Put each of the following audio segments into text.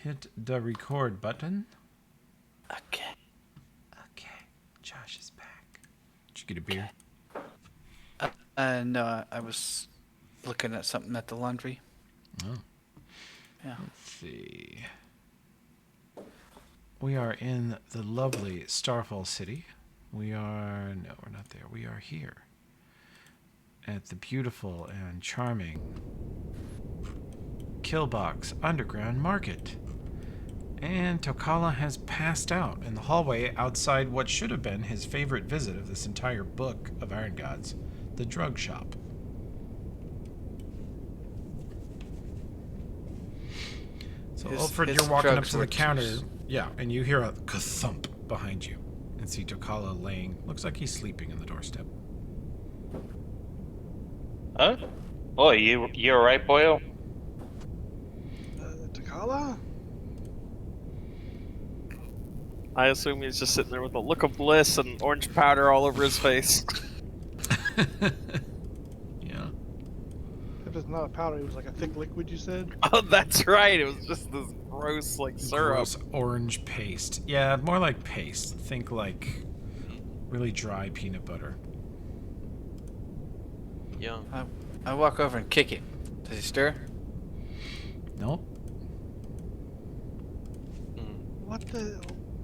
Hit the record button. Okay. Okay. Josh is back. Did you get a beer? No, I was looking at something at the laundry. Oh. Yeah. Let's see. We are in the lovely Starfall City. No, we're not there. We are here at the beautiful and charming Killbox Underground Market. And Tokala has passed out in the hallway outside what should have been his favorite visit of this entire book of Iron Gods, the drug shop. So, Ulfred, you're walking up to the counter. Yeah, and you hear a ka-thump behind you and see Tokala laying, looks like he's sleeping in the doorstep. Huh? Boy, you alright, boyo? Tokala? I assume he's just sitting there with a look of bliss and orange powder all over his face. Yeah. If it's not a powder, it was like a thick liquid, you said? Oh, that's right. It was just this gross, like, syrup. Gross orange paste. Yeah, more like paste. Think like really dry peanut butter. Yeah. I walk over and kick it. Does he stir? Nope.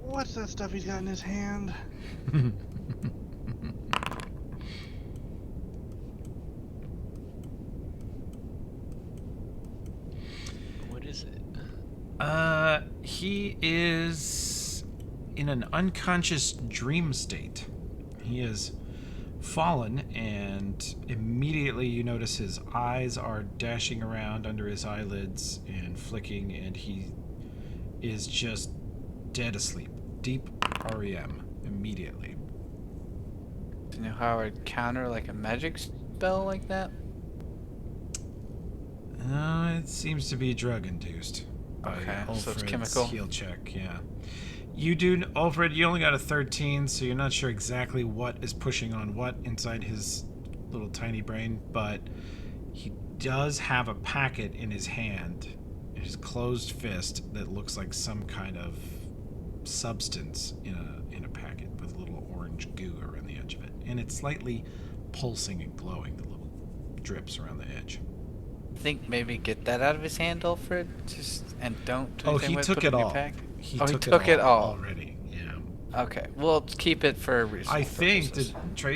What's that stuff he's got in his hand? What is it? He is in an unconscious dream state. He is fallen, and immediately you notice his eyes are dashing around under his eyelids and flicking, and he is just dead asleep. Deep REM immediately. Do you know how I'd counter like a magic spell like that? It seems to be drug induced. Okay, so it's Ulfred's chemical. Heal check, yeah. You do, Ulfred, you only got a 13, so you're not sure exactly what is pushing on what inside his little tiny brain, but he does have a packet in his hand, in his closed fist, that looks like some kind of substance in a packet with a little orange goo around the edge of it. And it's slightly pulsing and glowing, the little drips around the edge. I think maybe get that out of his hand, Alfred. And don't do Oh, anything he with took put in it your all. pack? He Oh, took it all. already. Yeah. Okay, well, keep it for reasonable I think purposes.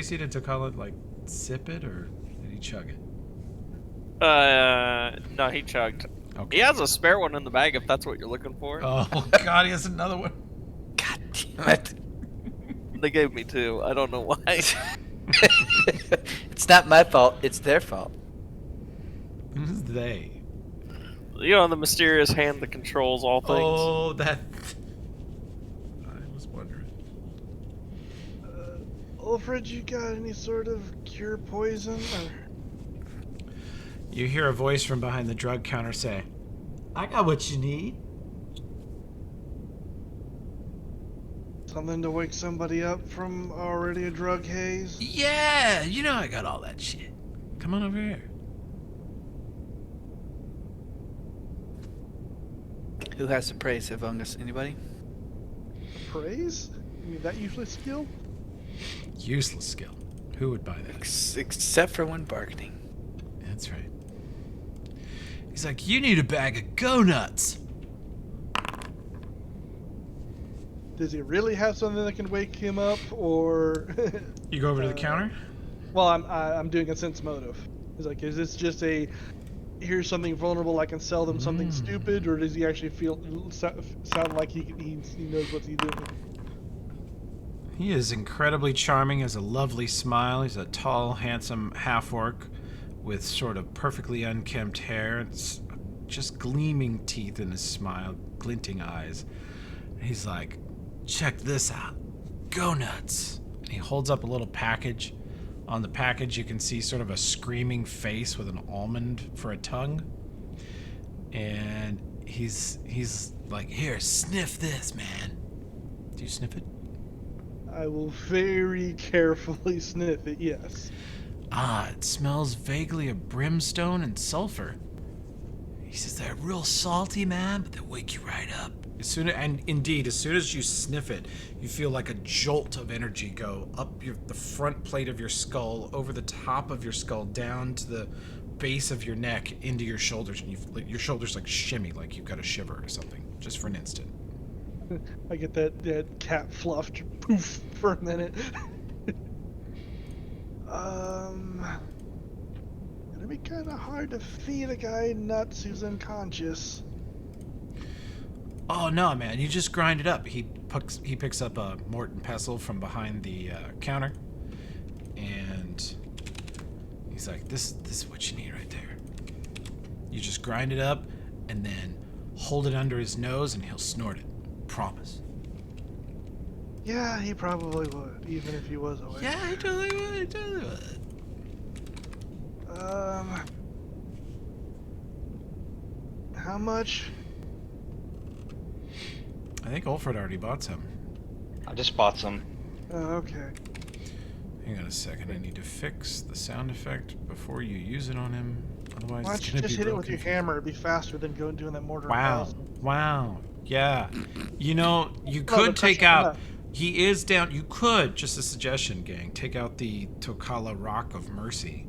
did Tokala like sip it or did he chug it? No, he chugged. Okay. He has a spare one in the bag if that's what you're looking for. Oh God, he has another one. God damn it. They gave me two. I don't know why. It's not my fault, it's their fault. Who's they? You know, the mysterious hand that controls all things. Oh, that. I was wondering. Ulfred, you got any sort of cure poison? Or... You hear a voice from behind the drug counter say, "I got what you need." Something to wake somebody up from already a drug haze? Yeah, you know I got all that shit. Come on over here. Who has the praise among us? Anybody? Praise? I mean, that usually skill? Useless skill. Who would buy that? Except for when bargaining. That's right. He's like, "You need a bag of go-nuts." Does he really have something that can wake him up, or... You go over to the counter? Well, I'm doing a sense motive. He's like, is this just a... Here's something vulnerable, I can sell them something stupid, or does he actually sound like he knows what he's doing? He is incredibly charming, has a lovely smile. He's a tall, handsome half-orc with sort of perfectly unkempt hair. It's just gleaming teeth in his smile, glinting eyes. He's like, "Check this out. Go nuts." And he holds up a little package. On the package, you can see sort of a screaming face with an almond for a tongue. And he's like, "Here, sniff this, man." Do you sniff it? I will very carefully sniff it, yes. Ah, it smells vaguely of brimstone and sulfur. He He says they're real salty, man, but they wake you right up. As soon as you sniff it, you feel like a jolt of energy go up the front plate of your skull, over the top of your skull, down to the base of your neck, into your shoulders, and your shoulders like shimmy, like you've got a shiver or something, just for an instant. I get that cat fluffed poof for a minute. It'd be kind of hard to feed a guy nuts who's unconscious. Oh no, man! You just grind it up. He picks up a Morton pestle from behind the counter, and he's like, "This is what you need right there." You just grind it up, and then hold it under his nose, and he'll snort it. Promise. Yeah, he probably would, even if he was awake. Yeah, he totally would. He totally would. How much? I think Ulfred already bought some. I just bought some. Oh, okay. Hang on a second. I need to fix the sound effect before you use it on him. Otherwise, Why it's don't you gonna just be hit it real with your confusing. hammer? It'd be faster than doing that mortar. and Wow. pestle. Wow. Yeah. You know, you Oh, could the take pressure out. enough. He is down. You could, just a suggestion, gang, take out the Tokala Rock of Mercy.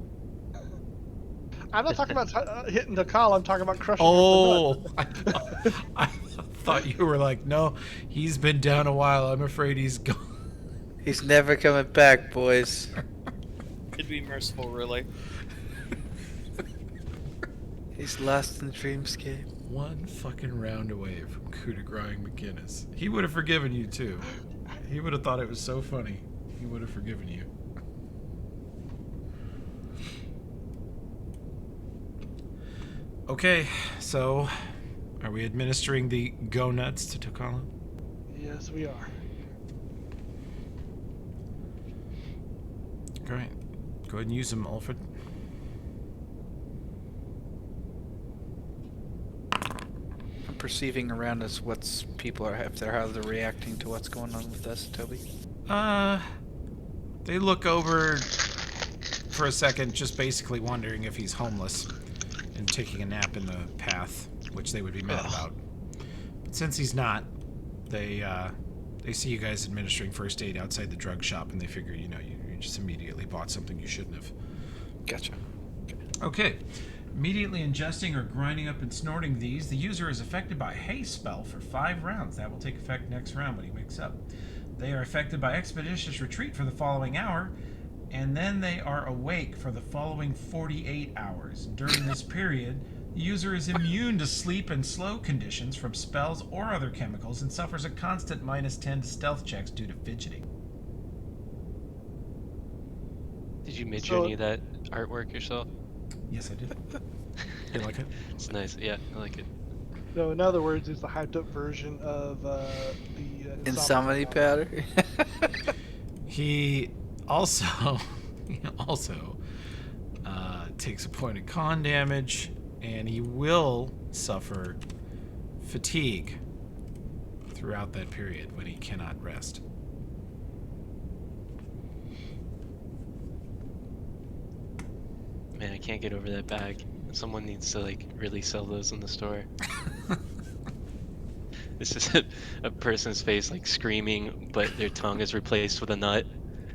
I'm not talking about hitting the call. I'm talking about crushing. Oh, I thought you were like, no, he's been down a while. I'm afraid he's gone. He's never coming back, boys. It'd be merciful, really. He's lost in dreamscape. One fucking round away from coup de grace McGinnis. He would have forgiven you, too. He would have thought it was so funny. He would have forgiven you. Okay, so are we administering the go nuts to Tokala? Yes, we are. Great. Go ahead and use them, Alfred. I'm perceiving around us what's people are if they're how they're reacting to what's going on with us, Toby. They look over for a second, just basically wondering if he's homeless and taking a nap in the path, which they would be mad about. But since he's not, they see you guys administering first aid outside the drug shop, and they figure, you just immediately bought something you shouldn't have. Gotcha. Okay. Immediately ingesting or grinding up and snorting these, the user is affected by a haste spell for 5 rounds. That will take effect next round when he wakes up. They are affected by expeditious retreat for the following hour, and then they are awake for the following 48 hours. During this period, the user is immune to sleep and slow conditions from spells or other chemicals and suffers a constant -10 to stealth checks due to fidgeting. Did you mid So- journey that artwork yourself? Yes, I did. You like it? It's nice. Yeah, I like it. So in other words, it's the hyped up version of the Insomnia powder. He also takes a point of con damage, and he will suffer fatigue throughout that period when he cannot rest. Man, I can't get over that bag. Someone needs to really sell those in the store. This is a person's face screaming, but their tongue is replaced with a nut,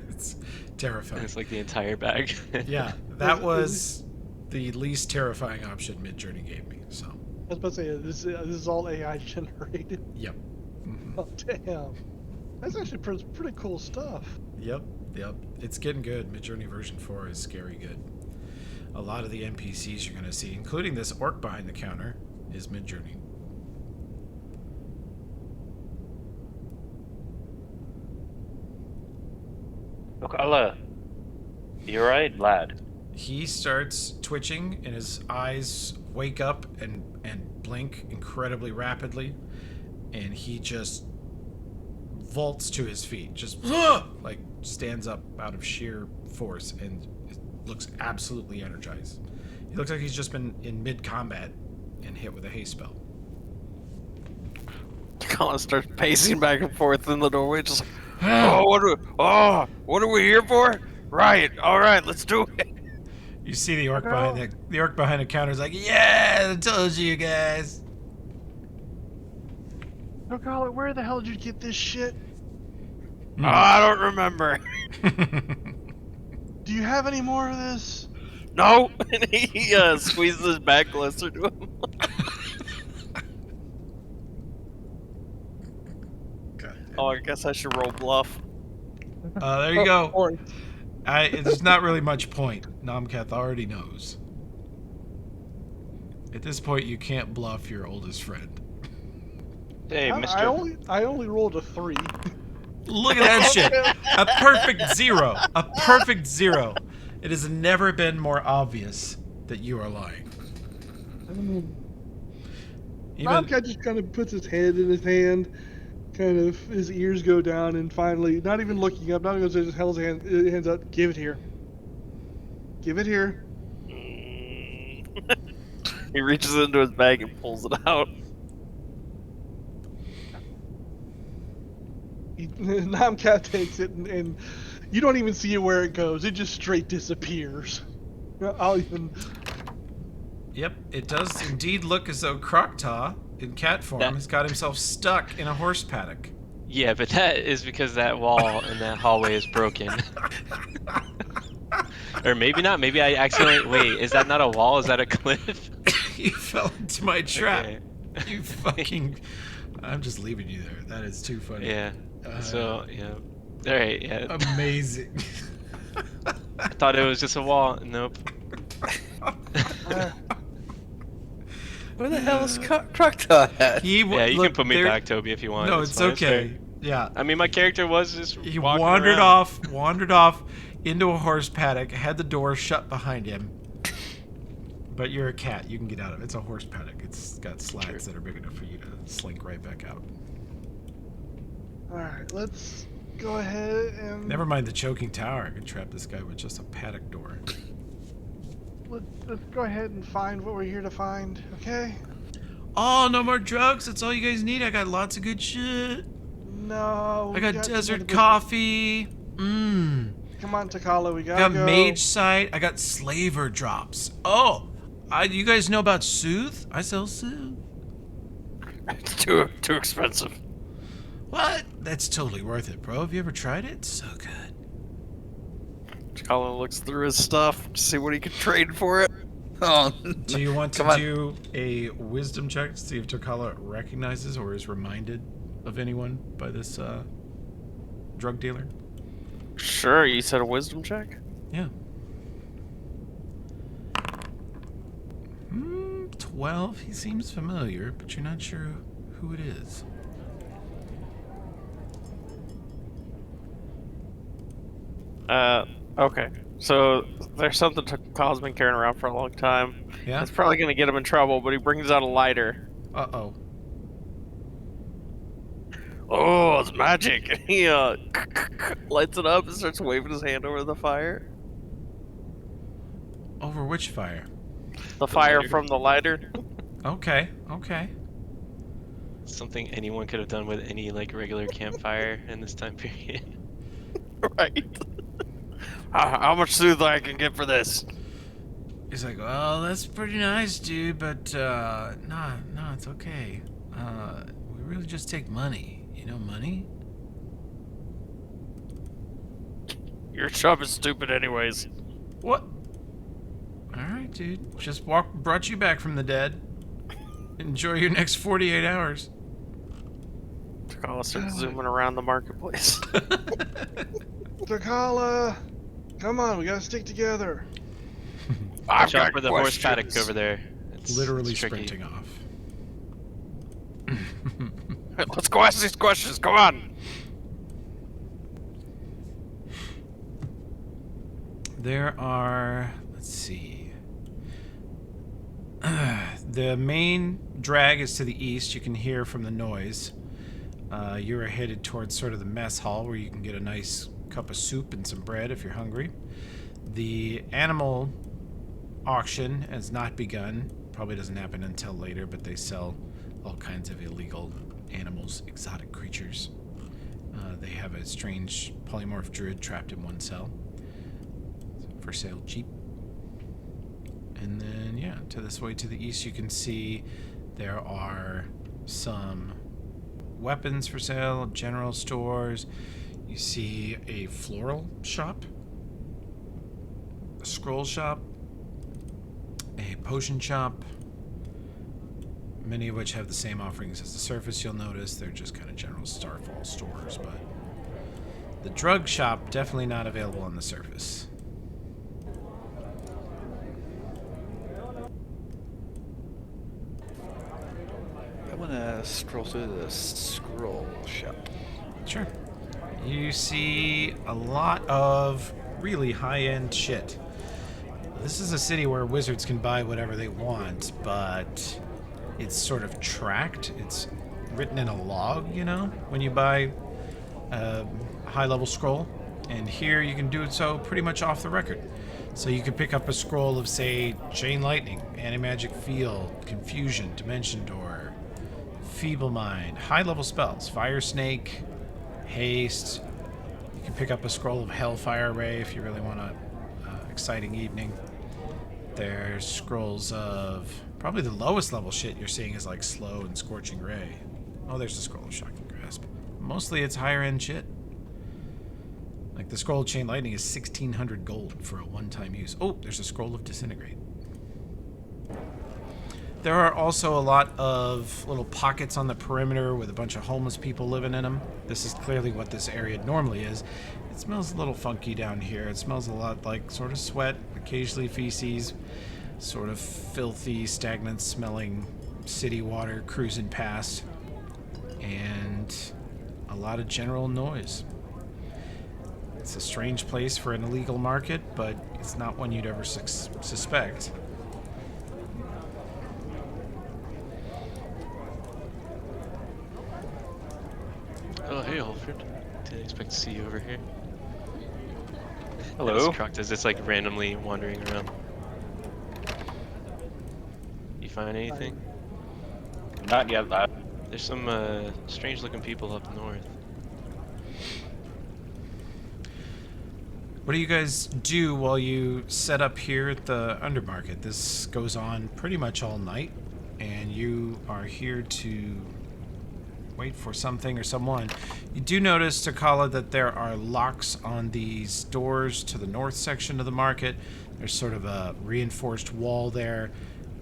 It's and terrifying. it's the entire bag. Yeah, that was the least terrifying option Midjourney gave me. So, I was about to say this is all AI generated. yep. Mhm. Oh damn, that's actually pretty cool stuff. Yep. It's getting good. Midjourney version 4 is scary good. A lot of the NPCs you're going to see, including this orc behind the counter, is Midjourney. Tokala, you right, lad? He starts twitching, and his eyes wake up and blink incredibly rapidly, and he just vaults to his feet, just stands up out of sheer force, and looks absolutely energized. He looks like he's just been in mid-combat and hit with a haste spell. Colin starts pacing back and forth in the doorway, just like, what are we here for? Right, all right, let's do it. You see the orc Took behind the counter is like, yeah, I told you guys. Takala, where the hell did you get this shit? Oh, I don't remember. Do you have any more of this? No. And he squeezes his back closer to him. Oh, I guess I should roll bluff. There you go. Or, There's not really much point. Nomkath already knows. At this point, you can't bluff your oldest friend. Hey, I Mister. only rolled a 3. Look at that shit. A perfect 0. A perfect 0. It has never been more obvious that you are lying. Even, Bobcat just kind of puts his head in his hand, kind of his ears go down, and finally, not even looking up, not even just held his hands up. Give it here. Give it here. He reaches into his bag and pulls it out. Namcat takes it, and you don't even see it where it goes. It just straight disappears. I'll even. Yep, it does indeed look as though Krokta, in cat form, has got himself stuck in a horse paddock. Yeah, but that is because that wall in that hallway is broken. Or maybe not. Maybe I accidentally. Wait, is that not a wall? Is that a cliff? You fell into my trap. Okay. You fucking. I'm just leaving you there. That is too funny. Yeah. So, yeah. Alright, yeah. Amazing. I thought it was just a wall. Nope. Where the hell is Krokta at? Yeah, you can put me back, Toby, if you want. No, it's fine, okay. fair. Yeah. I mean, my character was just He walking wandered around. off into a horse paddock, had the door shut behind him. But you're a cat. You can get out of it. It's a horse paddock. It's got slats that are big enough for you to slink right back out. Alright, let's go ahead and. Never mind the choking tower. I could trap this guy with just a paddock door. Let's go ahead and find what we're here to find, okay? Oh, no more drugs. That's all you guys need. I got lots of good shit. No. I we got some desert other coffee. Mmm. Come on, Takala, we I gotta got go. mage sight. I got slaver drops. Oh, you guys know about Soothe? I sell Soothe. It's too expensive. What? That's totally worth it, bro. Have you ever tried it? It's so good. Colin looks through his stuff to see what he can trade for it. Oh, Do you want to come on. do a wisdom check to see if Takala recognizes or is reminded of anyone by this drug dealer? Sure, you said a wisdom check? Yeah. 12. He seems familiar, but you're not sure who it is. Okay. So there's something Kyle's been carrying around for a long time. Yeah? It's probably gonna get him in trouble, but he brings out a lighter. Uh-oh. Oh, it's magic! And he lights it up and starts waving his hand over the fire. Over which fire? The fire lighter. from the lighter. Okay, okay. Something anyone could have done with any, like, regular campfire in this time period. Right. How much soothe I can get for this? He's like, well, that's pretty nice, dude, but, no, it's okay. We really just take money. You know money? Your chub is stupid anyways. What? Alright, dude. Just brought you back from the dead. Enjoy your next 48 hours. Takala starts zooming around the marketplace. Takala, come on, we gotta stick together. Watch out for the horse paddock over there. It's Literally it's tricky. sprinting off. Let's go ask these questions. Come on. There are, let's see. The main drag is to the east. You can hear from the noise. You're headed towards sort of the mess hall where you can get a nice cup of soup and some bread if you're hungry. The animal auction has not begun. Probably doesn't happen until later, but they sell all kinds of illegal animals, exotic creatures. They have a strange polymorph druid trapped in one cell. For sale cheap. And then, yeah, to this way to the east, you can see there are some weapons for sale, general stores. You see a floral shop, a scroll shop, a potion shop, many of which have the same offerings as the surface. You'll notice they're just kind of general Starfall stores, but the drug shop definitely not available on the surface. I want to stroll through the scroll shop. Sure. You see a lot of really high-end shit. This is a city where wizards can buy whatever they want, but it's sort of tracked. It's written in a log, you know, when you buy a high-level scroll. And here you can do it so pretty much off the record. So you can pick up a scroll of, say, Chain Lightning, Anti-Magic Field, Confusion, Dimension Door, Feeble Mind, high-level spells, Fire Snake, Haste. You can pick up a scroll of Hellfire Ray if you really want a exciting evening. There's scrolls of probably the lowest level shit you're seeing is like Slow and Scorching Ray. Oh, there's the scroll of Shocking Grasp. Mostly it's higher end shit. Like the scroll of Chain Lightning is 1,600 gold for a one-time use. Oh, there's a scroll of Disintegrate. There are also a lot of little pockets on the perimeter with a bunch of homeless people living in them. This is clearly what this area normally is. It smells a little funky down here. It smells a lot like sort of sweat, occasionally feces, sort of filthy, stagnant smelling city water cruising past, and a lot of general noise. It's a strange place for an illegal market, but it's not one you'd ever suspect. Oh, hey, Alfred. Didn't expect to see you over here. Hello. Croctus just like randomly wandering around. You find anything? Not yet, lad. There's some strange-looking people up north. What do you guys do while you set up here at the Undermarket? This goes on pretty much all night, and you are here to wait for something or someone. You do notice, Takala, that there are locks on these doors to the north section of the market. There's sort of a reinforced wall there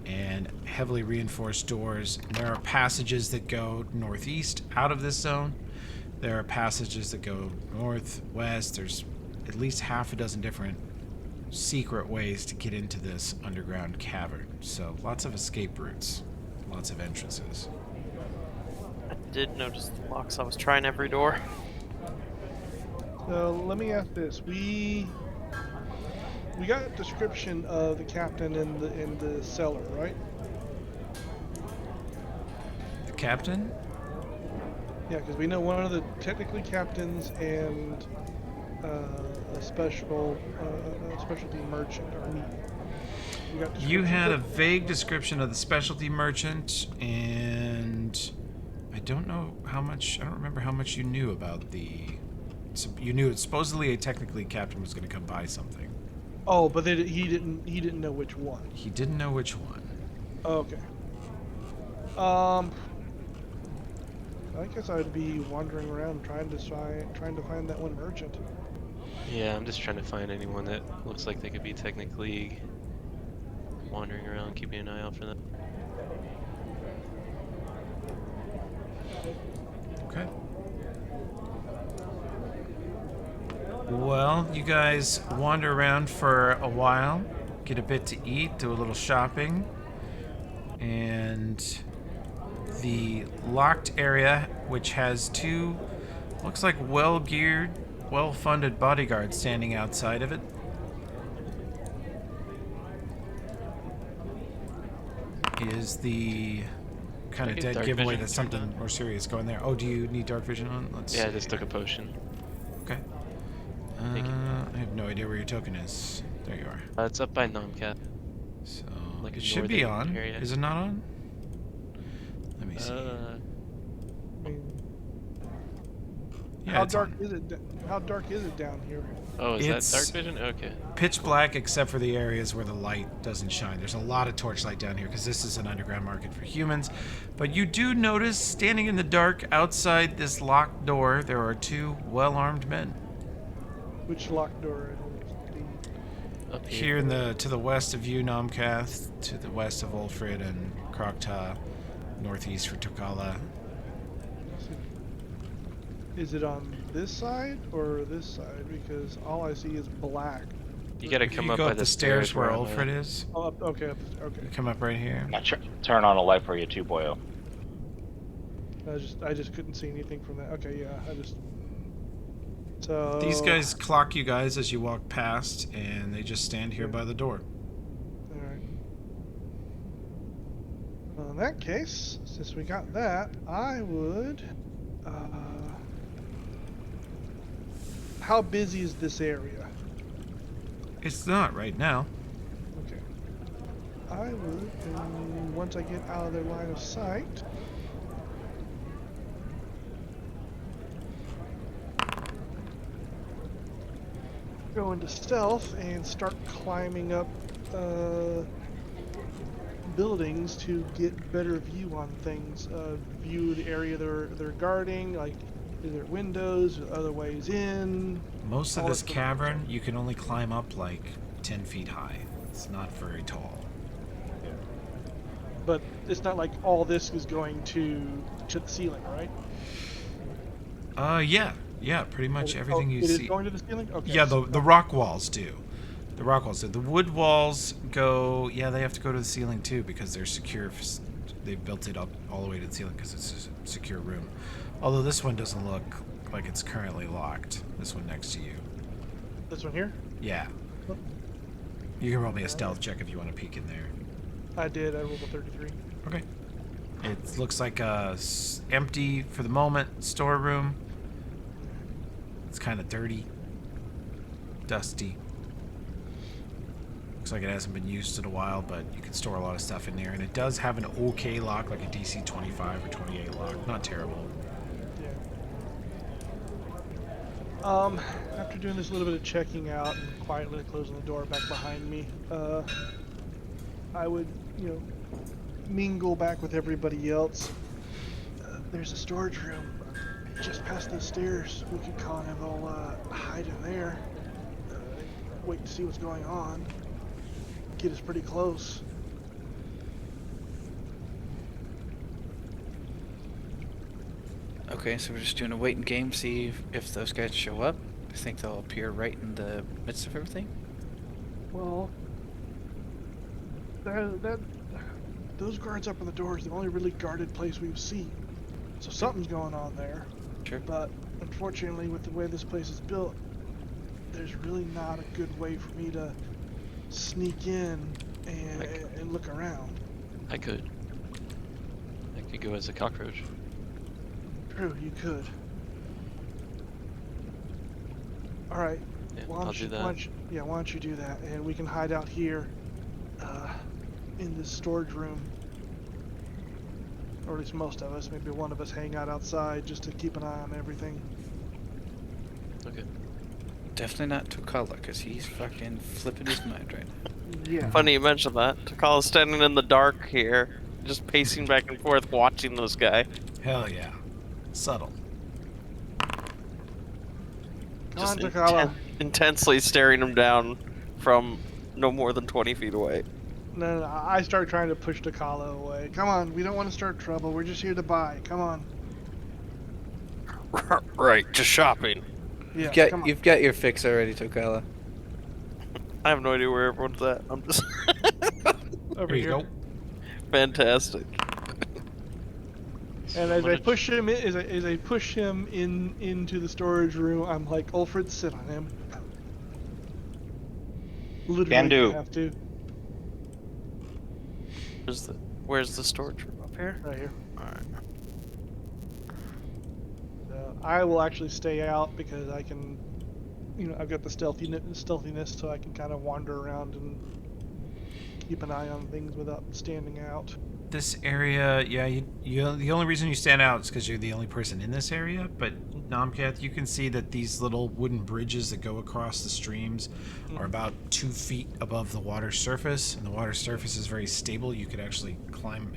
and heavily reinforced doors. And there are passages that go northeast out of this zone. There are passages that go north, west. There's at least half a dozen different secret ways to get into this underground cavern. So lots of escape routes, lots of entrances. I did notice the locks. I was trying every door. So let me ask this: we got a description of the captain in the cellar, right? The captain? Yeah, because we know one of the technically captains and a specialty merchant are needed. We got You had a descriptions vague description of the specialty merchant, and I don't know how much. I don't remember how much you knew about the. You knew supposedly a technically captain was going to come by something. Oh, but he didn't know which one. He didn't know which one. Okay. I guess I'd be wandering around trying to find that one merchant. Yeah, I'm just trying to find anyone that looks like they could be technically wandering around, keeping an eye out for them. Okay. Well, you guys wander around for a while, get a bit to eat, do a little shopping, and the locked area, which has two, looks like well-geared, well-funded bodyguards standing outside of it. Is the kind of Take a dead dark giveaway vision that something turned on. more serious going there. Oh, do you need dark vision on? Yeah, I just took a potion. Okay. Thank you. I have no idea where your token is. There you are. It's up by Nomcat. So Like it should be northern on. area. Is it not on? Let me see. I mean, Yeah, How it's dark on. is it? How dark is it down here? Oh, is It's- that dark vision? Okay. Pitch black except for the areas where the light doesn't shine. There's a lot of torchlight down here because this is an underground market for humans. But you do notice standing in the dark outside this locked door, there are two well-armed men. Which locked door? Up Here in the to the west of you, Nomcath, to the west of Ulfrid and Krokta, northeast for Tukala. Is it on this side or this side? Because all I see is black. You gotta come you up go by up the stairs where I'm Ulfrid at. is. Oh, okay, okay. You come up right here. Now turn on a light for you too, boyo. I just couldn't see anything from that. Okay, yeah, So These guys clock you guys as you walk past, and they just stand here by the door. All right. Well, in that case, since we got that, I would. How busy is this area? It's not right now. Okay. I would, and once I get out of their line of sight. Go into stealth and start climbing up buildings to get better view on things. View the area they're guarding, like is there windows, other ways in. Most of all this that stuff. cavern, you can only climb up like 10 feet high. It's not very tall. But it's not like all this is going to the ceiling, right? Yeah, pretty much everything you It is see. going to the ceiling? Okay. Yeah, so- the rock walls do. The rock walls do. The wood walls go. Yeah, they have to go to the ceiling too because they're secure. They've built it up all the way to the ceiling because it's a secure room. Although this one doesn't look like it's currently locked. This one next to you. This one here? Yeah. You can roll me a stealth check if you want to peek in there. I did. I rolled a 33. Okay. It looks like a empty for the moment storeroom. It's kind of dirty, dusty. Looks like it hasn't been used in a while, but you can store a lot of stuff in there. And it does have an okay lock, like a DC 25 or 28 lock. Not terrible. Yeah. After doing this little bit of checking out and quietly closing the door back behind me, I would, mingle back with everybody else. There's a storage room just past the stairs. We could kind of all hide in there. Wait to see what's going on. Get us pretty close. Okay, so we're just doing a waiting game, see if those guys show up. I think they'll appear right in the midst of everything. Well, those guards up on the door is the only really guarded place we've seen. So something's going on there. Sure. But unfortunately, with the way this place is built, there's really not a good way for me to sneak in and look around. I could go as a cockroach. True, you could. All right. Yeah, Why I'll don't do you- that. why don't you do that, and we can hide out here, in this storage room, or at least most of us. Maybe one of us hang out outside just to keep an eye on everything. Okay. Definitely not Tukala, because he's fucking flipping his mind right now. Yeah. Funny you mentioned that. Takala's standing in the dark here, just pacing back and forth, watching this guy. Hell yeah. Subtle. Come on, Just Takala. intensely staring him down from no more than 20 feet away. No, I start trying to push Takala away. Come on, we don't want to start trouble. We're just here to buy. Come on. Right, just shopping. Yeah, come on. You've got your fix already, Tukala. I have no idea where everyone's at. I'm just Over Here you here. go. fantastic. And as I push him, as I push him into the storage room, I'm like, Ulfrid, sit on him. Literally, Can do. you have to. Where's the storage room up here? Right here. Alright. I will actually stay out because I can, I've got the stealthiness, so I can kind of wander around and keep an eye on things without standing out. this area, yeah, the only reason you stand out is because you're the only person in this area, but Nomcath, you can see that these little wooden bridges that go across the streams are about 2 feet above the water surface, and the water surface is very stable. You could actually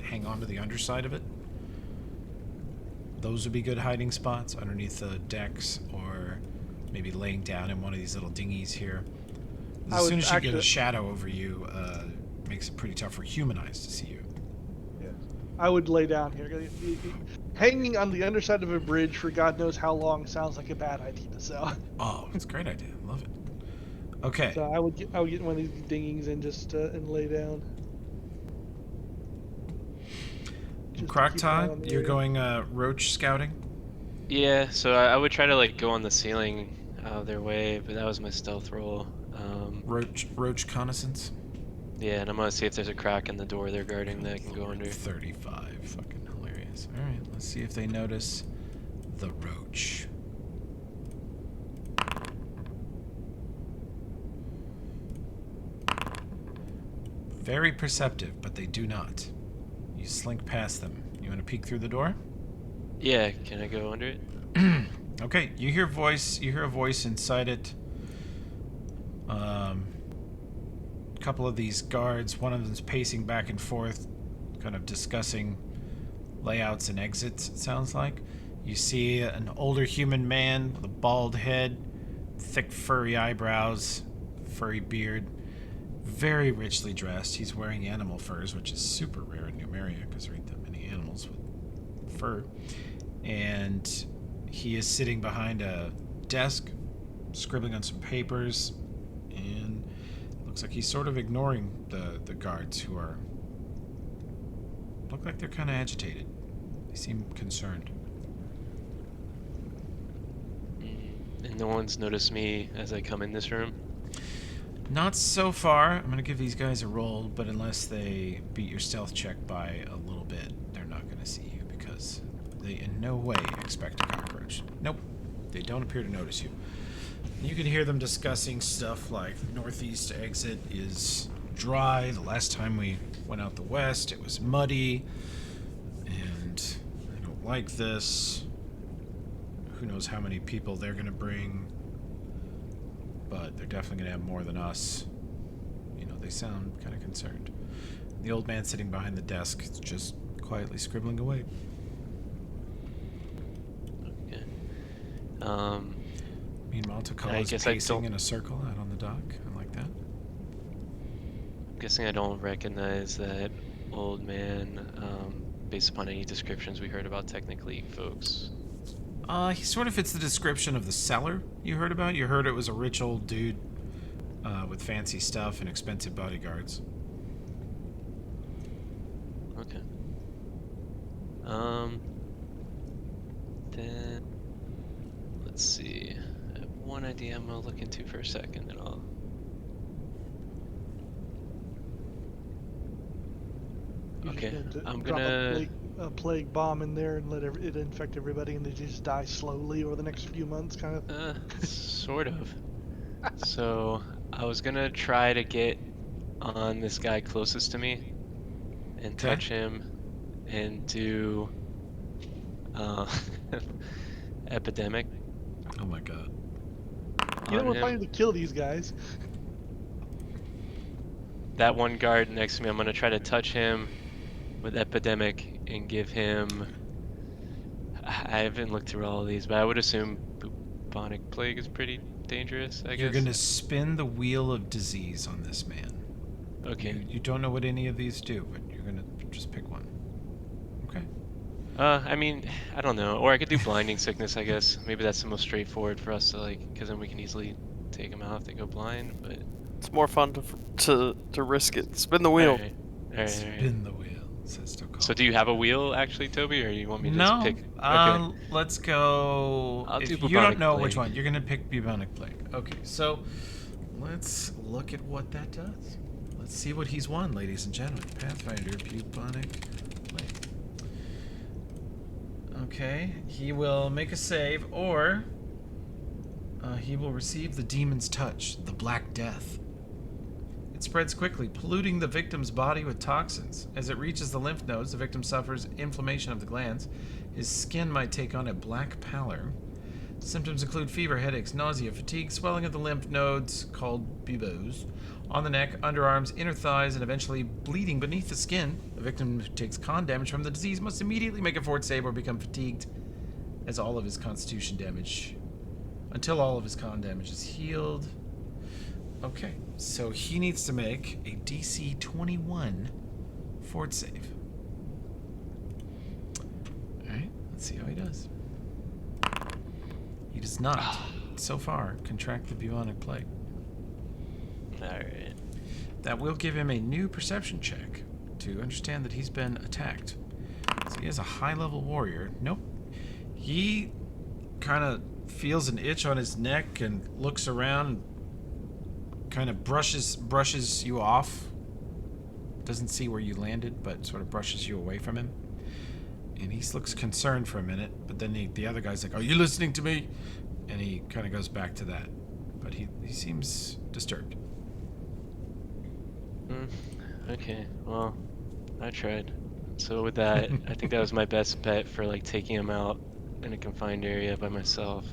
hang on to the underside of it. Those would be good hiding spots underneath the decks, or maybe laying down in one of these little dinghies here. As soon as you get a shadow over you, makes it pretty tough for human eyes to see you. Yeah. I would lay down here. Hanging on the underside of a bridge for God knows how long sounds like a bad idea. So. Oh, it's a great idea. Love it. Okay. So I would get in one of these dinghies and just and lay down. Croc Todd, you're going roach scouting? Yeah, so I would try to like go on the ceiling out of their way, but that was my stealth roll. Roach reconnaissance? Yeah, and I'm gonna see if there's a crack in the door they're guarding that I can go under. 35. Fucking hilarious. Alright, let's see if they notice the roach. Very perceptive, but they do not. You slink past them. You want to peek through the door? Yeah, can I go under it? Okay, you hear a voice inside it. A couple of these guards, one of them's pacing back and forth, kind of discussing layouts and exits, it sounds like. You see an older human man with a bald head, thick furry eyebrows, furry beard, very richly dressed. He's wearing animal furs, which is super rare in Numeria because there ain't that many animals with fur. And he is sitting behind a desk, scribbling on some papers, and looks like he's sort of ignoring the guards who look like they're kind of agitated. They seem concerned. And no one's noticed me as I come in this room? Not so far. I'm going to give these guys a roll, but unless they beat your stealth check by a little bit, they're not going to see you because they in no way expect a cockroach. Nope. They don't appear to notice you. You can hear them discussing stuff like the northeast exit is dry. The last time we went out the west, it was muddy. And I don't like this. Who knows how many people they're going to bring. But they're definitely going to have more than us. You know, they sound kind of concerned. The old man sitting behind the desk is just quietly scribbling away. Okay. Meanwhile, Takala I is guess I pacing don't- in a circle out on the dock. I like that. I'm guessing I don't recognize that old man based upon any descriptions we heard about Technic League folks. He sort of fits the description of the seller you heard about. You heard it was a rich old dude with fancy stuff and expensive bodyguards. Okay. Then let's see. I have one idea I'm gonna look into for a second, and I'll. You're just Okay, gonna I'm drop gonna. a plague bomb in there and let it infect everybody, and they just die slowly over the next few months, kind of. Sort of. So I was gonna try to get on this guy closest to me and Okay. touch him and do epidemic. Oh my god. You don't on want him. to kill these guys. That one guard next to me, I'm gonna try to touch him with epidemic and give him. I haven't looked through all of these, but I would assume bubonic plague is pretty dangerous. I guess. You're going to spin the wheel of disease on this man. Okay. You don't know what any of these do, but you're going to just pick one. Okay. I mean, I don't know. Or I could do blinding sickness, I guess. Maybe that's the most straightforward for us to like, because then we can easily take them out if they go blind. But It's more fun to risk it. Spin the wheel. Alright. Spin the wheel, says Tokala. So do you have a wheel actually, Toby, or you want me to No. just pick? Okay. Let's go. I'll If do you don't bubonic know plague. which one, you're gonna pick bubonic plague. Okay, so let's look at what that does. Let's see what he's won, ladies and gentlemen. Pathfinder bubonic plague. Okay, he will make a save, or he will receive the demon's touch, the Black Death. It spreads quickly, polluting the victim's body with toxins. As it reaches the lymph nodes, the victim suffers inflammation of the glands. His skin might take on a black pallor. Symptoms include fever, headaches, nausea, fatigue, swelling of the lymph nodes, called buboes, on the neck, underarms, inner thighs, and eventually bleeding beneath the skin. The victim who takes con damage from the disease must immediately make a fort save or become fatigued as all of his constitution damage, until all of his con damage is healed. Okay, so he needs to make a DC 21 fort save. Alright, let's see how he does. He does not, so far, contract the bubonic plague. Alright. That will give him a new perception check to understand that he's been attacked. So he is a high-level warrior. Nope. He kind of feels an itch on his neck and looks around and kind of brushes you off. Doesn't see where you landed, but sort of brushes you away from him. And he looks concerned for a minute, but then the other guy's like, "Are you listening to me?" And he kind of goes back to that. But he seems disturbed. Okay, well, I tried. So with that, I think that was my best bet for like taking him out in a confined area by myself.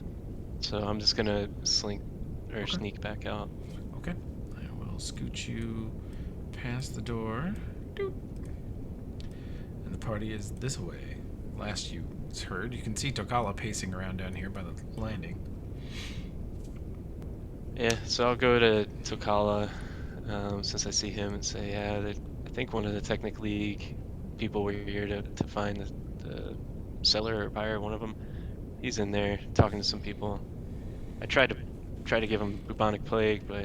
So I'm just gonna sneak back out. Okay. I will scoot you past the door. Doop. And the party is this way. Last you heard, you can see Tokala pacing around down here by the landing. Yeah, so I'll go to Tokala since I see him and say, yeah, I think one of the Technic League people were here to find the seller or buyer, one of them. He's in there talking to some people. I tried to give him bubonic plague, but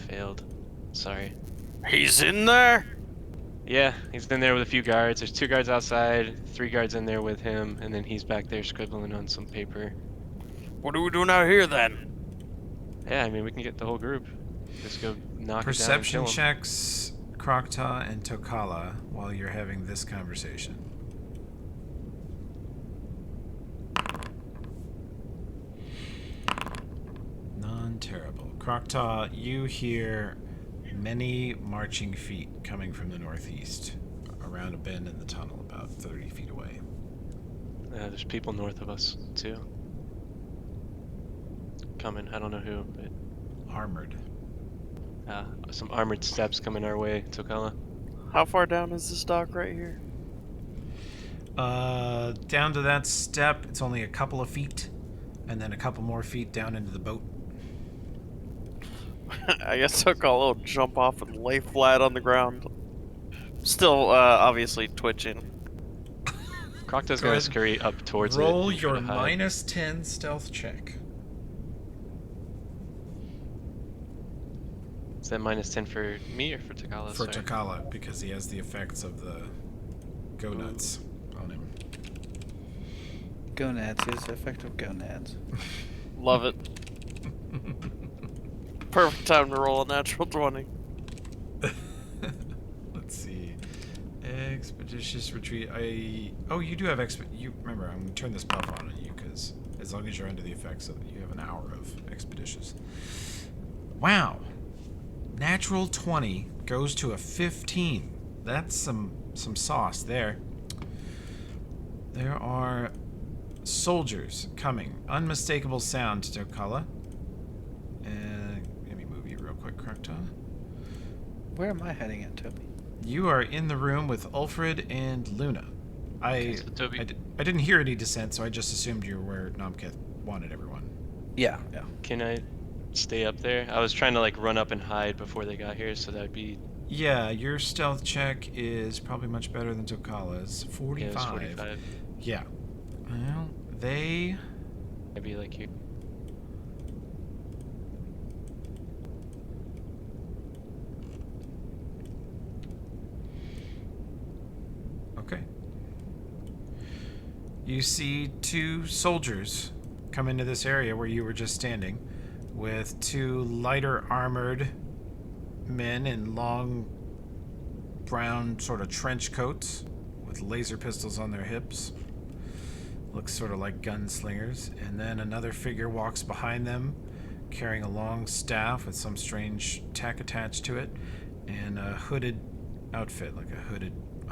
failed. Sorry. He's in there? Yeah, he's in there with a few guards. There's 2 guards outside, 3 guards in there with him, and then he's back there scribbling on some paper. What are we doing out here then? Yeah, I mean, we can get the whole group. Just go knock Perception it down and kill him. checks, Krokta and Tokala, while you're having this conversation. Non-terrible. Krokta, you hear many marching feet coming from the northeast, around a bend in the tunnel about 30 feet away. There's people north of us, too. Coming, I don't know who, but Armored. some armored steps coming our way, Tokala. How far down is this dock right here? Down to that step, it's only a couple of feet, and then a couple more feet down into the boat. I guess Tokala will jump off and lay flat on the ground. Still, obviously twitching. Krokta's Go gonna ahead. scurry up towards it. Roll and try your to hide. -10 stealth check. Is that -10 for me or for Tokala? For Sorry. Tokala, because he has the effects of the go nuts on him. Gonads, he has the effect of gonads. Love it. Perfect time to roll a natural 20. Let's see. Expeditious retreat. Oh, you do have you remember, I'm gonna turn this buff on you because as long as you're under the effects of it, you have an hour of expeditious. Wow. Natural 20 goes to a 15. That's some sauce there. There are soldiers coming. Unmistakable sound to Tokala. Let me move you real quick, Krokta. Where am I heading at, Toby? You are in the room with Ulfrid and Luna. Okay, so Toby- I didn't hear any dissent, so I just assumed you were where Nomketh wanted everyone. Yeah. Can I stay up there? I was trying to like run up and hide before they got here, so that'd be Yeah, your stealth check is probably much better than Tokala's. 45. yeah, it's 45. Yeah. Well, they... I'd be like you. Okay. You see 2 soldiers come into this area where you were just standing with 2 lighter armored men in long brown sort of trench coats with laser pistols on their hips. Looks sort of like gunslingers. And then another figure walks behind them carrying a long staff with some strange tack attached to it, and a hooded outfit, like a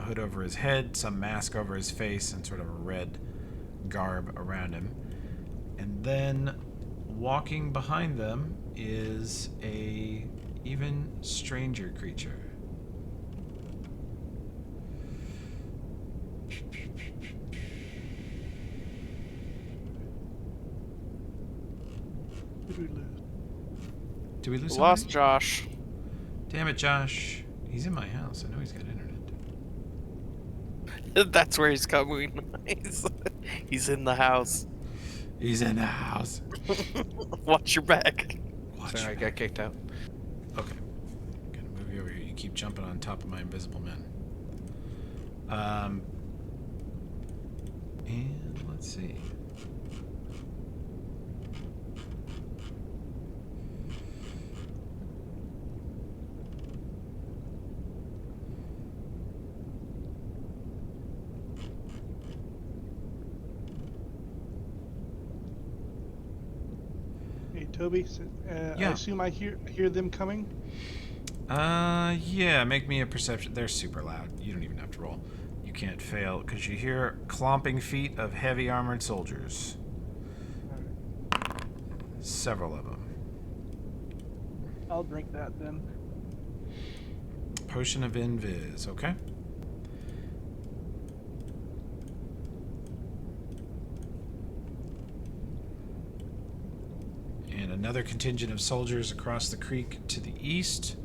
hood over his head, some mask over his face, and sort of a red garb around him. And then walking behind them is a even stranger creature. Who did we lose? Did we lose Lost somebody? Josh. Damn it, Josh. He's in my house. I know he's got internet. That's where he's coming. He's in the house. He's in the house. Watch your back. Watch Sorry, I your got kicked out. Okay. Gonna move you over here. You keep jumping on top of my invisible men. And let's see. Hey, Toby. Yeah. I assume I hear them coming. Yeah, make me a perception. They're super loud. You don't even have to roll. You can't fail because you hear clomping feet of heavy armored soldiers. Several of them. I'll drink that then. Potion of Invis, okay? And another contingent of soldiers across the creek to the east.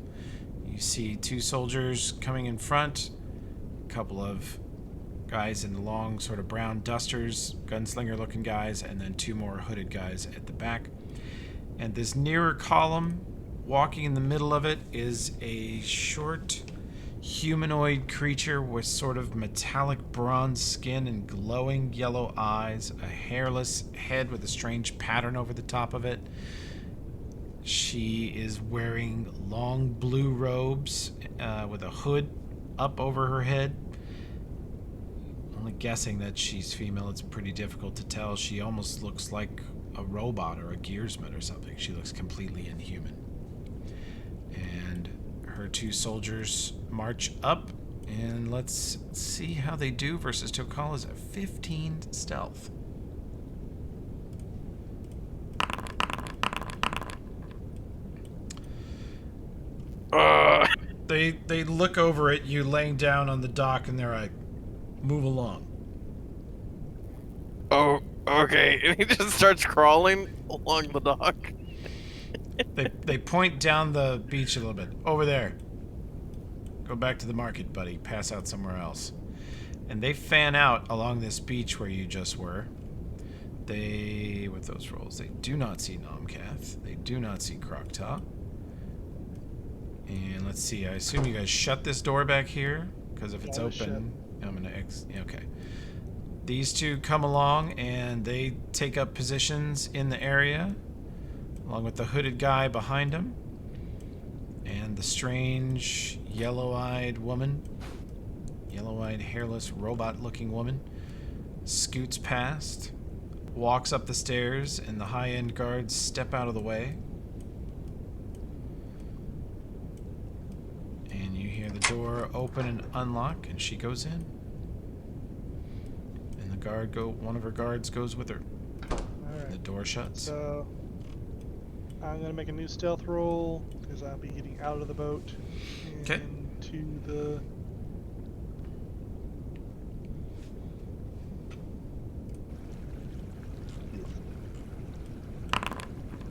You see two soldiers coming in front, a couple of guys in the long sort of brown dusters, gunslinger looking guys, and then two more hooded guys at the back. And this nearer column, walking in the middle of it, is a short humanoid creature with sort of metallic bronze skin and glowing yellow eyes, a hairless head with a strange pattern over the top of it. She is wearing long blue robes with a hood up over her head. Only guessing that she's female, it's pretty difficult to tell. She almost looks like a robot or a gearsman or something. She looks completely inhuman. And her two soldiers march up, and let's see how they do versus Tokala's 15 stealth. They look over at you laying down on the dock, and they're like, move along. Oh, okay. And he just starts crawling along the dock. They point down the beach a little bit. Over there. Go back to the market, buddy. Pass out somewhere else. And they fan out along this beach where you just were. They, with those rolls, they do not see Nomcath. They do not see Krokta. And let's see, I assume you guys shut this door back here? Because if it's Yeah, it was open, I'm going to okay. These two come along and they take up positions in the area, along with the hooded guy behind him. And the strange yellow-eyed woman, yellow-eyed hairless robot-looking woman, scoots past, walks up the stairs, and the high-end guards step out of the way. And you hear the door open and unlock, and she goes in. And one of her guards goes with her. Alright. The door shuts. So I'm gonna make a new stealth roll because I'll be getting out of the boat. Okay. Into the.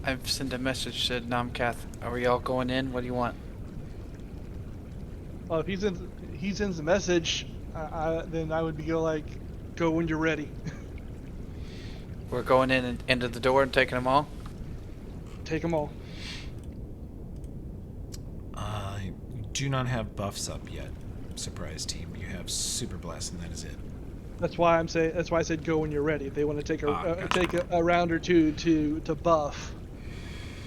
I've sent a message to Namkath. Are we all going in? What do you want? Well, if he sends a message, then I would be go when you're ready. We're going in and into the door and taking them all? Take them all. You do not have buffs up yet, surprise team. You have Super Blast, and that is it. That's why I said go when you're ready. If they want to take Gotcha. take a round or two to buff.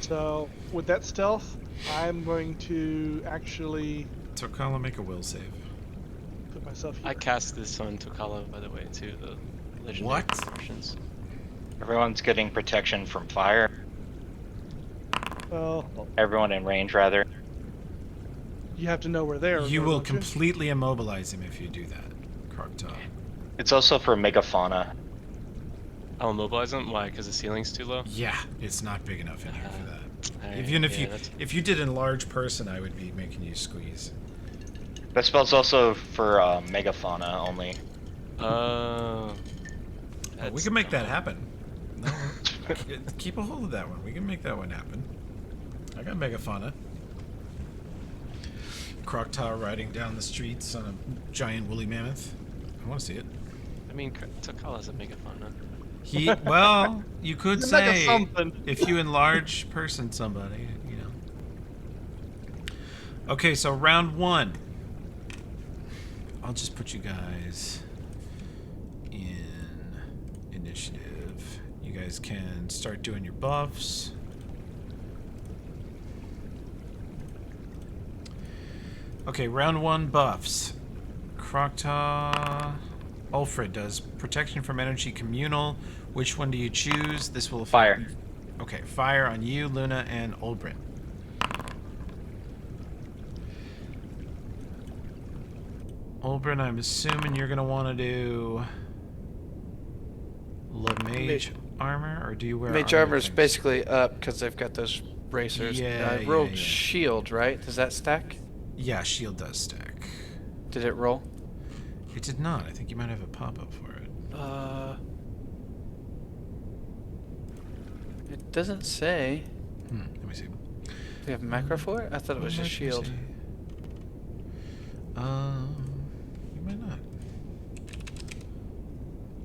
So with that stealth, I'm going to actually Tokala, make a will save. put myself here. I cast this on Tokala, by the way, too. The legendary What? options. Everyone's getting protection from fire. Well, Everyone in range, rather. you have to know where they are. You though, will don't you? completely immobilize him if you do that, Krogtaw. It's also for megafauna. I'll immobilize him. Why? Because the ceiling's too low. Yeah, it's not big enough in here for that. Alright, Even yeah, that's- if you did enlarge person, I would be making you squeeze. That spell's also for megafauna only. Oh, we that's can make that dumb. happen. No, keep a hold of that one. We can make that one happen. I got megafauna. Krogtaw riding down the streets on a giant woolly mammoth. I want to see it. I mean, Takala's a megafauna. He well, you could You're like a say something. if you enlarge person somebody, you know. Okay, so round 1. I'll just put you guys in initiative. You guys can start doing your buffs. Okay, round 1 buffs. Krogtaw. Ulfred does protection from energy communal. Which one do you choose? This will affect Fire. Okay, fire on you, Luna, and Olbrin. Olbrin, I'm assuming you're gonna want to do mage armor, or do you wear Mage armor armor is things? basically up because they've got those bracers. Yeah, I rolled yeah. shield, right? Does that stack? Yeah, shield does stack. Did it roll? It did not. I think you might have a pop-up for it. It doesn't say. Let me see. Do you have macro for it? I thought it was just Let me shield. see. You might not.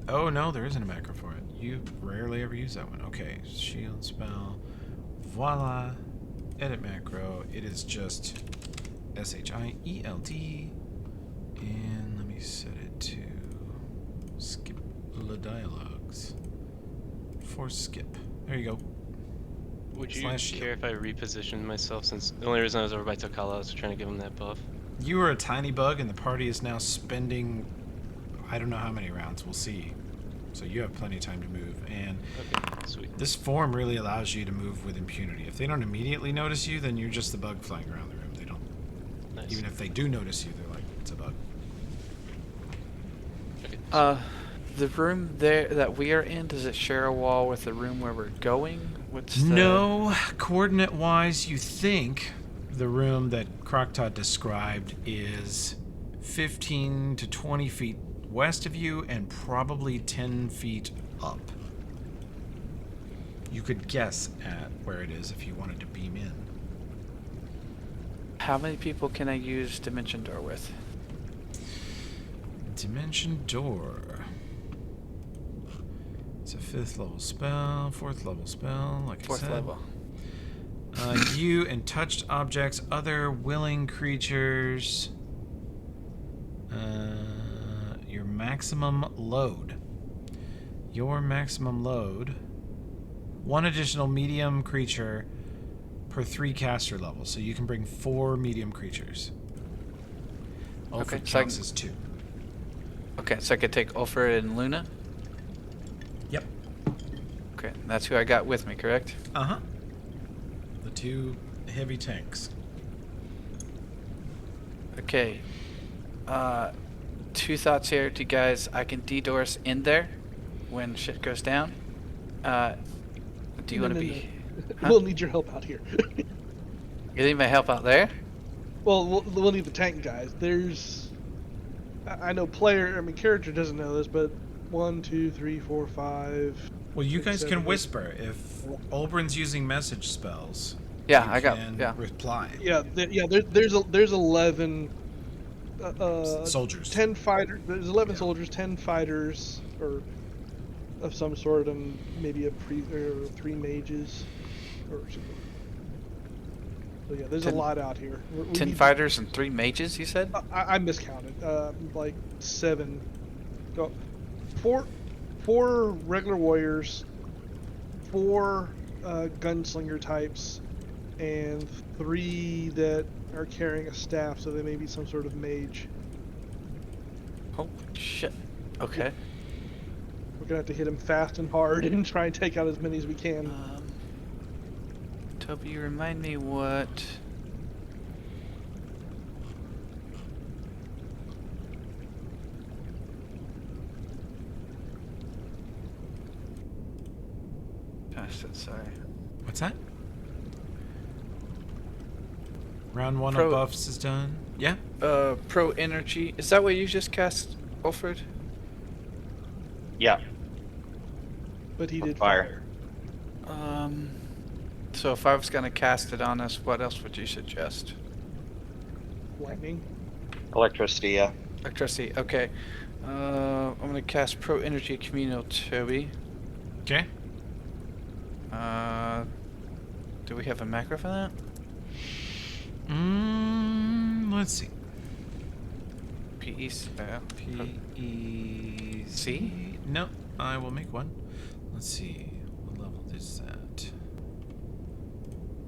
Oh no, there isn't a macro for it. You rarely ever use that one. Okay, shield spell. Voila. Edit macro. It is just SHIELD. And let me set it to skip the dialogues. For skip. There you go. Would you Slash shield. care if I repositioned myself? Since the only reason I was over by Takala, I was trying to give him that buff. You were a tiny bug, and the party is now spending I don't know how many rounds. We'll see. So you have plenty of time to move. And Okay, sweet. this form really allows you to move with impunity. If they don't immediately notice you, then you're just the bug flying around the room. They don't. Nice. Even if they do notice you, they're like, it's a bug. Okay. The room there that we are in, does it share a wall with the room where we're going? What's the... No, coordinate-wise, you think the room that Krogtaw described is 15 to 20 feet west of you and probably 10 feet up. You could guess at where it is if you wanted to beam in. How many people can I use Dimension Door with? Dimension Door. It's a 5th level spell, 4th level spell, like I said. 4th level. You and touched objects, other willing creatures. Your maximum load. Your maximum load. 1 additional medium creature per 3 caster levels. So you can bring 4 medium creatures. Ulfred so I counts can- as 2. Okay, so I could take Ulfred and Luna? Yep. Okay, that's who I got with me, correct? Uh-huh. The 2 heavy tanks. Okay. 2 thoughts here to you guys. I can D-Doris in there when shit goes down. Do you want to be... Huh? We'll need your help out here. You need my help out there? Well, we'll need the tank guys. There's, I know character doesn't know this, but 1, 2, 3, 4, 5. Well, you 6, guys 7, can 8. whisper if Olbrin's using message spells. Yeah, you I got... can Yeah. reply. Yeah, there's 11. Soldiers. 10 fighters. There's 11 soldiers, 10 fighters, or of some sort, and maybe or 3 mages, or something. So yeah, there's 10 a lot out here. We 10 need- fighters and 3 mages, you said? I miscounted. Like 7. Go. 4 regular warriors, 4 gunslinger types, and 3 that are carrying a staff, so they may be some sort of mage. Holy shit. Okay. We're gonna have to hit him fast and hard and try and take out as many as we can. Toby, remind me what... Gosh, that's sorry. What's that? Round 1 Pro- of buffs is done. Yeah. Pro Energy. Is that what you just cast, Alfred? Yeah. But he did Fire. So if I was gonna cast it on us, what else would you suggest? lightning. Electricity, yeah. Electricity, okay. I'm gonna cast Pro Energy Communal, Toby. Okay. Do we have a macro for that? Let's see. PEC. P-E-C? No, I will make one. Let's see. What level is that?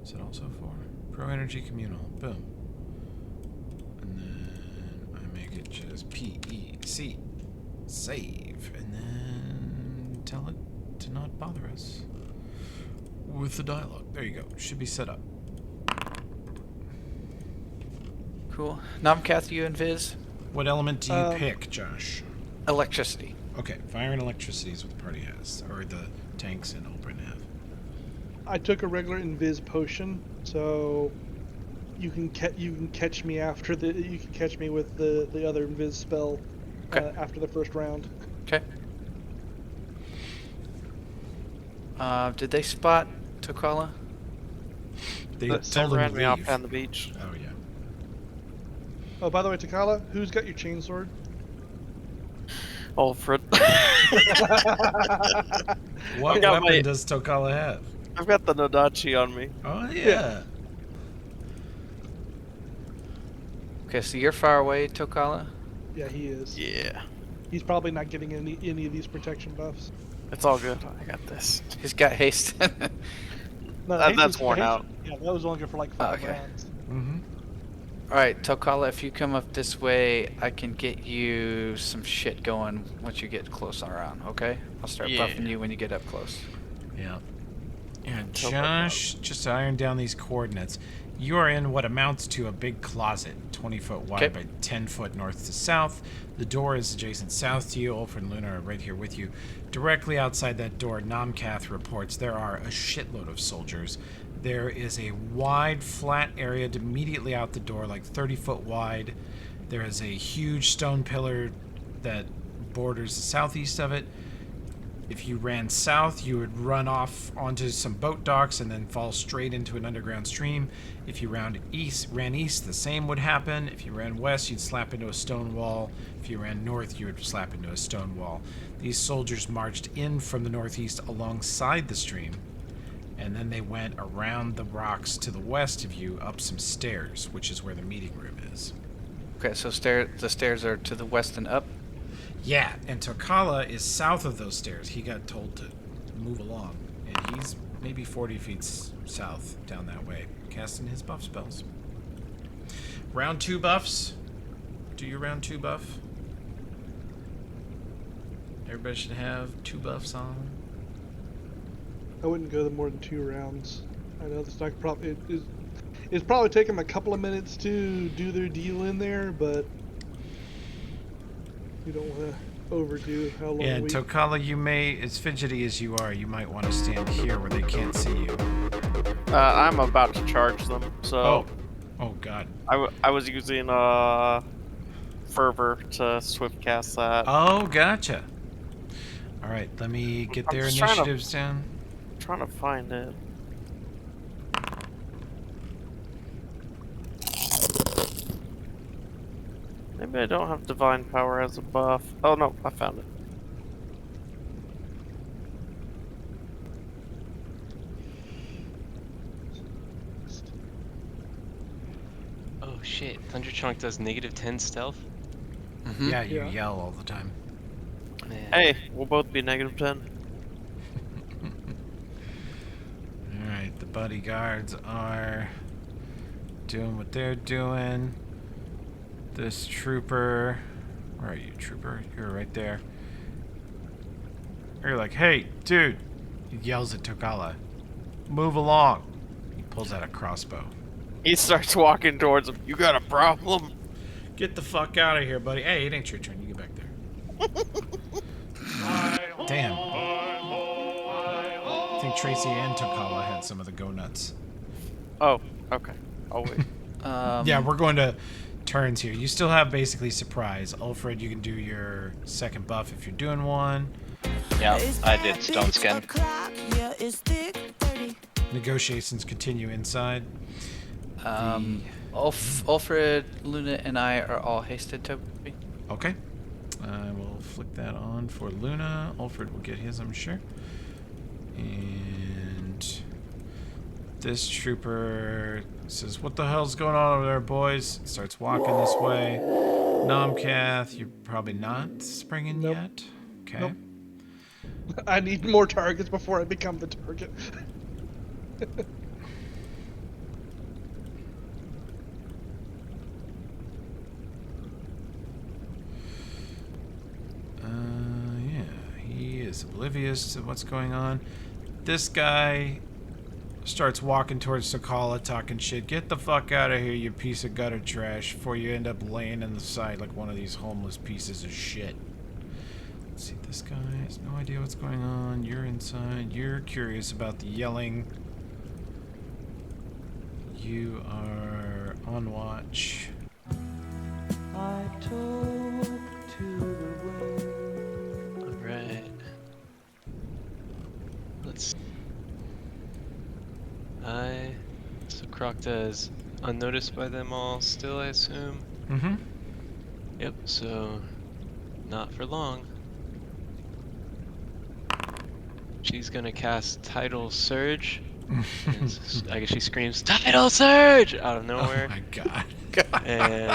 Is that also for? Pro Energy Communal. Boom. And then I make it just P-E-C. Save. And then tell it to not bother us with the dialogue. There you go. Should be set up. Cool. Nomcath, you and Viz? What element do you pick, Josh? Electricity. Okay, fire and electricity is what the party has, or the tanks and Open have. I took a regular invis potion, so you can catch me after you can catch me with the other invis spell Okay. after the first round. Okay. Did they spot Tokala? They That told ran him me to off leave. on the beach. Oh yeah. Oh, by the way, Takala, who's got your chainsword? Alfred. What I got weapon my- does Tokala have? I've got the Nodachi on me. Oh yeah. Okay, so you're far away, Tokala? Yeah, he is. Yeah. He's probably not getting any of these protection buffs. It's all good. I got this. He's got haste. No, That- haste that's was- worn haste- out. Yeah, that was only good for like 5 Okay. rounds. Mm-hmm. Alright, Tokala, if you come up this way, I can get you some shit going once you get close around, okay? I'll start Yeah. buffing you when you get up close. Yeah. And Tokala. Josh, just to iron down these coordinates, you are in what amounts to a big closet, 20 foot wide Okay. by 10 foot north to south. The door is adjacent south to you. Ulfred and Luna are right here with you. Directly outside that door, Nomcath reports there are a shitload of soldiers. There is a wide, flat area immediately out the door, like 30 foot wide. There is a huge stone pillar that borders the southeast of it. If you ran south, you would run off onto some boat docks and then fall straight into an underground stream. If you ran east, the same would happen. If you ran west, you'd slap into a stone wall. If you ran north, you would slap into a stone wall. These soldiers marched in from the northeast alongside the stream, and then they went around the rocks to the west of you up some stairs, which is where the meeting room is. Okay, so the stairs are to the west and up? Yeah, and Tokala is south of those stairs. He got told to move along, and he's maybe 40 feet south down that way, casting his buff spells. Round 2 buffs. Do your round 2 buff. Everybody should have 2 buffs on. I wouldn't go more than 2 rounds. I know it's not probably it's probably taking them a couple of minutes to do their deal in there, but you don't want to overdo how long And we. Tokala, you may, as fidgety as you are, you might want to stand here where they can't see you. I'm about to charge them, so Oh God. I was using Fervor to swift cast that. Oh, gotcha. All right, let me get I'm their just trying to- initiatives down. I'm trying to find it. Maybe I don't have divine power as a buff. Oh no, I found it. Oh shit, Thunder Chunk does -10 stealth? Mm-hmm. Yeah, you Yeah. yell all the time. Man. Hey, we'll both be -10. Alright, the bodyguards are doing what they're doing. This trooper... Where are you, trooper? You're right there. You're like, hey, dude! He yells at Tokala. Move along. He Pulls out a crossbow. He starts walking towards him. You got a problem? Get the fuck out of here, buddy. Hey, it ain't your turn. You get back there. Damn. I think Tracy and Tokala had some of the go nuts. Oh, okay. I'll wait. Yeah, we're going to turns here. You still have basically surprise. Alfred, you can do your second buff if you're doing one. Yeah, I did stone skin. Negotiations continue inside. Alfred, Luna, and I are all hasted, Toby. Okay. I will flick that on for Luna. Alfred will get his, I'm sure. And this trooper says, "What the hell's going on over there, boys?" Starts walking this way. Nomcath, you're probably not springing Nope. yet. Okay. Nope. I need more targets before I become the target. Yeah, he is oblivious to what's going on. This guy starts walking towards Sakala, talking shit. Get the fuck out of here, you piece of gutter trash, before you end up laying in the side like one of these homeless pieces of shit. Let's see, this guy has no idea what's going on. You're inside. You're curious about the yelling. You are on watch. I talk to the road. Alright. Let's. So Krokta is unnoticed by them all still, I assume? Mm-hmm. Yep, so. Not for long. She's gonna cast Tidal Surge. I guess she screams, "Tidal Surge!" out of nowhere. Oh my god. And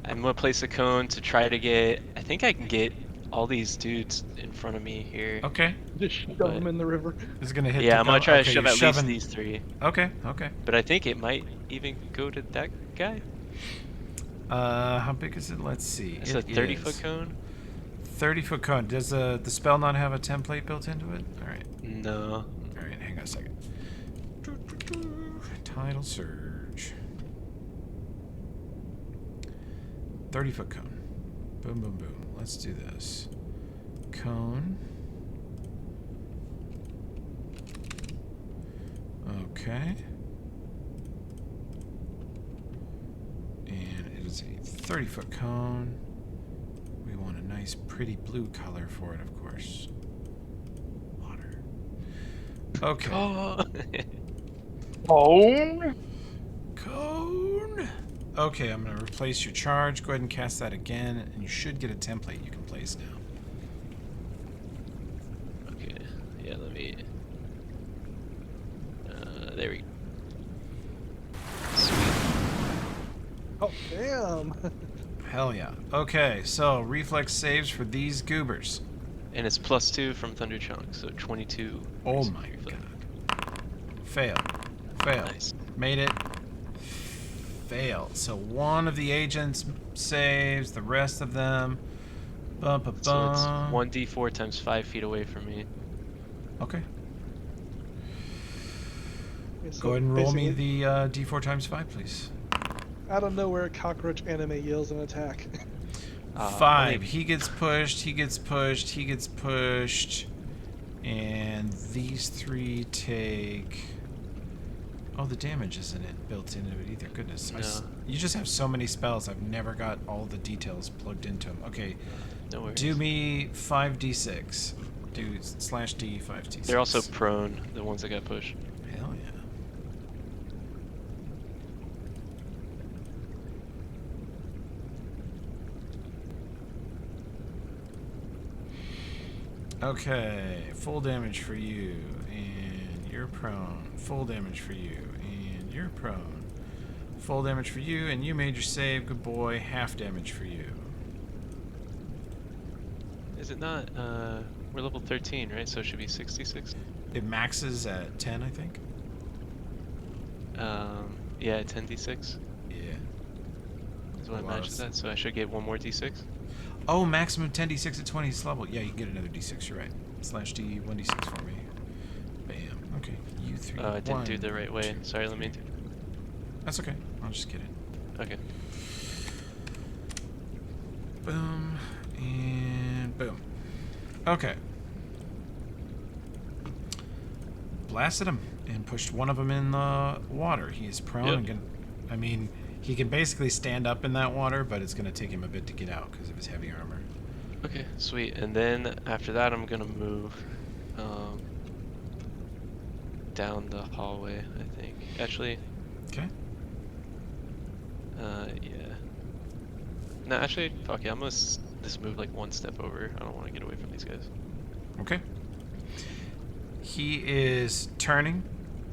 I'm gonna place a cone to try to get. I think I can get all these dudes in front of me here. Okay. Just shove But- them in the river. It's gonna hit. Yeah, the I'm gonna go- try okay, to shove you're at shoving- least these three. Okay. Okay. But I think it might even go to that guy. How big is it? Let's see. It's a It 30-foot is cone. 30-foot cone. Does the spell not have a template built into it? All right. No. All right. Hang on a second. Tidal surge. 30-foot cone. Boom, boom, boom. Let's do this. Cone. Okay. And it is a 30-foot cone. We want a nice, pretty blue color for it, of course. Water. Okay. Oh. Cone. Okay, I'm going to replace your charge. Go ahead and cast that again, and you should get a template you can place now. Okay. Yeah. Let me. There we go. Sweet. Oh, damn. Hell yeah. Okay, so reflex saves for these goobers. And it's +2 from Thunder Chunk, so 22. Oh Nice. my god. Fail. Fail. Nice. Made it. Fail. So one of the agents saves, the rest of them. Bum, ba, So it's bum. 1d4 times 5 feet away from me. Okay. Okay, so Go ahead and roll me basically, the d4 times 5, please. Out of nowhere, a cockroach anime yells an attack. 5. only- He gets pushed, he gets pushed, he gets pushed. And these three take... Oh, the damage isn't it built into it either. Goodness. No. You just have so many spells. I've never got all the details plugged into them. Okay. No worries. Do me 5d6. Do /d 5d6. They're also prone, the ones that got pushed. Hell yeah. Okay, full damage for you, and you're prone. Full damage for you, and you're prone. Full damage for you, and you made your save. Good boy. Half damage for you. Is it not? We're level 13, right? So it should be 66. It maxes at 10, I think. Yeah, 10d6 Yeah. is what A it lot of matches s- at. So I should get one more d6. Oh, maximum 10d6 at 20th level. Yeah, you can get another d6. You're right. /d 1d6 for me. Bam. Okay, you three. I didn't do one, the right way. two. Sorry, let me do. That's okay. I'll just get it. Okay. Boom and boom. Okay. Blasted him and pushed one of them in the water. He's prone Yep. and I mean, he can basically stand up in that water, but it's going to take him a bit to get out because of his heavy armor. Okay, sweet. And then after that, I'm gonna move down the hallway, I think. Actually, Okay. yeah. No, actually, fuck yeah. I'm gonna just move like one step over. I don't want to get away from these guys. Okay. He is turning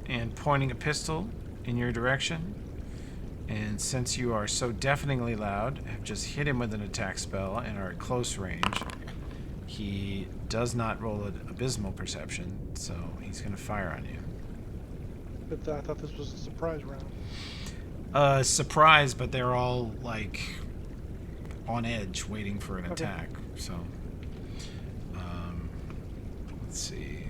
and pointing a pistol in your direction. And since you are so deafeningly loud, have just hit him with an attack spell and are at close range, he does not roll an abysmal perception, so he's going to fire on you. But I thought this was a surprise round. Surprise, but they're all, like, on edge waiting for an Okay. attack, so... let's see.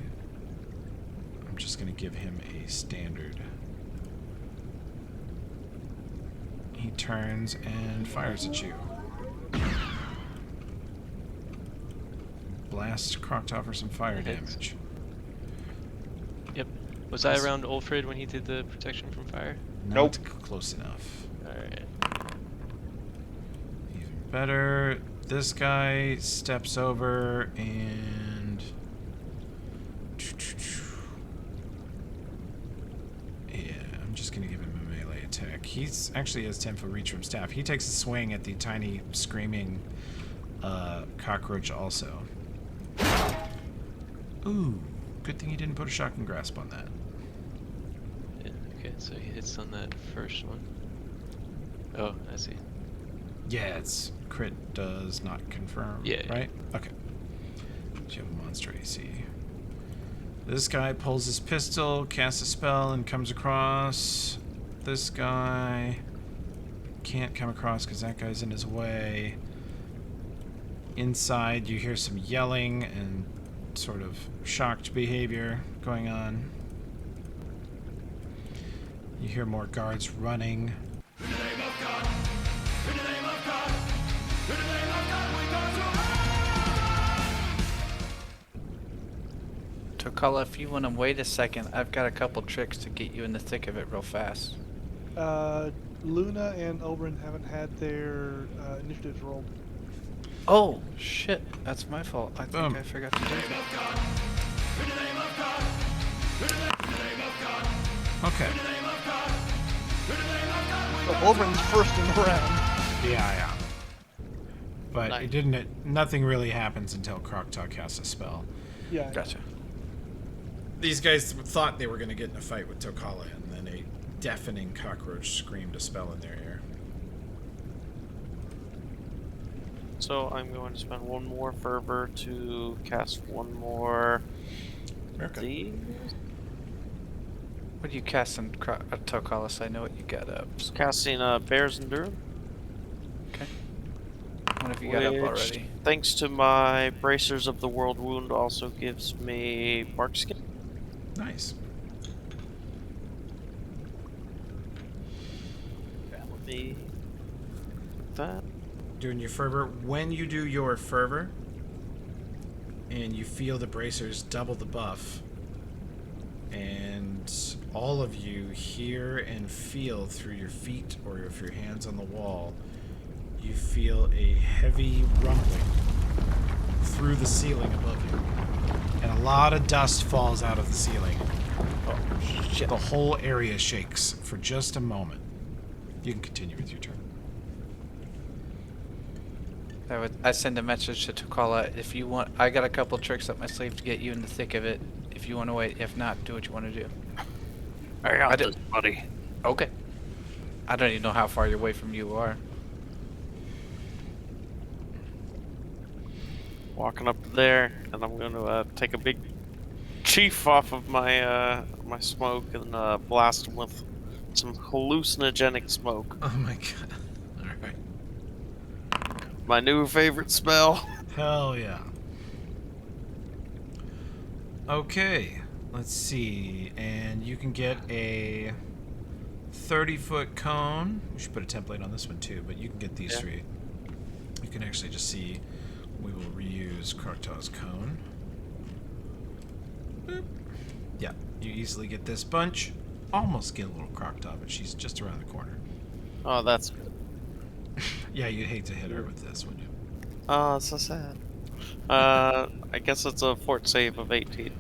I'm just going to give him a standard. He turns and fires at you. Blast Kroktoff for some fire Hits. damage. Yep. Was I around Ulfrid when he did the protection from fire? Not close enough. Alright. Even better. This guy steps over and... Yeah, I'm just going to give him a melee attack. He's actually has 10 foot reach from staff. He takes a swing at the tiny screaming cockroach also. Ooh, good thing he didn't put a shocking grasp on that. Yeah, okay, so he hits on that first one. Oh, I see. Yeah, it's crit does not confirm. Yeah. Right? Okay. Do you have a monster AC? This guy pulls his pistol, casts a spell, and comes across. This guy can't come across because that guy's in his way. Inside, you hear some yelling and sort of shocked behavior going on. You hear more guards running. Tokala, if you want to wait a second, I've got a couple tricks to get you in the thick of it real fast. Luna and Oberyn haven't had their initiatives rolled. Oh, shit. That's my fault. I think Boom. I forgot to do that. Okay. So Oberyn's first in the round. Yeah. But Nice. it didn't. Nothing really happens until Kroktok casts a spell. Yeah. Gotcha. These guys thought they were going to get in a fight with Tokala, and then a deafening cockroach screamed a spell in their ear. So I'm going to spend one more fervor to cast one more. Okay. What are you casting, Tokala? So I know what you got up. Casting Bear's Endurance. Okay. What have you got up Which, already? thanks to my Bracers of the World Wound, also gives me Bark Skin. Nice. That would be that. Doing your fervor. When you do your fervor, and you feel the bracers double the buff, and all of you hear and feel through your feet or if your hands on the wall, you feel a heavy rumbling through the ceiling above you. And a lot of dust falls out of the ceiling. Oh, shit. The whole area shakes for just a moment. You can continue with your turn. I send a message to Tokala. If you want, I got a couple tricks up my sleeve to get you in the thick of it. If you want to wait, if not, do what you want to do. I got I this, buddy. Okay. I don't even know how far away from you are. Walking up there, and I'm going to take a big chief off of my my smoke and blast him with some hallucinogenic smoke. Oh my god. Alright. My new favorite spell. Hell yeah. Okay. Let's see. And you can get a 30-foot cone. We should put a template on this one too, but you can get these Yeah. 3. You can actually just see. We will reuse Krokta's cone. Boop. Yeah, you easily get this bunch. Almost get a little Krokta, but she's just around the corner. Oh, that's good. Yeah, you'd hate to hit her with this, wouldn't you? Oh, so sad. I guess it's a fort save of 18.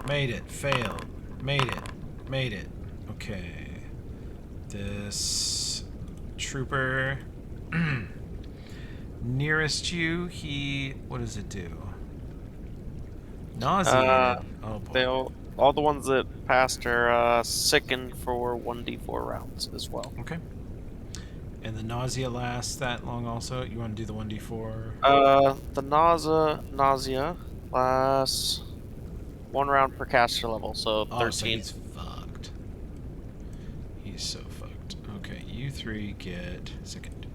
Made it. Failed. Made it. Made it. Okay. This trooper nearest you, what does it do? Nauseated. Oh boy. All the ones that passed are sickened for 1d4 rounds as well. Okay. And the nausea lasts that long also? You want to do the 1d4? The nausea lasts 1 round per caster level, so 13. Oh, so he's fucked. He's so fucked. Okay, you 3 get sickened.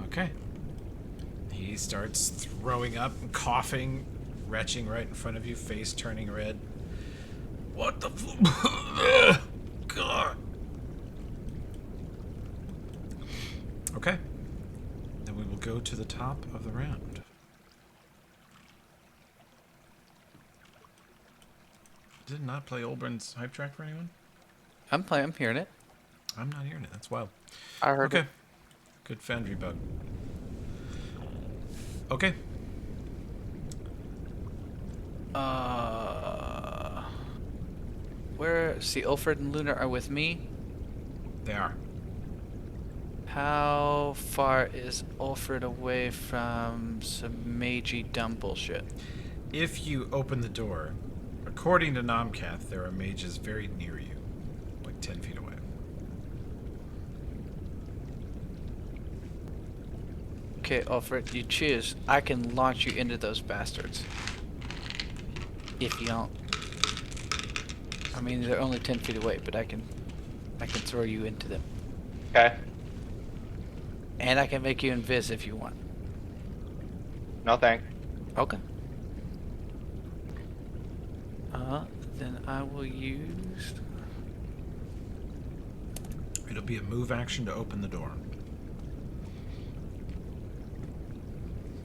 Okay. He starts throwing up and coughing, retching right in front of you, face turning red. What the God. Okay. Then we will go to the top of the round. Did not play Olbrin's hype track for anyone? I'm hearing it. I'm not hearing it. That's wild. I heard Okay. it. Good Foundry bug. Okay. See, Ulfred and Luna are with me. They are. How far is Ulfred away from some magey dumb bullshit? If you open the door, according to Nomcath, there are mages very near you, like 10 feet away. Okay, Ulfred, you choose. I can launch you into those bastards. If you don't. I mean, they're only 10 feet away, but I can throw you into them. Okay. And I can make you invis if you want. No thank. Okay. Then I will use... It'll be a move action to open the door.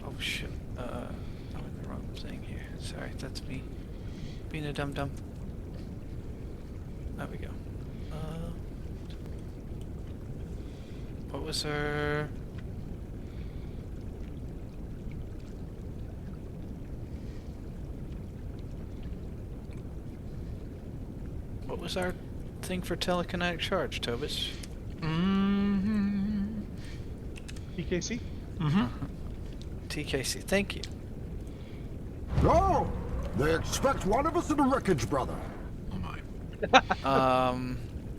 Oh shit. I'm in the wrong thing here. Sorry, that's me. Being a dum-dum. There we go. What was her... What was our thing for telekinetic charge, Tobis? Mm-hmm. PKC? Mm-hmm. TKC, thank you. Oh, they expect one of us in the wreckage, brother. Oh my.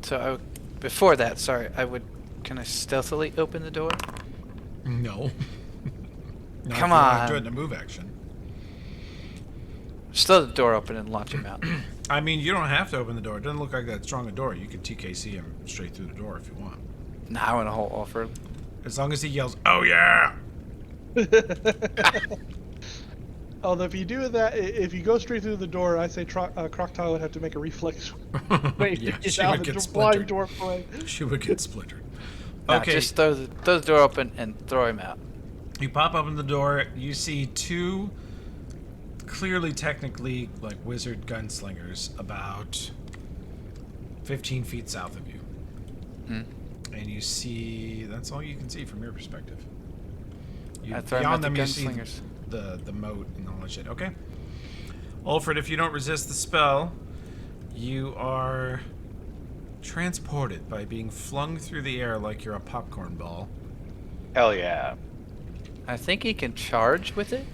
So before that, sorry, can I stealthily open the door? No. Not Come if you wanna on. Do it in a move action. Still the door open and launch him out. I mean, you don't have to open the door. It doesn't look like that strong a door. You can TKC him straight through the door if you want. Nah, I want to hold Ulfred. As long as he yells, "Oh yeah!" Although if you do that, if you go straight through the door, I say Croctile would have to make a reflex wave Yeah, to get she out would of get the splintered. blind doorway. She would get splintered. Nah, Okay. just throw the door open and throw him out. You pop open the door, you see 2 clearly technically like wizard gunslingers about 15 feet south of you. Hmm. And you see, that's all you can see from your perspective. I throw him at beyond the them you see gunslingers. the moat and all that shit. Okay. Ulfred, if you don't resist the spell, you are transported by being flung through the air like you're a popcorn ball. Hell yeah. I think he can charge with it.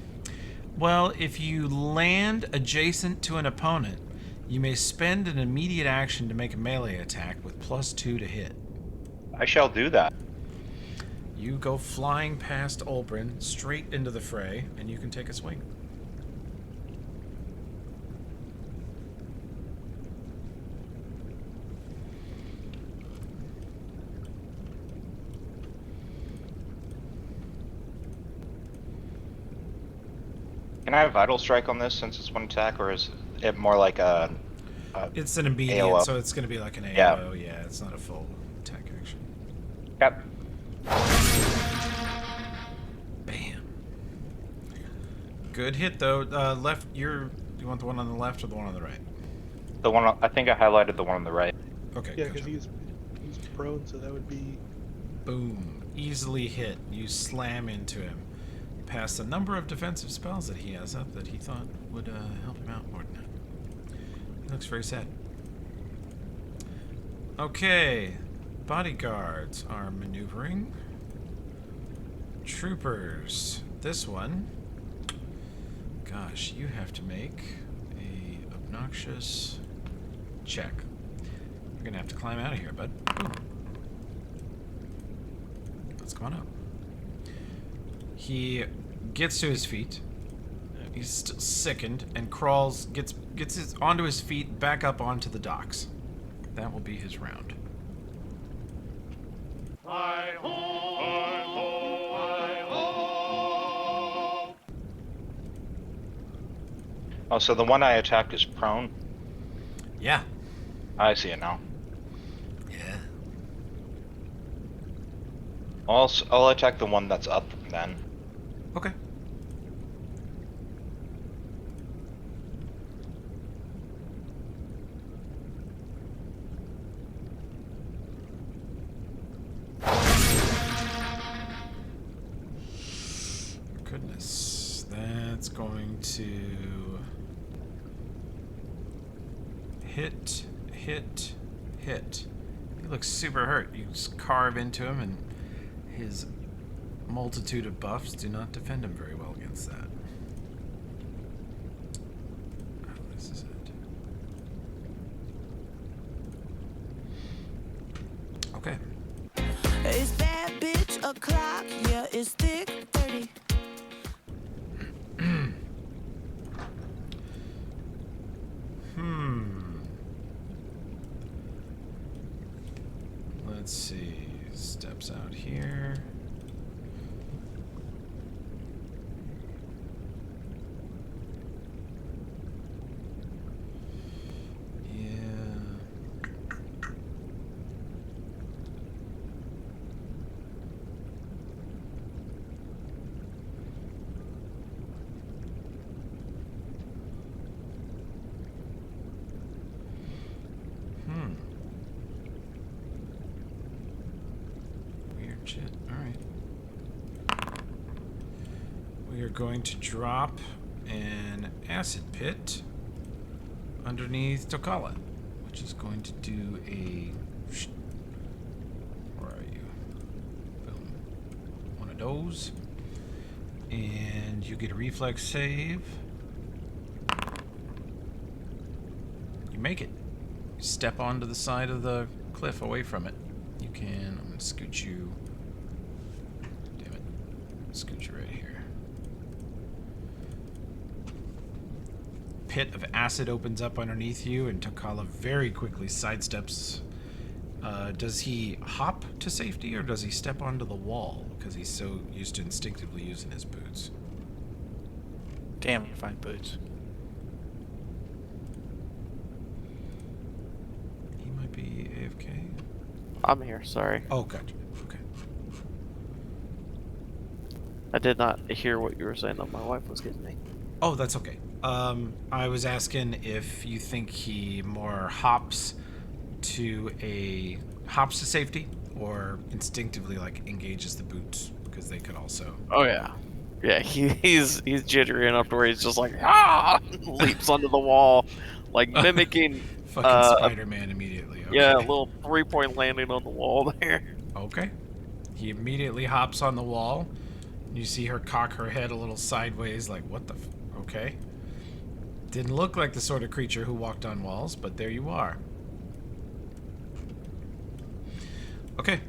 Well, if you land adjacent to an opponent, you may spend an immediate action to make a melee attack with +2 to hit. I shall do that. You go flying past Olbrin, straight into the fray, and you can take a swing. Can I have Vital Strike on this since it's one attack, or is it more like a It's an immediate, AOO. so it's going to be like an AOO. Yeah. Yeah, it's not a full attack action. Yep. Bam. Good hit though. Left. You want the one on the left or the one on the right? The one I think I highlighted the one on the right. Okay. Yeah, good because job. he's prone, so that would be. Boom. Easily hit. You slam into him. Past a number of defensive spells that he has up that he thought would help him out more than that. He looks very sad. Okay. Bodyguards are maneuvering. Troopers. This one. Gosh, you have to make a obnoxious check. You're gonna have to climb out of here, bud. Boom. Let's go on up. He gets to his feet. He's still sickened and crawls, gets onto his feet, back up onto the docks. That will be his round. Oh, so the one I attacked is prone. Yeah. I see it now. Yeah. I'll attack the one that's up then. Okay. Goodness, that's going to hit. He looks super hurt. You just carve into him, and his multitude of buffs do not defend him very well against that. Oh, this is it. Okay. It's bad bitch o'clock, yeah, it's thick 30. Let's see. Steps out here. Weird shit. Alright. We are going to drop an acid pit underneath Tokala, which is going to do a... Where are you? Boom. One of those. And you get a reflex save. You make it. You step onto the side of the cliff away from it. You can... I'm going to scoot you... Damn it. Scoot you right here. Pit of acid opens up underneath you, and Tokala very quickly sidesteps. Does he hop to safety, or does he step onto the wall? Because he's so used to instinctively using his boots. Damn fine boots. He might be AFK. I'm here, sorry. Oh, gotcha. Okay. I did not hear what you were saying that my wife was getting me. Oh, that's okay. I was asking if you think he more hops to safety, or instinctively like engages the boots, because they could also. Oh yeah. Yeah, he's jittery enough to where he's just like leaps onto the wall, like mimicking Fucking Spider-Man immediately. Okay. yeah, a little 3-point landing on the wall there. Okay. He immediately hops on the wall. You see her cock her head a little sideways, like, what the okay. Didn't look like the sort of creature who walked on walls, but there you are. Okay.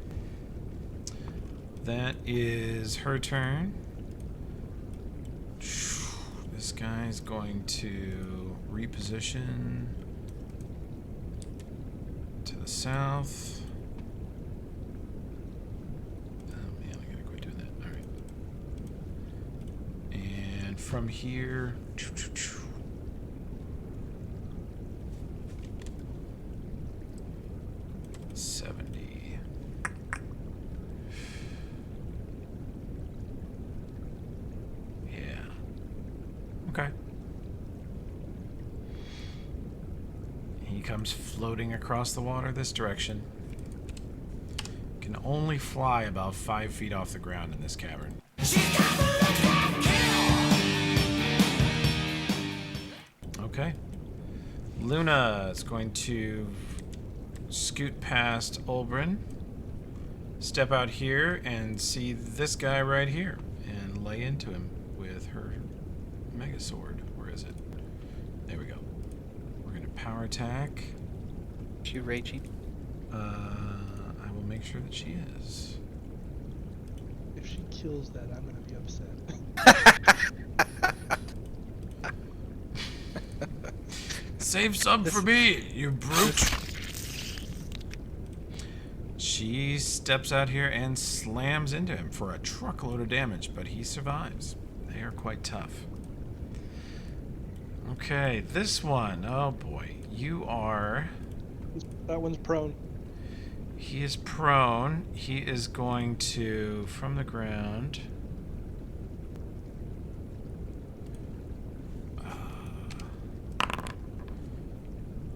That is her turn. This guy's going to reposition to the south. Oh man, I gotta quit doing that. Alright. And from here. 70. Yeah. Okay. He comes floating across the water this direction. Can only fly about 5 feet off the ground in this cavern. Okay. Luna is going to scoot past Olbrin, step out here, and see this guy right here, and lay into him with her Mega Sword. Where is it? There we go. We're going to power attack. She raging? I will make sure that she is. If she kills that, I'm gonna be upset. Save some for me, you brute! She steps out here and slams into him for a truckload of damage, but he survives. They are quite tough. Okay, this one. Oh boy. You are... That one's prone. He is prone. He is going to, from the ground...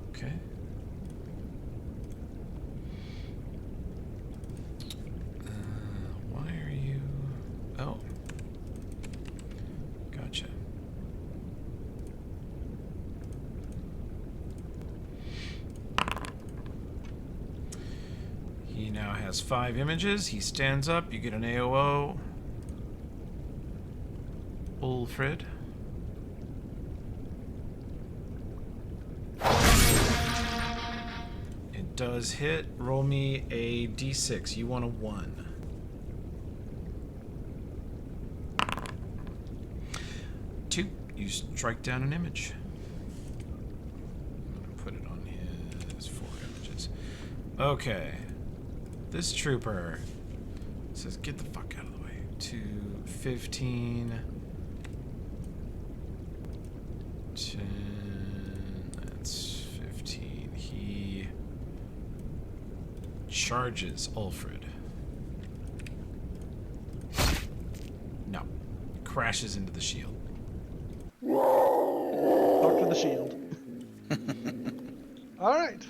Okay. Why are you... Oh. Gotcha. He now has 5 images. He stands up. You get an AOO. Ulfrid. It does hit. Roll me a d6. You want a 1. You strike down an image. I'm gonna put it on his 4 images. Okay. This trooper says, get the fuck out of the way. 2, 15, 10, that's 15. He charges Ulfrid. No. Crashes into the shield. Talk to the shield. Alright.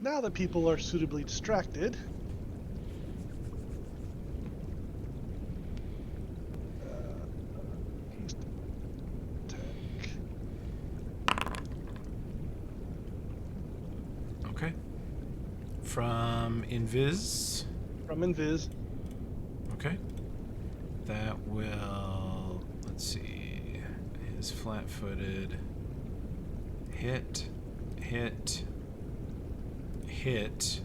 Now that people are suitably distracted, Okay. From Invis. from Invis, Okay. That will... Let's see. His flat-footed... Hit. Hit. Hit.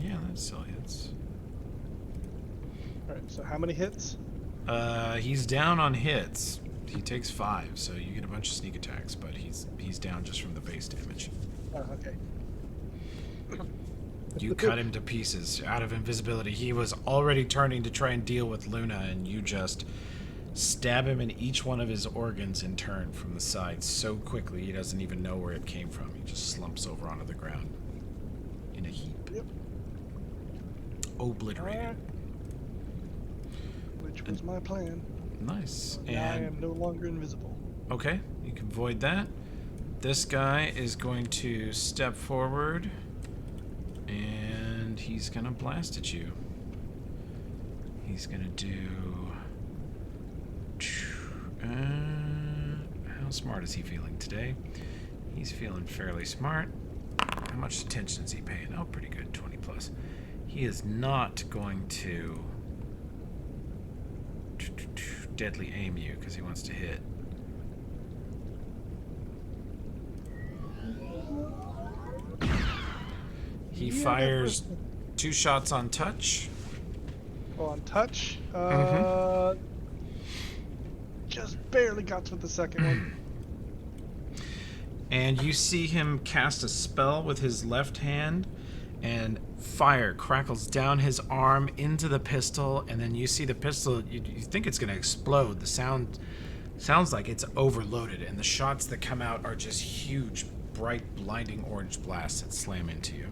Yeah, that still hits. alright, so how many hits? He's down on hits. He takes 5, so you get a bunch of sneak attacks, but he's down just from the base damage. Oh, okay. You cut him to pieces out of invisibility. He was already turning to try and deal with Luna, and you just stab him in each one of his organs in turn from the side so quickly he doesn't even know where it came from. He just slumps over onto the ground in a heap. Yep. Obliterated. Alright. Which was my plan. Nice. Now I And am no longer invisible. okay, you can void that. This guy is going to step forward, and he's gonna blast at you. He's gonna do... how smart is he feeling today? He's feeling fairly smart. How much attention is he paying? Oh, pretty good, 20 plus. He is not going to deadly aim you because he wants to hit. He fires 2 shots on touch. On touch. Just barely got with the second one. And you see him cast a spell with his left hand and fire crackles down his arm into the pistol, and then you see the pistol. You think it's going to explode. The sounds like it's overloaded, and the shots that come out are just huge, bright, blinding orange blasts that slam into you.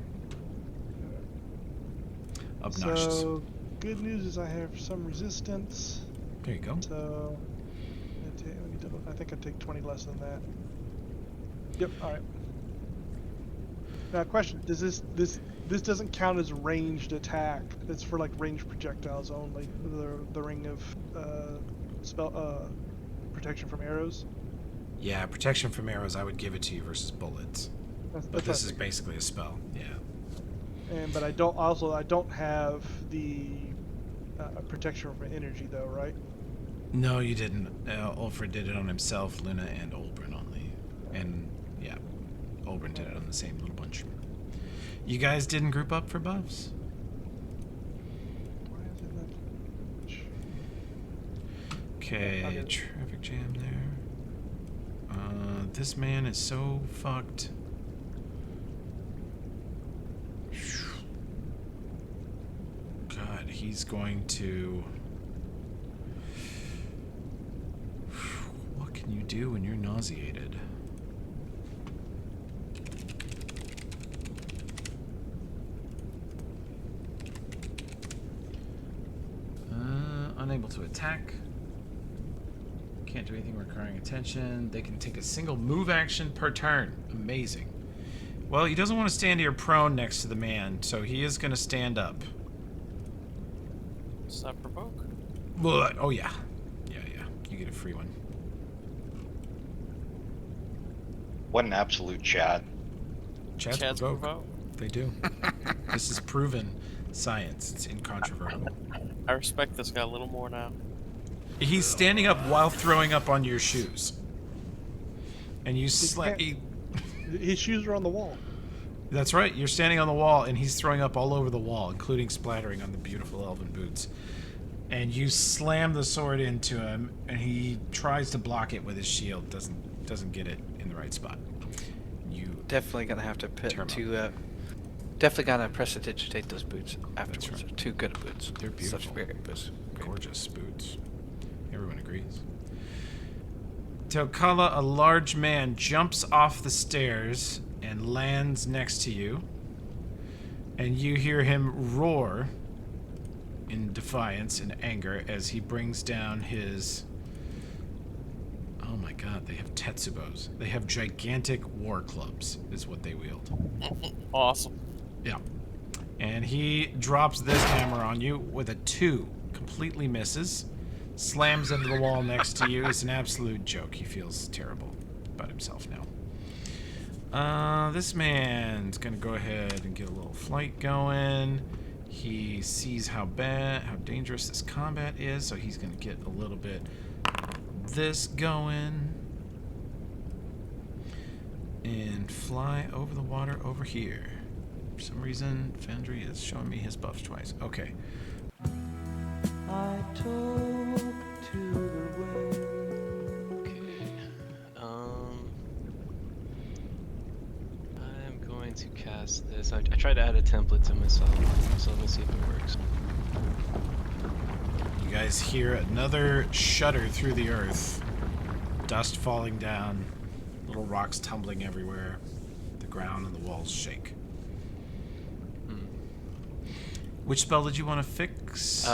Obnoxious. So, good news is I have some resistance. There you go. So, I think I take 20 less than that. Yep. All right. Now, question: does this doesn't count as ranged attack? It's for like ranged projectiles only. The ring of spell protection from arrows. Yeah, protection from arrows. I would give it to you versus bullets. But this is basically a spell. Yeah. But I don't have the protection from energy though, right? No, you didn't. Ulfred did it on himself, Luna, and Olbrun only. And, yeah, Olbrun did it on the same little bunch. You guys didn't group up for buffs? Why is it not? Okay, Okay. traffic jam there. This man is so fucked. God, he's going to... What can you do when you're nauseated? Unable to attack. Can't do anything requiring attention. They can take a single move action per turn. Amazing. Well, he doesn't want to stand here prone next to the man, so he is going to stand up. Does that provoke? Well, oh, yeah. Yeah. You get a free one. What an absolute chat. Chats provoke. They do. This is proven science. It's incontrovertible. I respect this guy a little more now. He's standing up while throwing up on your shoes. And you His shoes are on the wall. That's right. You're standing on the wall, and he's throwing up all over the wall, including splattering on the beautiful elven boots. And you slam the sword into him, and he tries to block it with his shield. Doesn't get it in the right spot. You Definitely gonna have to definitely gotta prestidigitate those boots afterwards. right. They're too good boots. They're beautiful. Such great boots. gorgeous boots. Everyone agrees. Teokala, a large man, jumps off the stairs and lands next to you. And you hear him roar in defiance and anger as he brings down his... Oh my god, they have tetsubos. They have gigantic war clubs, is what they wield. Awesome. Yeah. And he drops this hammer on you with a 2. Completely misses. Slams into the wall next to you. It's an absolute joke. He feels terrible about himself now. This man's gonna go ahead and get a little flight going. He sees how dangerous this combat is, so he's gonna get a little bit of this going. And fly over the water over here. For some reason, Fendry is showing me his buffs twice. Okay. I talk to the wind. Okay. I'm going to cast this. I tried to add a template to myself, so let me see if it works. You guys hear another shudder through the earth. Dust falling down. Little rocks tumbling everywhere. The ground and the walls shake. Which spell did you want to fix? No,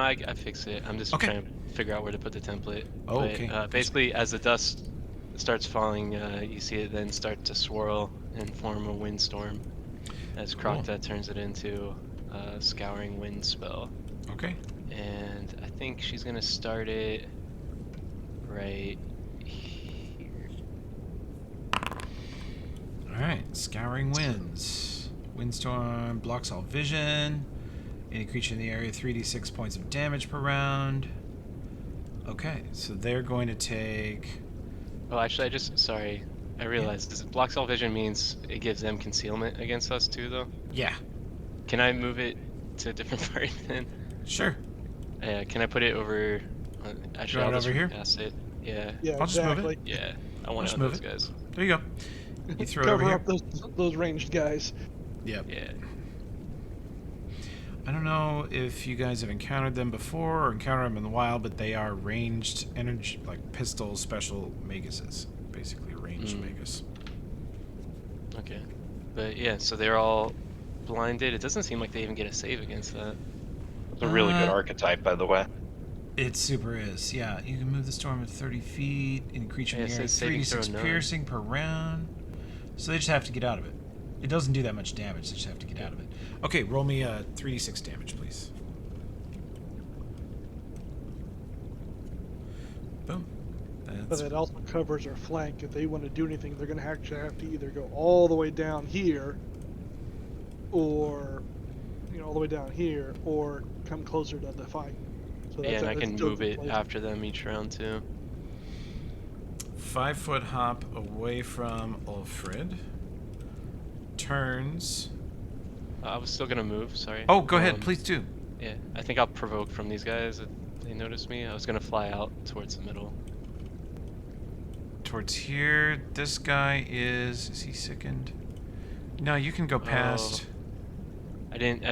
I fix it. I'm just Okay. trying to figure out where to put the template. Oh, But, okay. Basically, as the dust starts falling, you see it then start to swirl and form a windstorm. As Cool. Krokta turns it into a scouring wind spell. Okay. And I think she's gonna start it right here. Alright. Scouring Winds. Windstorm blocks all vision. Any creature in the area, 3d6 points of damage per round. Okay, so they're going to take... Oh, actually, sorry. I realized this blocks all vision means it gives them concealment against us too, though. Yeah, Can I move it to a different part then? sure. Can I put it over? Actually, want I'll it just over here? pass it. Yeah. Yeah, I'll just move it. exactly. Yeah. I want Just to move those it. guys. There you go. You throw it over Cover here. up those ranged guys. Yep. Yeah. I don't know if you guys have encountered them before or encountered them in the wild, but they are ranged energy, like pistol special Maguses. Basically, a ranged Magus. Okay. But yeah, so they're all blinded. It doesn't seem like they even get a save against that. It's a really good archetype, by the way. It super is. Yeah, you can move the storm at 30 feet. Any creature Yeah, in it the area, says saving throw 3d6 none. piercing per round. So they just have to get out of it. It doesn't do that much damage. They just have to get out of it. Okay, roll me 3d6 damage, please. Boom. But That's that also covers our flank. If they want to do anything, they're going to actually have to either go all the way down here, or, all the way down here, or come closer to the fight. So Yeah, and I that's can still move good it place. after them each round too. 5-foot hop away from Ulfrid. Turns. I was still gonna move, sorry. Oh, go ahead, please do. Yeah, I think I'll provoke from these guys if they notice me. I was gonna fly out towards the middle. Towards here. This guy is he sickened? No, you can go past. I didn't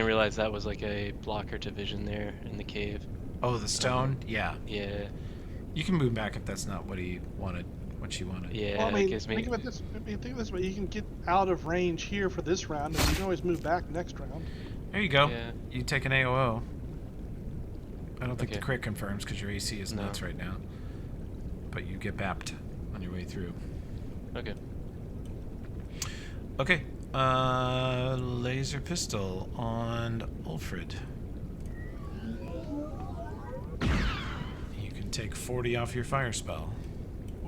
realize that was like a blocker to vision there in the cave. Oh, the stone? Yeah. Yeah, You can move back if that's not what he wanted. What she wanted. yeah, Well, I that mean, gives me. think about this. Think of this way: you can get out of range here for this round, and you can always move back next round. There you go. Yeah. You take an AOO. I don't think the Okay. crit confirms because your AC is No. nuts right now. But you get bapped on your way through. Okay. Okay. Laser pistol on Ulfrid. You can take 40 off your fire spell.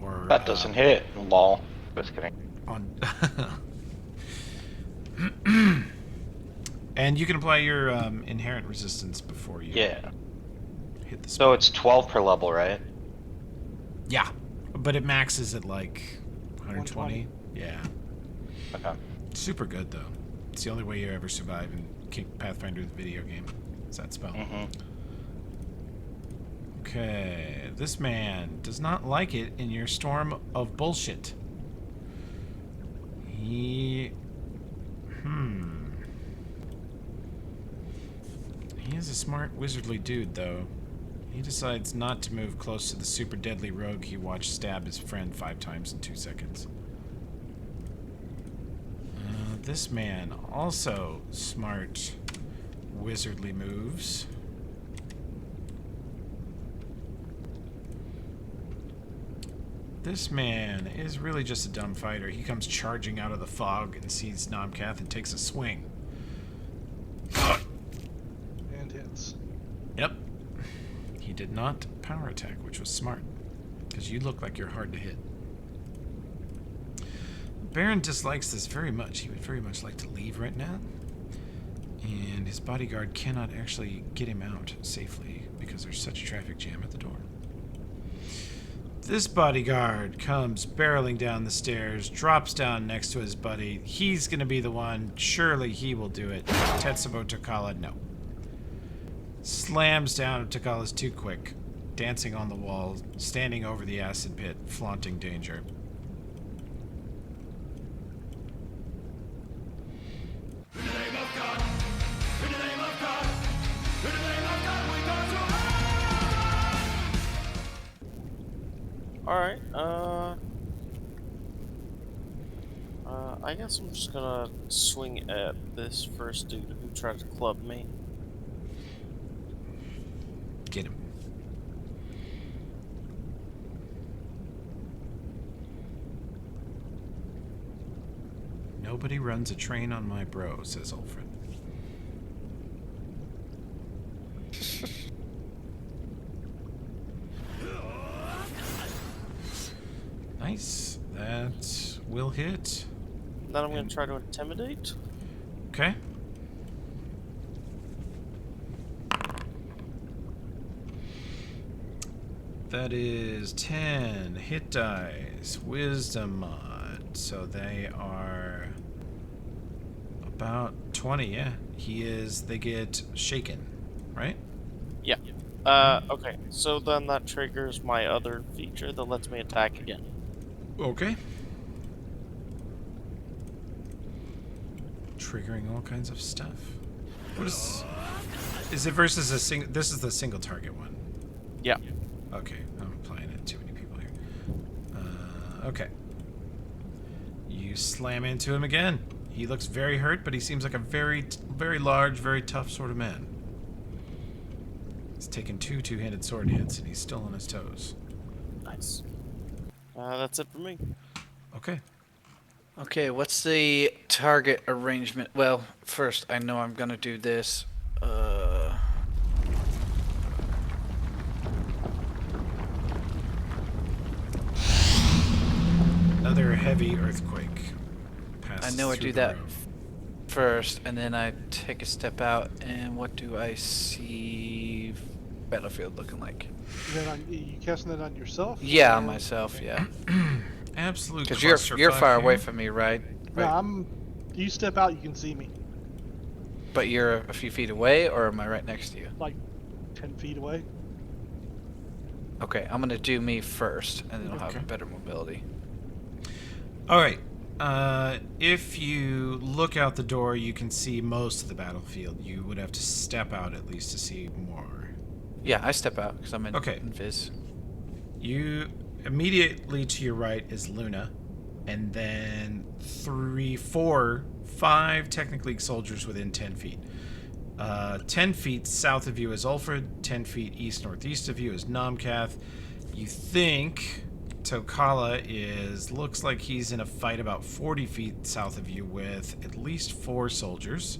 Or That doesn't hit. Lol. Just kidding. on and you can apply your inherent resistance before you Yeah. hit the So spell. it's 12 per level, right? Yeah, but it maxes at like 120. 120. Yeah, Okay. super good though. It's the only way you ever survive in Pathfinder the video game. Is that spell? Mm-hmm. Okay, this man does not like it in your storm of bullshit. He is a smart wizardly dude, though. He decides not to move close to the super deadly rogue he watched stab his friend 5 times in 2 seconds. This man also smart wizardly moves. This man is really just a dumb fighter. He comes charging out of the fog and sees Nomcath and takes a swing. And hits. Yep. He did not power attack, which was smart. Because you look like you're hard to hit. Baron dislikes this very much. He would very much like to leave right now. And his bodyguard cannot actually get him out safely because there's such a traffic jam at the door. This bodyguard comes barreling down the stairs, drops down next to his buddy. He's going to be the one. Surely he will do it. Tetsubo Takala, no. Slams down. Takala's too quick. Dancing on the wall, standing over the acid pit, flaunting danger. Alright, I guess I'm just gonna swing at this first dude who tried to club me. Get him. Nobody runs a train on my bro, says Ulfrid. Nice. That will hit. Then I'm gonna try to intimidate. Okay. That is 10 hit dice, wisdom mod. So they are about 20, yeah. They get shaken, right? Yeah. Okay, so then that triggers my other feature that lets me attack again. Okay. Triggering all kinds of stuff. What is it versus a single? This is the single target one. Yeah. Okay, I'm applying it to too many people here. Okay. You slam into him again. He looks very hurt, but he seems like a very large, very tough sort of man. He's taken two two-handed sword hits, and he's still on his toes. Nice. That's it for me. Okay. Okay, what's the target arrangement? Well, first, I know I'm gonna do this. Another heavy earthquake. I Passes know I through do the that room. first, and then I take a step out, and what do I see battlefield looking like? You casting that on yourself? Yeah, or- on myself, yeah. Absolute. Because you're clusterfuck far away here. from me, right? No, Right. You step out, you can see me. But you're a few feet away, or am I right next to you? Like 10 feet away. Okay, I'm gonna do me first, and then I'll Okay. have better mobility. All right. If you look out the door, you can see most of the battlefield. You would have to step out at least to see more. Yeah, I step out because I'm in Okay. invis. You immediately to your right is Luna, and then 3, 4, 5 Technic League soldiers within 10 feet. 10 feet south of you is Ulfred. 10 feet east northeast of you is Nomcath. You think Tokala looks like he's in a fight about 40 feet south of you with at least 4 soldiers.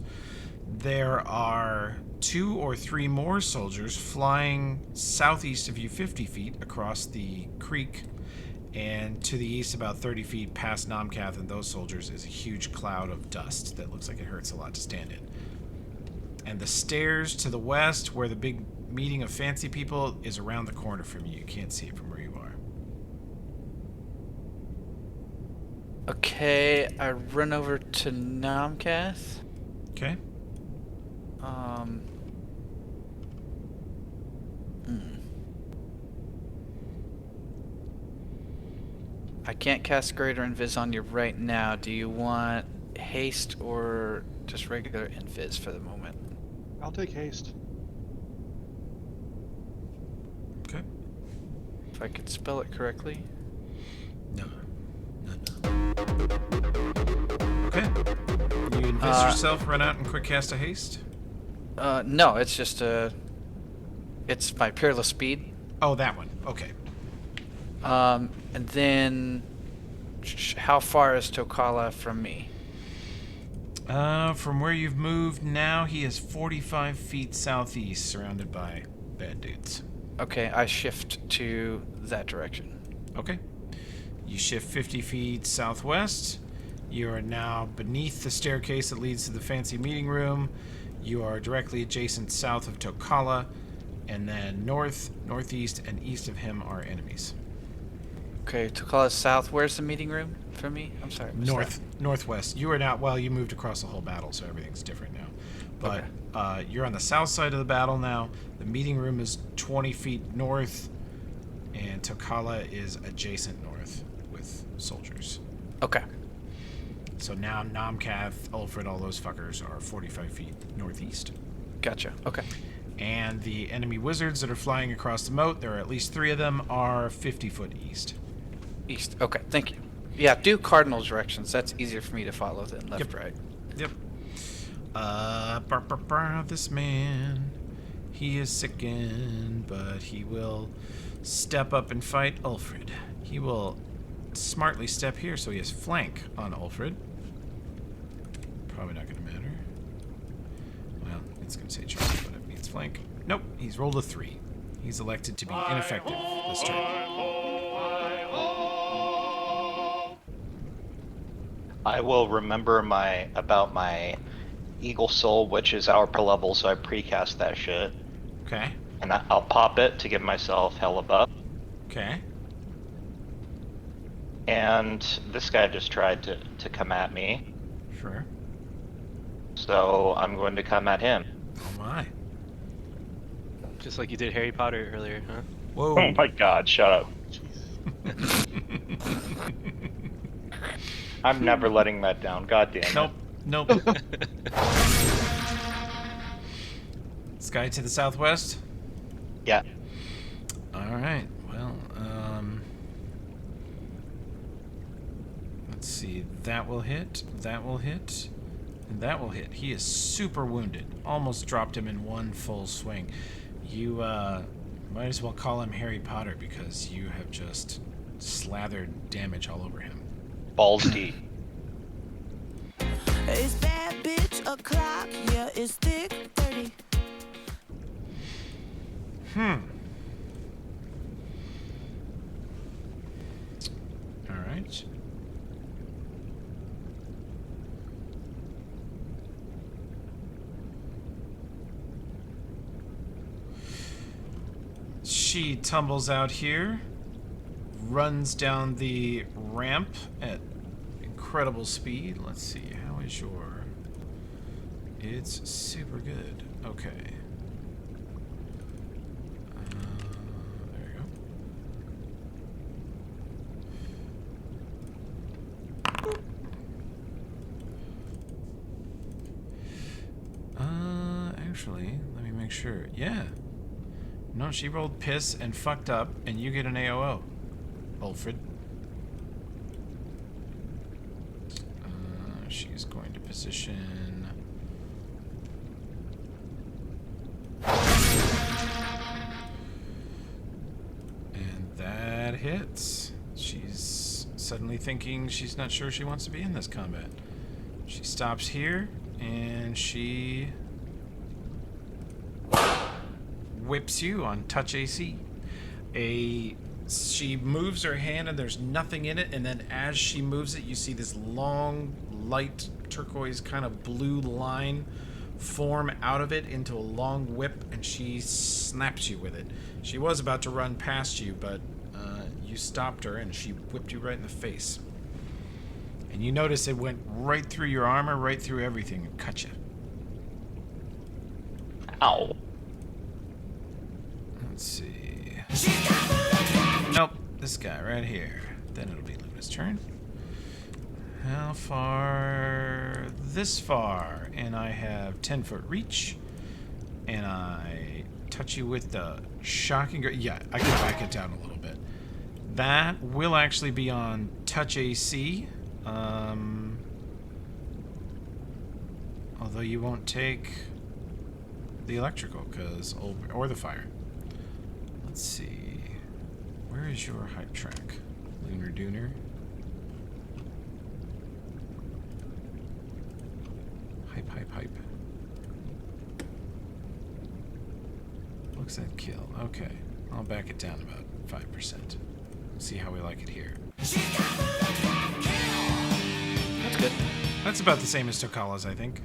There are 2 or 3 more soldiers flying southeast of you 50 feet across the creek, and to the east about 30 feet past Nomcath and those soldiers is a huge cloud of dust that looks like it hurts a lot to stand in. And the stairs to the west, where the big meeting of fancy people is around the corner from you. You can't see it from where you are. Okay, I run over to Nomcath. Okay? I can't cast Greater Invis on you right now. Do you want haste or just regular Invis for the moment? I'll take haste. Okay. If I could spell it correctly. No. Okay. You invest yourself, run out and quick cast a haste? No, it's just it's my Peerless Speed. Oh, that one. Okay. And then how far is Tokala from me? From where you've moved now, he is 45 feet southeast, surrounded by bad dudes. Okay, I shift to that direction. Okay. You shift 50 feet southwest. You are now beneath the staircase that leads to the fancy meeting room. You are directly adjacent south of Tokala, and then north, northeast, and east of him are enemies. Okay, Tokala's south. Where's the meeting room for me? I'm sorry. what's North, northwest. You are now, well, you moved across the whole battle, so everything's different now. But you're on the south side of the battle now. The meeting room is 20 feet north, and Tokala is adjacent north with soldiers. that? Okay. So now Nomcath, Ulfred, all those fuckers are 45 feet northeast. Gotcha. Okay. And the enemy wizards that are flying across the moat, there are at least 3 of them, are 50 foot east. East. Okay, thank you. Yeah, do cardinal directions. That's easier for me to follow than left, Yep. right. Yep. This man, he is sickened, but he will step up and fight Ulfred. He will smartly step here, so he has flank on Ulfred. Probably not going to matter. Well, it's going to say charge, but it means flank. Nope, he's rolled a 3. He's elected to be ineffective this turn. I will remember about my Eagle Soul, which is hour per level, so I precast that shit. Okay, And I'll pop it to give myself hella buff. okay. And this guy just tried to come at me, Sure. so I'm going to come at him. Oh my. Just like you did Harry Potter earlier, huh? Whoa. Oh my god, shut up. I'm never letting that down, god damn it. Nope. Nope. This guy to the southwest? Yeah. Alright, well, let's see. That will hit, and that will hit. He is super wounded. Almost dropped him in one full swing. You, might as well call him Harry Potter because you have just slathered damage all over him. Balls deep. It's bad bitch o'clock, yeah, it's thick 30. Alright. She tumbles out here, runs down the ramp at incredible speed. Let's see, how is your... It's super good. Okay. There you go. Actually, let me make sure. Yeah. No, she rolled piss and fucked up, and you get an AOO, Ulfred. She's going to position... And that hits. She's suddenly thinking she's not sure she wants to be in this combat. She stops here, and she... whips you on touch AC. She moves her hand and there's nothing in it, and then as she moves it, you see this long, light turquoise kind of blue line form out of it into a long whip, and she snaps you with it. She was about to run past you, but you stopped her and she whipped you right in the face. And you notice it went right through your armor, right through everything, and cut you. Ow. Let's see. Nope, this guy right here. Then it'll be Luna's turn. How far? This far. And I have 10-foot reach. And I touch you with the shocking... Yeah, I can back it down a little bit. That will actually be on touch AC. Although you won't take the electrical, or the fire. Let's see. Where is your hype track? Lunar Dooner. Hype. Looks at kill. Okay. I'll back it down about 5%. See how we like it here. That's good. That's about the same as Tokala's, I think.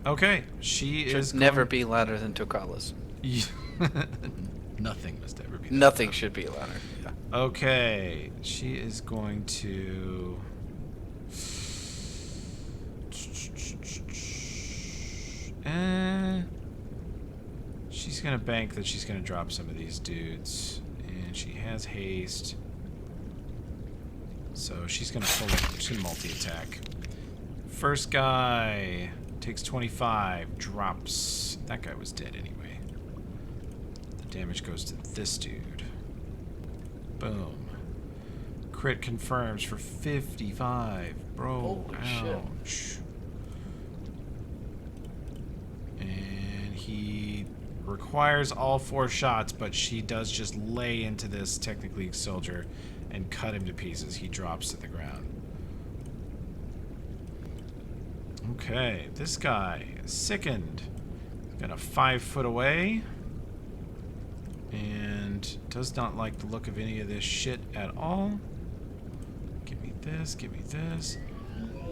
Okay. She is Should never going... be louder than Tokala's. Nothing must ever be. Nothing should be louder. Yeah. Okay, she is going to... She's going to bank that she's going to drop some of these dudes. And she has haste. So she's going to multi-attack. First guy takes 25, drops. That guy was dead anyway. The damage goes to this dude. Boom. Crit confirms for 55. Bro, Holy ouch. shit. And he requires all 4 shots, but she does just lay into this Technic League soldier and cut him to pieces. He drops to the ground. Okay, this guy is sickened. Got a 5 foot away. And does not like the look of any of this shit at all. Give me this, give me this.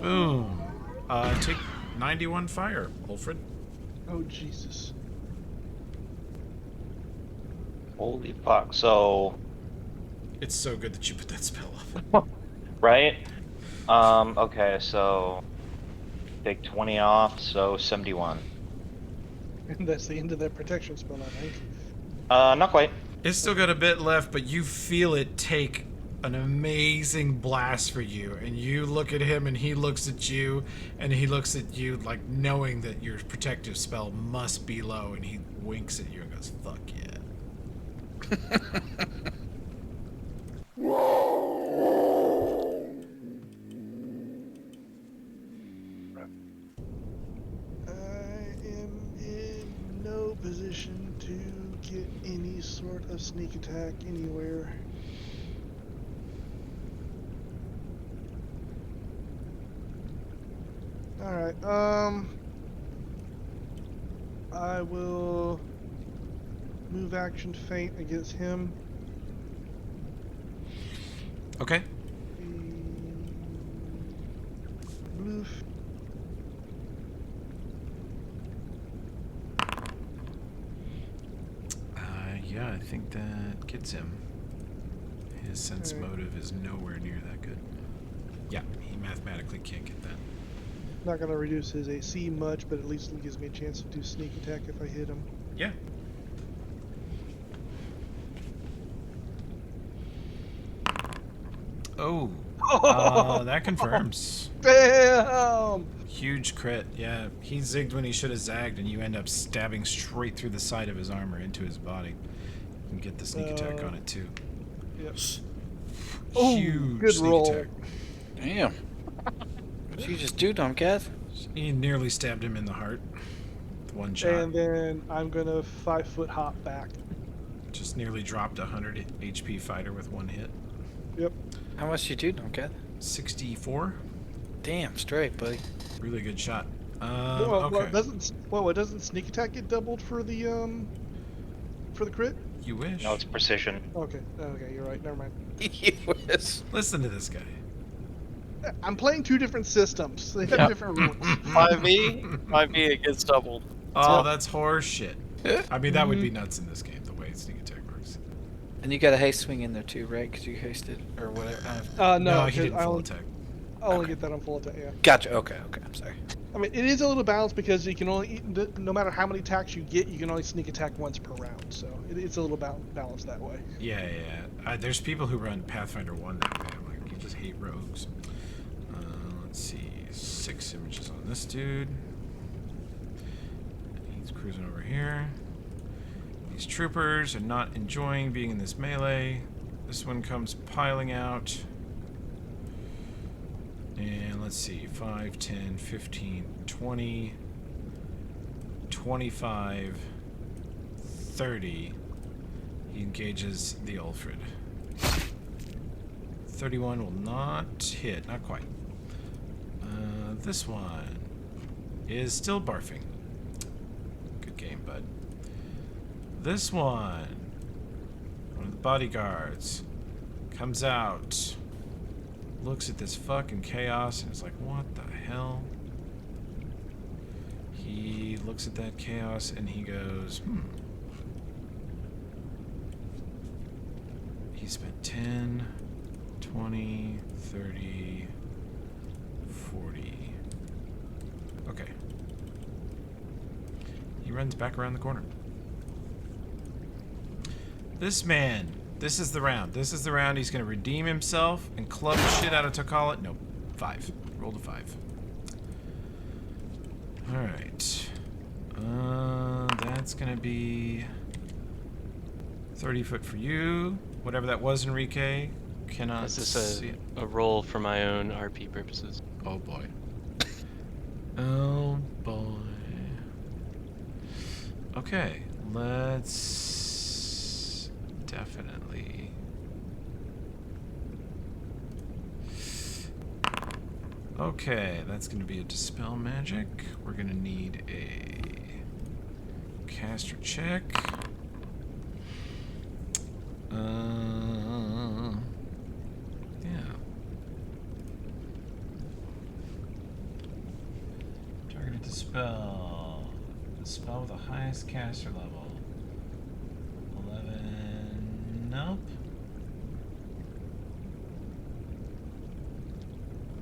Boom. Take 91 fire, Ulfred. Oh, Jesus. Holy fuck. So, It's so good that you put that spell up. right? Okay, so take 20 off, so 71. And that's the end of that protection spell, I think. Not quite. It's still got a bit left, but you feel it take an amazing blast for you, and you look at him and he looks at you and he looks at you like knowing that your protective spell must be low, and he winks at you and goes, fuck yeah. I am in no position to get any sort of sneak attack anywhere. Alright, I will move action feint against him. Okay. Bloof. Yeah, I think that gets him. His sense Alright. motive is nowhere near that good. Yeah, he mathematically can't get that. Not gonna reduce his AC much, but at least it gives me a chance to do sneak attack if I hit him. Yeah. Oh, that confirms. Bam! Huge crit. Yeah, he zigged when he should have zagged, and you end up stabbing straight through the side of his armor into his body. You can get the sneak attack on it too. Yep. Oh, Huge good sneak roll. attack. Damn. What'd you just do, Tomcat? He nearly stabbed him in the heart. With one shot. And then I'm gonna 5-foot hop back. Just nearly dropped a 100 HP fighter with one hit. Yep. How much you do, Tomcat? 64. Damn, straight, buddy. Really good shot. Well, Okay. doesn't sneak attack get doubled for the crit? You wish. No, it's precision. Okay. Okay, you're right. Never mind. Yes. Listen to this guy. I'm playing two different systems. They have Yeah. different rules. 5e, it gets doubled. Oh, So- that's horse shit. I mean, that would be nuts in this game, the way sneak attack works. And you got a haste swing in there too, right? Because you hasted or whatever. No, he 'cause didn't I full only, attack. I only get that on full attack. Yeah. Gotcha. Okay. Okay. I'm sorry. I mean, it is a little balanced because you can only, no matter how many attacks you get, you can only sneak attack once per round. So it's a little balanced that way. Yeah. There's people who run Pathfinder 1 that way. I'm like, you just hate rogues. Let's see. 6 images on this dude. He's cruising over here. These troopers are not enjoying being in this melee. This one comes piling out. And let's see. 5, 10, 15, 20, 25, 30. He engages the Ulfred. 31 will not hit. Not quite. This one is still barfing. Good game, bud. This one of the bodyguards, comes out, looks at this fucking chaos, and is like, what the hell? He looks at that chaos and he goes, He spent 10, 20, 30, 40. Okay. He runs back around the corner. This man, this is the round. This is the round he's going to redeem himself and club the shit out of Tokala. Nope. 5. Rolled a 5. Alright. That's going to be 30 foot for you. Whatever that was, Enrique. Cannot Is this see it. a roll for my own RP purposes? Oh boy. Oh boy. Okay, let's definitely. Okay, that's going to be a dispel magic. We're going to need a caster check. Yeah. Targeted dispel. Dispel with the highest caster level. 11. Nope.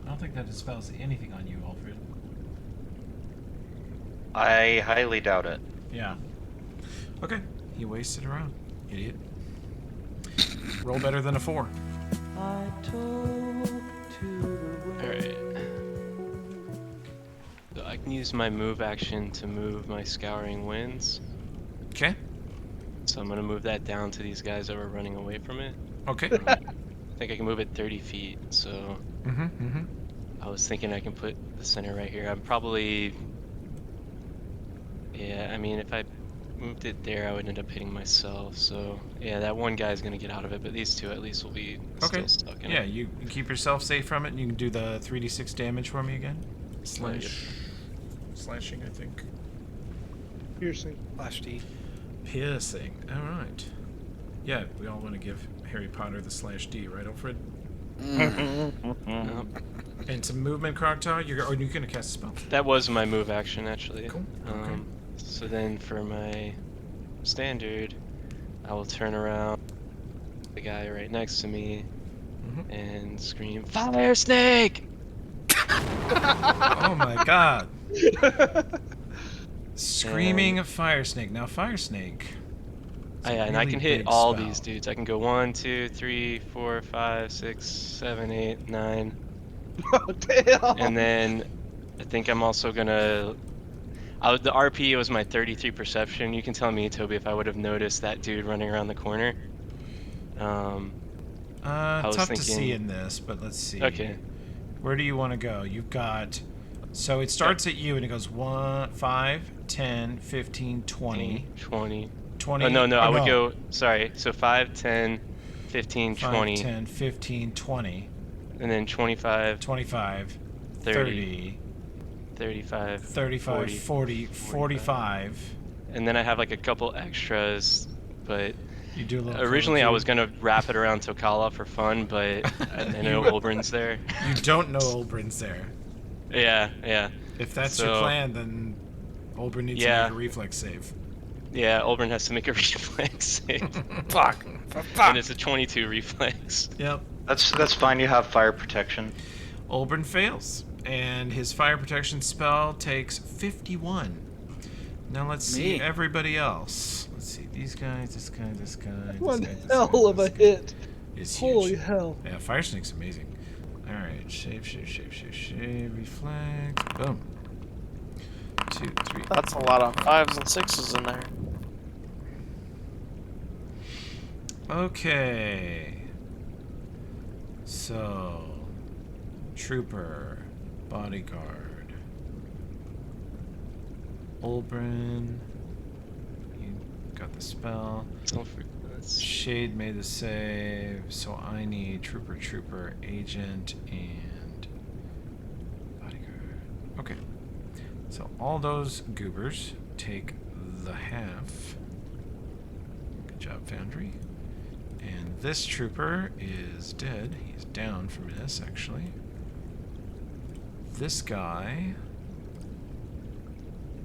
I don't think that dispels anything on you, Alfred. I highly doubt it. Yeah. Okay. He wasted around. Idiot. Roll better than a 4. I talk to the wind. Alright. So I can use my move action to move my Scouring Winds. Okay. So I'm gonna move that down to these guys that were running away from it. Okay. I think I can move it 30 feet, so I was thinking I can put the center right here. I'm probably... Yeah, I mean, if I moved it there, I would end up hitting myself, so... Yeah, that one guy's gonna get out of it, but these two at least will be Okay. still stuck in Yeah, it. you keep yourself safe from it, and you can do the 3d6 damage for me again. Slashing, I think. Piercing. Slash D. Piercing. All right. Yeah, we all want to give Harry Potter the /D, right, Alfred? Nope. And some movement, Croctaw. You're gonna cast a spell. That was my move action, actually. Cool. Okay. So then for my standard, I will turn around the guy right next to me and scream, "Fire Snake!" Oh my God! Screaming Fire Snake. Now Fire Snake. Oh, yeah, and I can hit all these dudes. I can go 1, 2, 3, 4, 5, 6, 7, 8, 9. Oh, damn! And then I think I'm also gonna. The RP was my 33 perception. You can tell me, Toby, if I would have noticed that dude running around the corner. was Tough to see thinking- in this, but let's see. Okay. Where do you want to go? You've got. So it starts at you and it goes 1, 5, 10, 15, 20. 20. 20. Oh, no, I would go. Sorry. So 5, 10, 15, 5, 20. 10, 15, 20. And then 25, 25, 30, 30, 35, 35, 40, 45. And then I have like a couple extras, but You do a little. originally I Call of was gonna wrap it around Tokala for fun, but I know Olbrin's there. Duty. You don't know Olbrin's there. Yeah. If that's your So- plan, then Olbrin needs to Yeah. make a reflex save. Yeah, Olbrin has to make a reflex save. Fuck. And it's a 22 reflex. Yep. That's fine. You have fire protection. Olbrin fails, and his fire protection spell takes 51. Now let's see Me. everybody else. Let's see these guys, this guy, this guy. One this guy, this hell guy, of a this guy. hit. It's Holy huge. hell. Yeah, Fire Snake's amazing. Alright, shave, reflect. Boom. 2, 3. That's a lot of 5s and 6s in there. Okay. So, Trooper, Bodyguard, Olbrin. You got the spell. Shade made the save, so I need Trooper, Agent, and Bodyguard. Okay. So all those goobers take the half. Good job, Foundry. And this trooper is dead. He's down from this, actually. This guy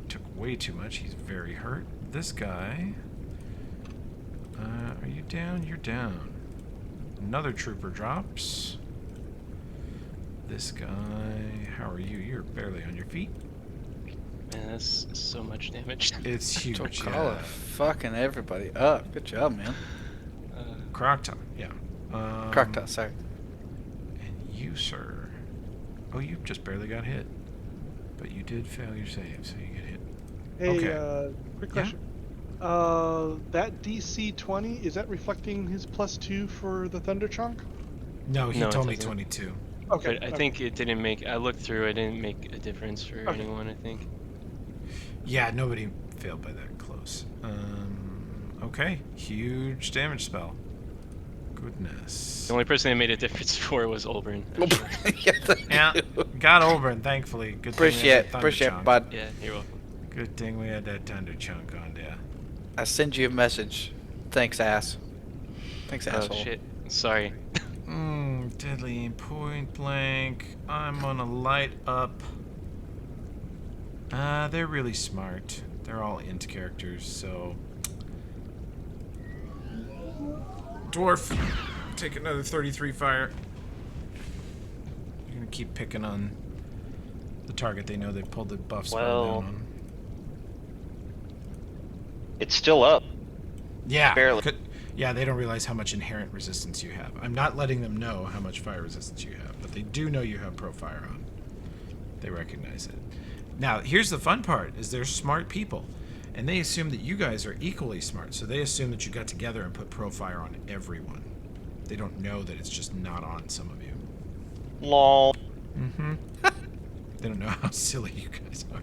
took way too much. He's very hurt. This guy... are you down? You're down. Another trooper drops. This guy... How are you? You're barely on your feet. Man, that's so much damage. It's huge, Tokala yeah. fucking everybody up. Good job, man. Croctop, yeah. Croctop, sorry. And you, sir. Oh, you just barely got hit. But you did fail your save, so you get hit. Hey, Okay. quick Yeah? question. That DC 20, is that reflecting his +2 for the Thunder Chunk? No, he No, it told me doesn't. 22. Okay. But I think it didn't make. I looked through. It didn't make a difference for Okay. anyone. I think. Yeah, nobody failed by that close. Okay. Huge damage spell. Goodness. The only person that made a difference for was Olbrin. Yeah, got Olbrin, thankfully. Good thing we had that Thunder Appreciate, Chunk. bud. Yeah, you're welcome. Good thing we had that Thunder Chunk on there. I send you a message. Thanks, ass. Thanks, Oh asshole. shit. Sorry. Deadly point blank. I'm gonna light up. They're really smart. They're all int characters, so. Dwarf, take another 33 fire. You're gonna keep picking on the target they know they've pulled the buff spell Well. down on. It's still up. Yeah. barely. Yeah, they don't realize how much inherent resistance you have. I'm not letting them know how much fire resistance you have, but they do know you have pro-fire on. They recognize it. Now, here's the fun part, is they're smart people. And they assume that you guys are equally smart, so they assume that you got together and put pro-fire on everyone. They don't know that it's just not on some of you. Lol. Mm-hmm. They don't know how silly you guys are.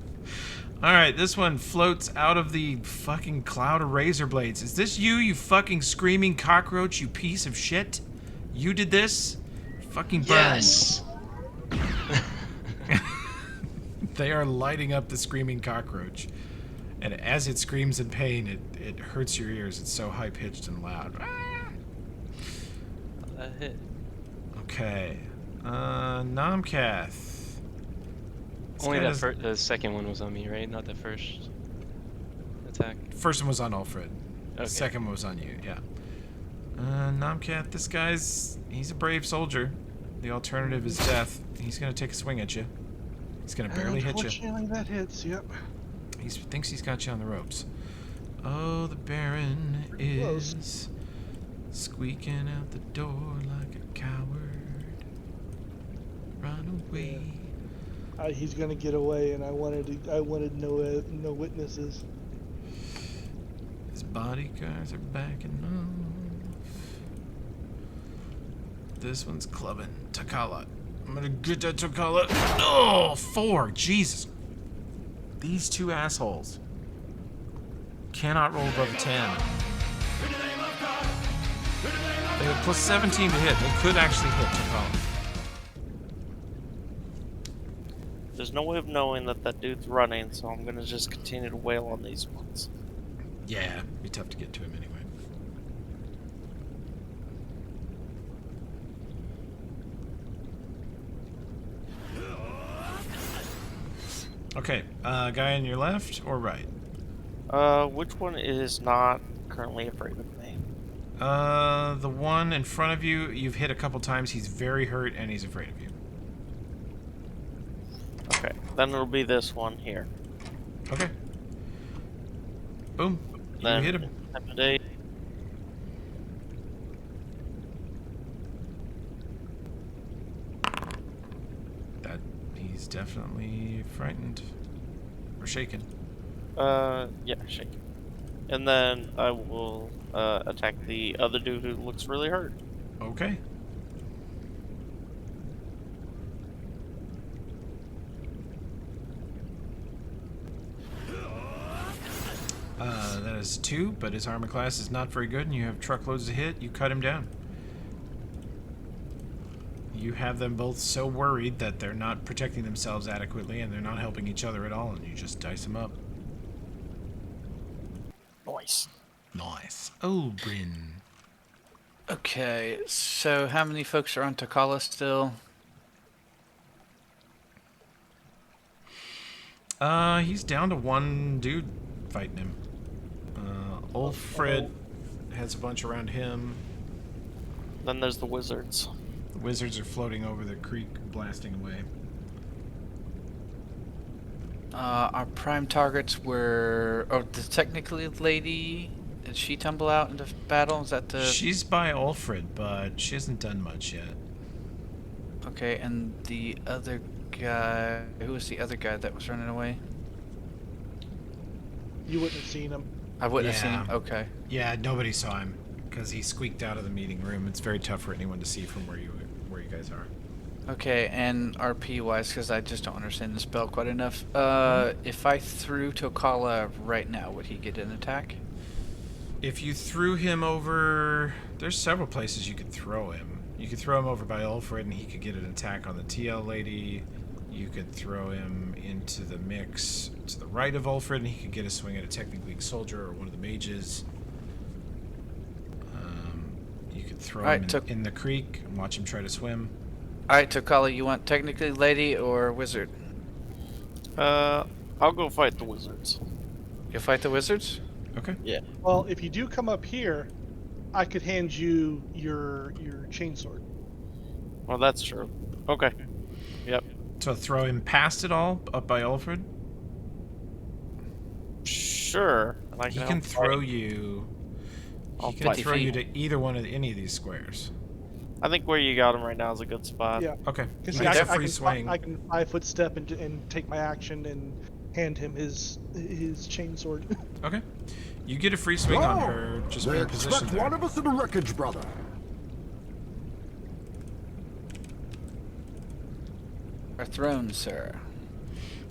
Alright, this one floats out of the fucking cloud of razor blades. Is this you, you fucking screaming cockroach, you piece of shit? You did this? Fucking burn. Yes. They are lighting up the screaming cockroach. And as it screams in pain, it hurts your ears. It's so high-pitched and loud. That hit. Okay. Nomcath. Only the second one was on me, right? Not the first attack. First one was on Ulfred. Okay. The second one was on you, yeah. Nomcath, this he's a brave soldier. The alternative is death. He's gonna take a swing at you. He's gonna barely hit you. Unfortunately, that hits, yep. He thinks he's got you on the ropes. Oh, the Baron is squeaking out the door like a coward. Run away. He's gonna get away, and I wanted no witnesses. His bodyguards are backing off. This one's clubbing. Takala. I'm gonna get that Takala. Oh, 4. Jesus. These two assholes cannot roll above a 10. They have plus 17 to hit. They could actually hit Takala. There's no way of knowing that dude's running, so I'm gonna just continue to wail on these ones. Yeah, it'd be tough to get to him anyway. Okay, guy on your left or right? Which one is not currently afraid of me? The one in front of you, you've hit a couple times. He's very hurt and he's afraid of you. Okay, then it'll be this one here. Okay. Boom. Then You hit him. intimidate. He's definitely frightened. Or shaken. Yeah, shake. And then I will attack the other dude who looks really hurt. Okay. That is 2, but his armor class is not very good, and you have truckloads to hit. You cut him down. You have them both so worried that they're not protecting themselves adequately, and they're not helping each other at all, and you just dice them up. Nice. Nice. Oh, Bryn. Okay, so how many folks are on Takala still? He's down to 1 dude fighting him. Ulfred has a bunch around him. Then there's the wizards. The wizards are floating over the creek, blasting away. Our prime targets were... Oh, the technically lady... Did she tumble out into battle? Is that the... She's by Ulfred, but she hasn't done much yet. Okay, and the other guy... Who was the other guy that was running away? You wouldn't have seen him. I wouldn't have seen Yeah. him. Okay. Yeah, nobody saw him because he squeaked out of the meeting room. It's very tough for anyone to see from where you guys are. Okay, and RP wise, because I just don't understand the spell quite enough. If I threw Takala right now, would he get an attack? If you threw him over, there's several places you could throw him. You could throw him over by Ulfred and he could get an attack on the TL lady. You could throw him into the mix to the right of Ulfred and he could get a swing at a technically weak soldier or one of the mages. You could throw him in the creek and watch him try to swim. Alright, Takala, you want technically lady or wizard? I'll go fight the wizards. You fight the wizards? Okay. Yeah. Well, if you do come up here, I could hand you your chainsword. Well, that's true. Okay. Yep. So throw him past it all, up by Ulfred? Sure. And I He can help throw fight. you I'll He can fight. 50 throw you feet. to either one of any of these squares. I think where you got him right now is a good spot. Yeah. Okay. Because He gets a free I can swing. I can 5-foot step and take my action and hand him his chainsword. Okay. You get a free swing on Oh, her just they being expect positioned there. one of us in the wreckage, brother. Our throne, sir.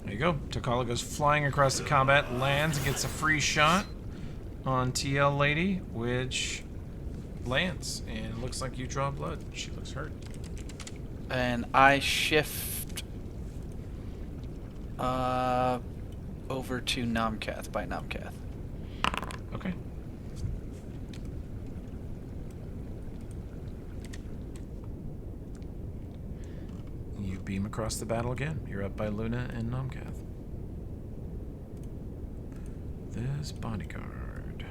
There you go. Takala goes flying across the combat, lands, and gets a free shot on TL Lady, which lands. And it looks like you draw blood. She looks hurt. And I shift over to Namkath by Namkath. Okay. You beam across the battle again. You're up by Luna and Namkath. This bodyguard.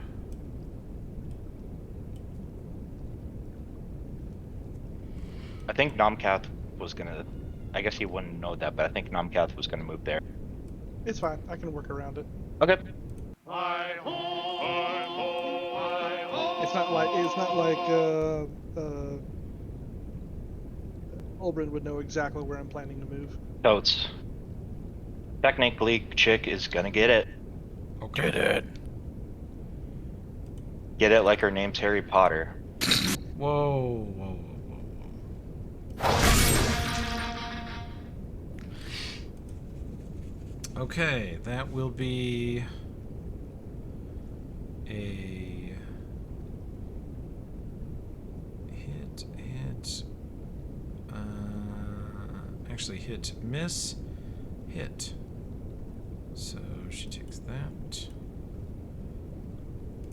I think Nomcath was gonna. I guess he wouldn't know that, but I think Nomcath was gonna move there. It's fine. I can work around it. Okay. It's not like Olbrin would know exactly where I'm planning to move. Totes. Technically, Chick is gonna get it. Okay. Get it. Get it like her name's Harry Potter. Whoa, whoa, whoa, whoa, whoa. Okay, that will be a hit, actually hit, miss, hit. So she takes that.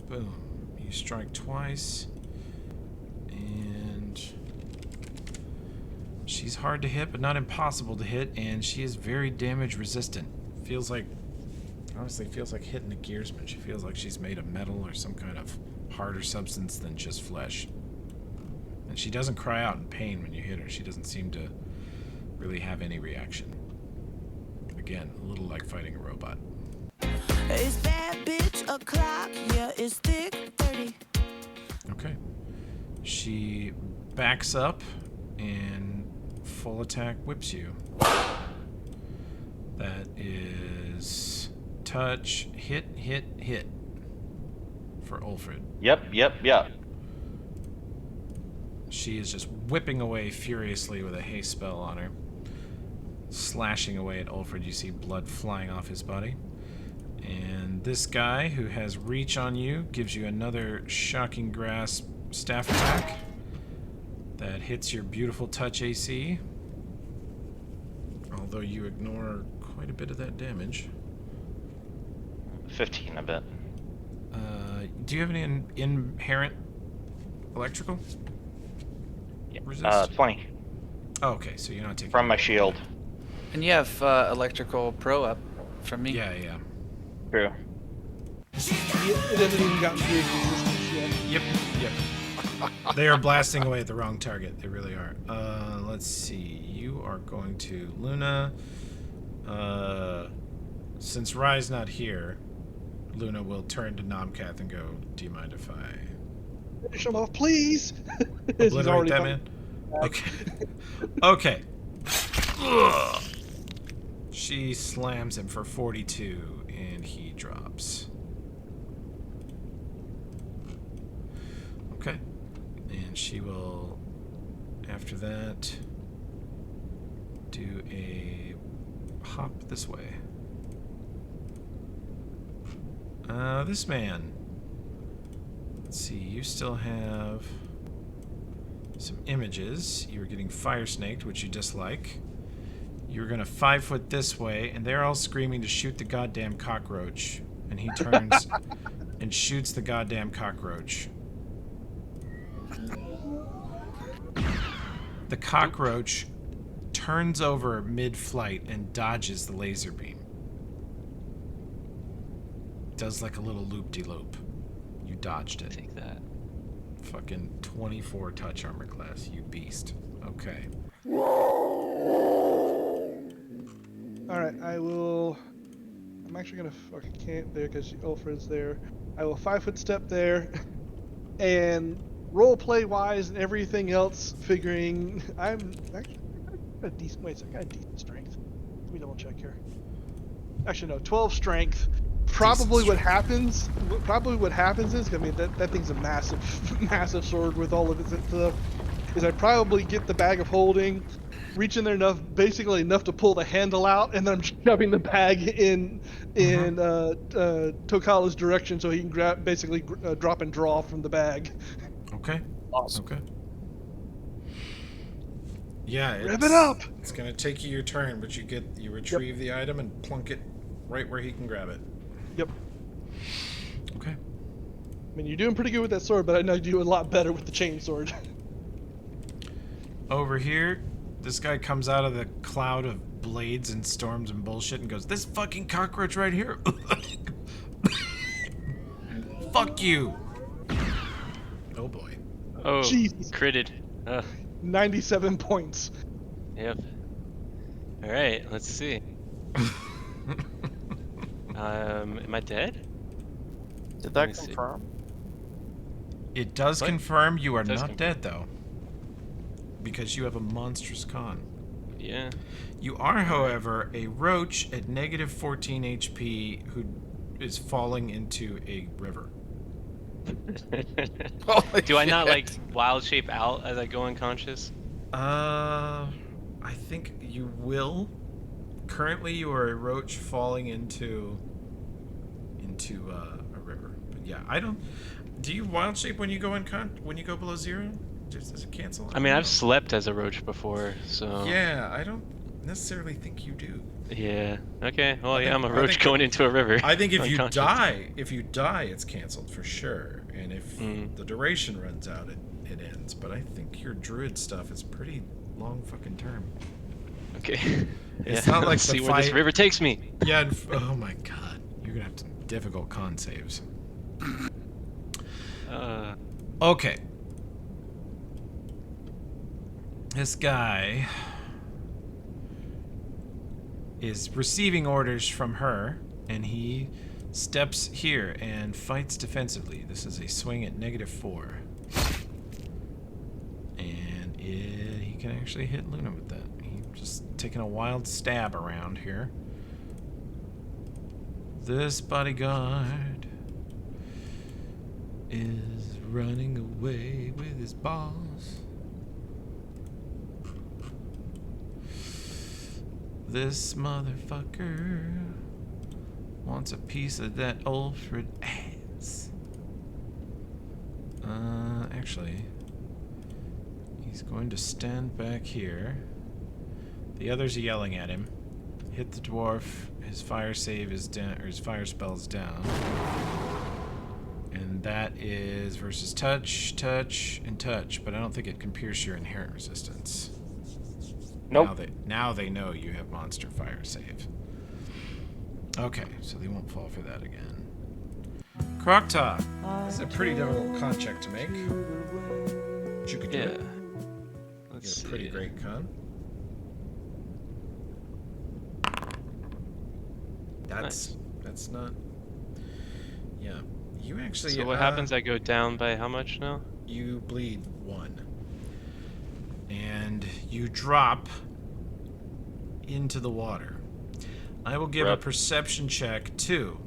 Boom. You strike twice. And she's hard to hit, but not impossible to hit, and she is very damage resistant. Feels like, honestly, feels like hitting a gearsman. She feels like she's made of metal or some kind of harder substance than just flesh. And she doesn't cry out in pain when you hit her. She doesn't seem to really have any reaction. Again, a little like fighting a robot. It's bad bitch o'clock, yeah, it's thick 30. Okay. She backs up and full attack whips you. That is touch, hit, hit, hit for Ulfrid. Yep. She is just whipping away furiously with a haste spell on her. Slashing away at Ulfrid, you see blood flying off his body. And this guy, who has reach on you, gives you another shocking grasp staff attack. That hits your beautiful touch AC. Although you ignore quite a bit of that damage. 15 a bit. Do you have any inherent electrical? Yeah. Resist? 20 Oh, okay, so you're not taking... from my shield. And you have electrical pro up from me. Yeah, yeah. True. It hasn't even gotten through resistance yet. Yep. They are blasting away at the wrong target. They really are. Let's see. You are going to Luna. Since Rye's not here, Luna will turn to Nomcath and go, do you mind if I Finish him off, please. He's obliterate already that come man? back. Okay. Okay. She slams him for 42, and he drops. Okay. And she will, after that, do a hop this way. This man. Let's see, you still have some images. You were getting fire snaked, which you dislike. You're gonna 5 foot this way, and they're all screaming to shoot the goddamn cockroach. And he turns and shoots the goddamn cockroach. The cockroach turns over mid-flight and dodges the laser beam. Does like a little loop-de-loop. You dodged it. Take that. Fucking 24 touch armor class, you beast. Okay. Alright, I'm actually gonna fucking camp there because Ulfred's there. I will 5 foot step there And role play wise and everything else, figuring I'm actually I got a decent. Wait, I got a decent strength. Let me double check here. Actually, no, 12 strength. Probably what happens. Probably what happens is, I mean, that thing's a massive, massive sword with all of its stuff. Is I probably get the bag of holding, reach in there enough, basically enough to pull the handle out, and then I'm shoving the bag in Tokala's direction so he can grab, basically drop and draw from the bag. Okay. Awesome. Okay. Yeah, Rev it up! It's gonna take you your turn, but you retrieve the item and plunk it right where he can grab it. Yep. Okay. I mean, you're doing pretty good with that sword, but I know you do a lot better with the chain sword. Over here, this guy comes out of the cloud of blades and storms and bullshit and goes, "This fucking cockroach right here." Fuck you. Oh boy. Oh, Jesus. critted. 97 points. Yep. Alright, let's see. Am I dead? Did Let that me see. confirm? It does What? confirm you are It does not confirm. dead though. Because you have a monstrous con. Yeah. You are, however, a roach at negative 14 HP who is falling into a river. Do I not like wild shape out as I go unconscious? I think you will. Currently, you are a roach falling into a river. But yeah, I don't. Do you wild shape when you go when you go below 0? Does it cancel? I mean, don't I've know. slept as a roach before, so. Yeah, I don't necessarily think you do. Yeah. Okay. Well, I yeah, think- I'm a I roach think- going into a river. I think if you unconscious. die, it's canceled for sure. And if Mm. the duration runs out, it ends. But I think your druid stuff is pretty long fucking term. Okay. It's Yeah, not like let's the see where this fight- river takes me. Yeah. Oh my god, you're gonna have some difficult con saves. Okay. This guy is receiving orders from her, and he steps here and fights defensively. This is a swing at -4. And he can actually hit Luna with that. He's just taking a wild stab around here. This bodyguard is running away with his boss. This motherfucker wants a piece of that Ulfred ass. Actually, he's going to stand back here. The others are yelling at him. Hit the dwarf. His fire save is down, or his fire spell is down. And that is versus touch, touch, and touch. But I don't think it can pierce your inherent resistance. Nope. Now they know you have monster fire save. Okay, so they won't fall for that again. Krokta. This is a pretty difficult con check to make. But you could do Yeah. it. Let's Get a pretty see. great con. That's not. Yeah, you actually. So what happens? I go down by how much now? You bleed 1, and you drop into the water. I will give a Rep. perception check too.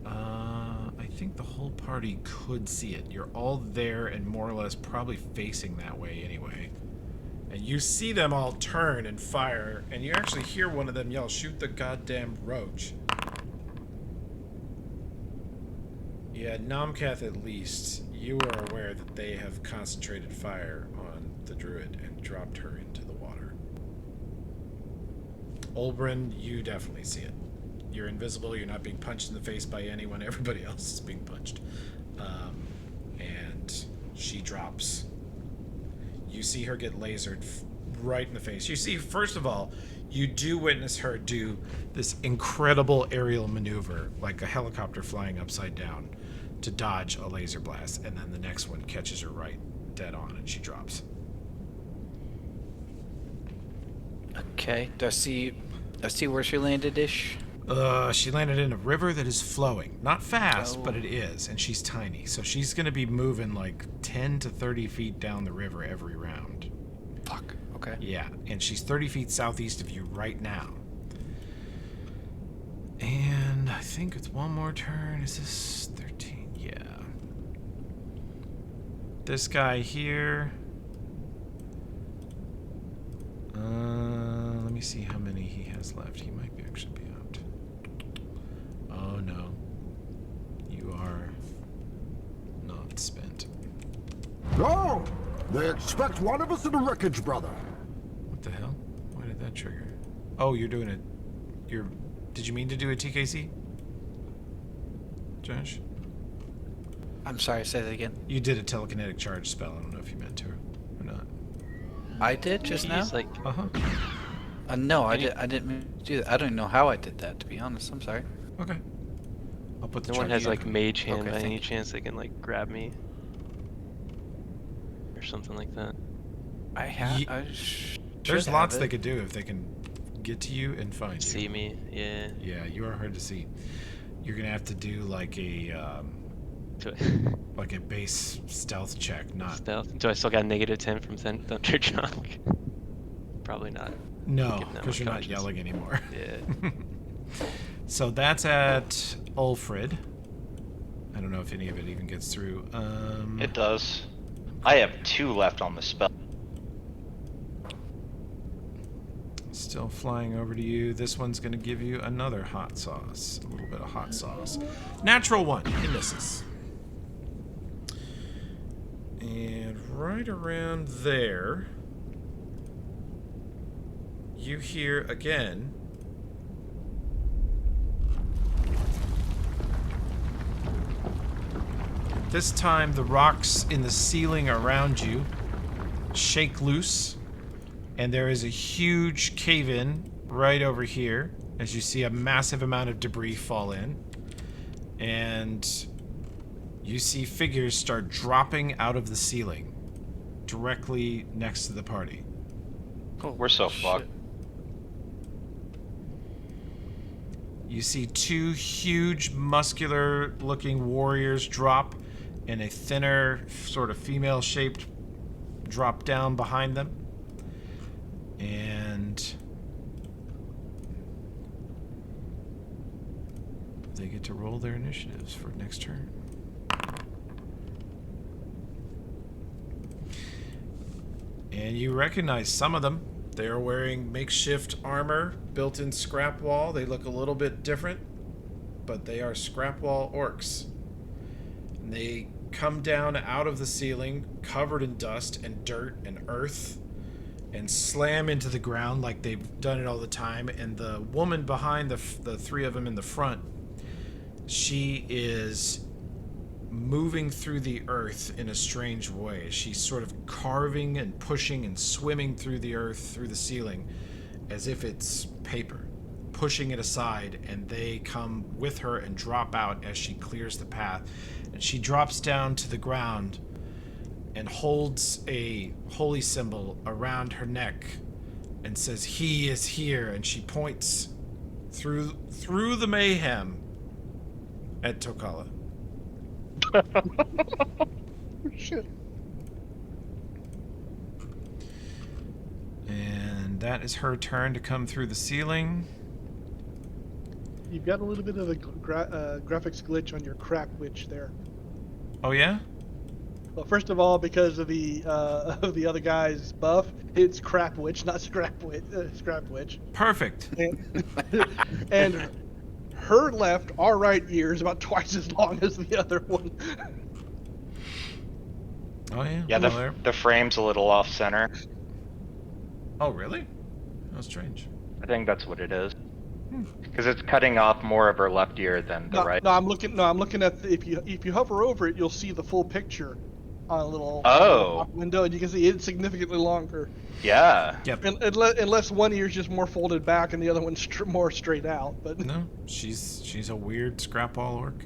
I think the whole party could see it. You're all there and more or less probably facing that way anyway. And you see them all turn and fire, and you actually hear one of them yell, "Shoot the goddamn roach." Yeah, Nomcath at least, you are aware that they have concentrated fire on the druid and dropped her into the water. Olbrin, you definitely see it. You're invisible, you're not being punched in the face by anyone, everybody else is being punched. And she drops. You see her get lasered right in the face. You see, first of all, you do witness her do this incredible aerial maneuver, like a helicopter flying upside down, to dodge a laser blast, and then the next one catches her right dead on, and she drops. Okay. Do I see where she landed ish? She landed in a river that is flowing. Not fast, but Oh. it is. And she's tiny. So she's going to be moving like 10 to 30 feet down the river every round. Fuck. Okay. Yeah, and she's 30 feet southeast of you right now. And I think it's one more turn. Is this 13? Yeah. This guy here. Let me see how many he has left. He might be actually be out. Oh no. You are not spent. No! They expect one of us in the wreckage, brother. What the hell? Why did that trigger? Oh, you're doing it. Did you mean to do a TKC? Josh? I'm sorry, say that again. You did a telekinetic charge spell. I don't know if you meant to or not. I did just now? He's like, Uh-huh. No, I Any- didn't mean to do that. I don't even know how I did that, to be honest. I'm sorry. Okay. I'll put the no one charge has like in. mage hand Okay, by thank any you. chance they can like grab me or something like that. I have. Ye- I There's should lots have they it. could do if they can get to you and find you. See me, yeah. Yeah, you are hard to see. You're gonna have to do like a base stealth check, not Stealth. Do I still got -10 from Thunder Shock? Probably not. no, Given that because you're not unconscious. yelling anymore. Yeah. So that's at Ulfrid. I don't know if any of it even gets through. It does. I have 2 left on the spell. Still flying over to you. This one's going to give you another hot sauce. A little bit of hot sauce. Natural 1. It misses. And right around there, you hear again. This time, the rocks in the ceiling around you shake loose. And there is a huge cave-in right over here as you see a massive amount of debris fall in. And you see figures start dropping out of the ceiling directly next to the party. Oh, We're so shit. fucked. You see 2 huge muscular-looking warriors drop and a thinner sort of female-shaped drop down behind them. And they get to roll their initiatives for next turn. And you recognize some of them. They are wearing makeshift armor, built-in scrap wall. They look a little bit different, but they are scrap wall orcs. And they come down out of the ceiling, covered in dust and dirt and earth, and slam into the ground like they've done it all the time. And the woman behind the 3 of them in the front, she is moving through the earth in a strange way. She's sort of carving and pushing and swimming through the earth, through the ceiling, as if it's paper, pushing it aside, and they come with her and drop out as she clears the path. And she drops down to the ground and holds a holy symbol around her neck and says, "He is here," and she points through the mayhem at Tokala. Shit. And that is her turn to come through the ceiling. You've got a little bit of a graphics glitch on your crap witch there. Oh yeah? Well, first of all, because of the other guy's buff, it's crap witch, not scrap witch. Perfect. And her left, our right ear is about twice as long as the other one. Oh yeah? Yeah, Well, there. the frame's a little off center. Oh really? How strange. I think that's what it is. Because it's cutting off more of her left ear than the right. No, I'm looking at if you hover over it, you'll see the full picture on a little Oh. window, and you can see it's significantly longer. Yeah. Yep. Unless one ear's just more folded back and the other one's more straight out. But No, she's a weird scrap wall orc.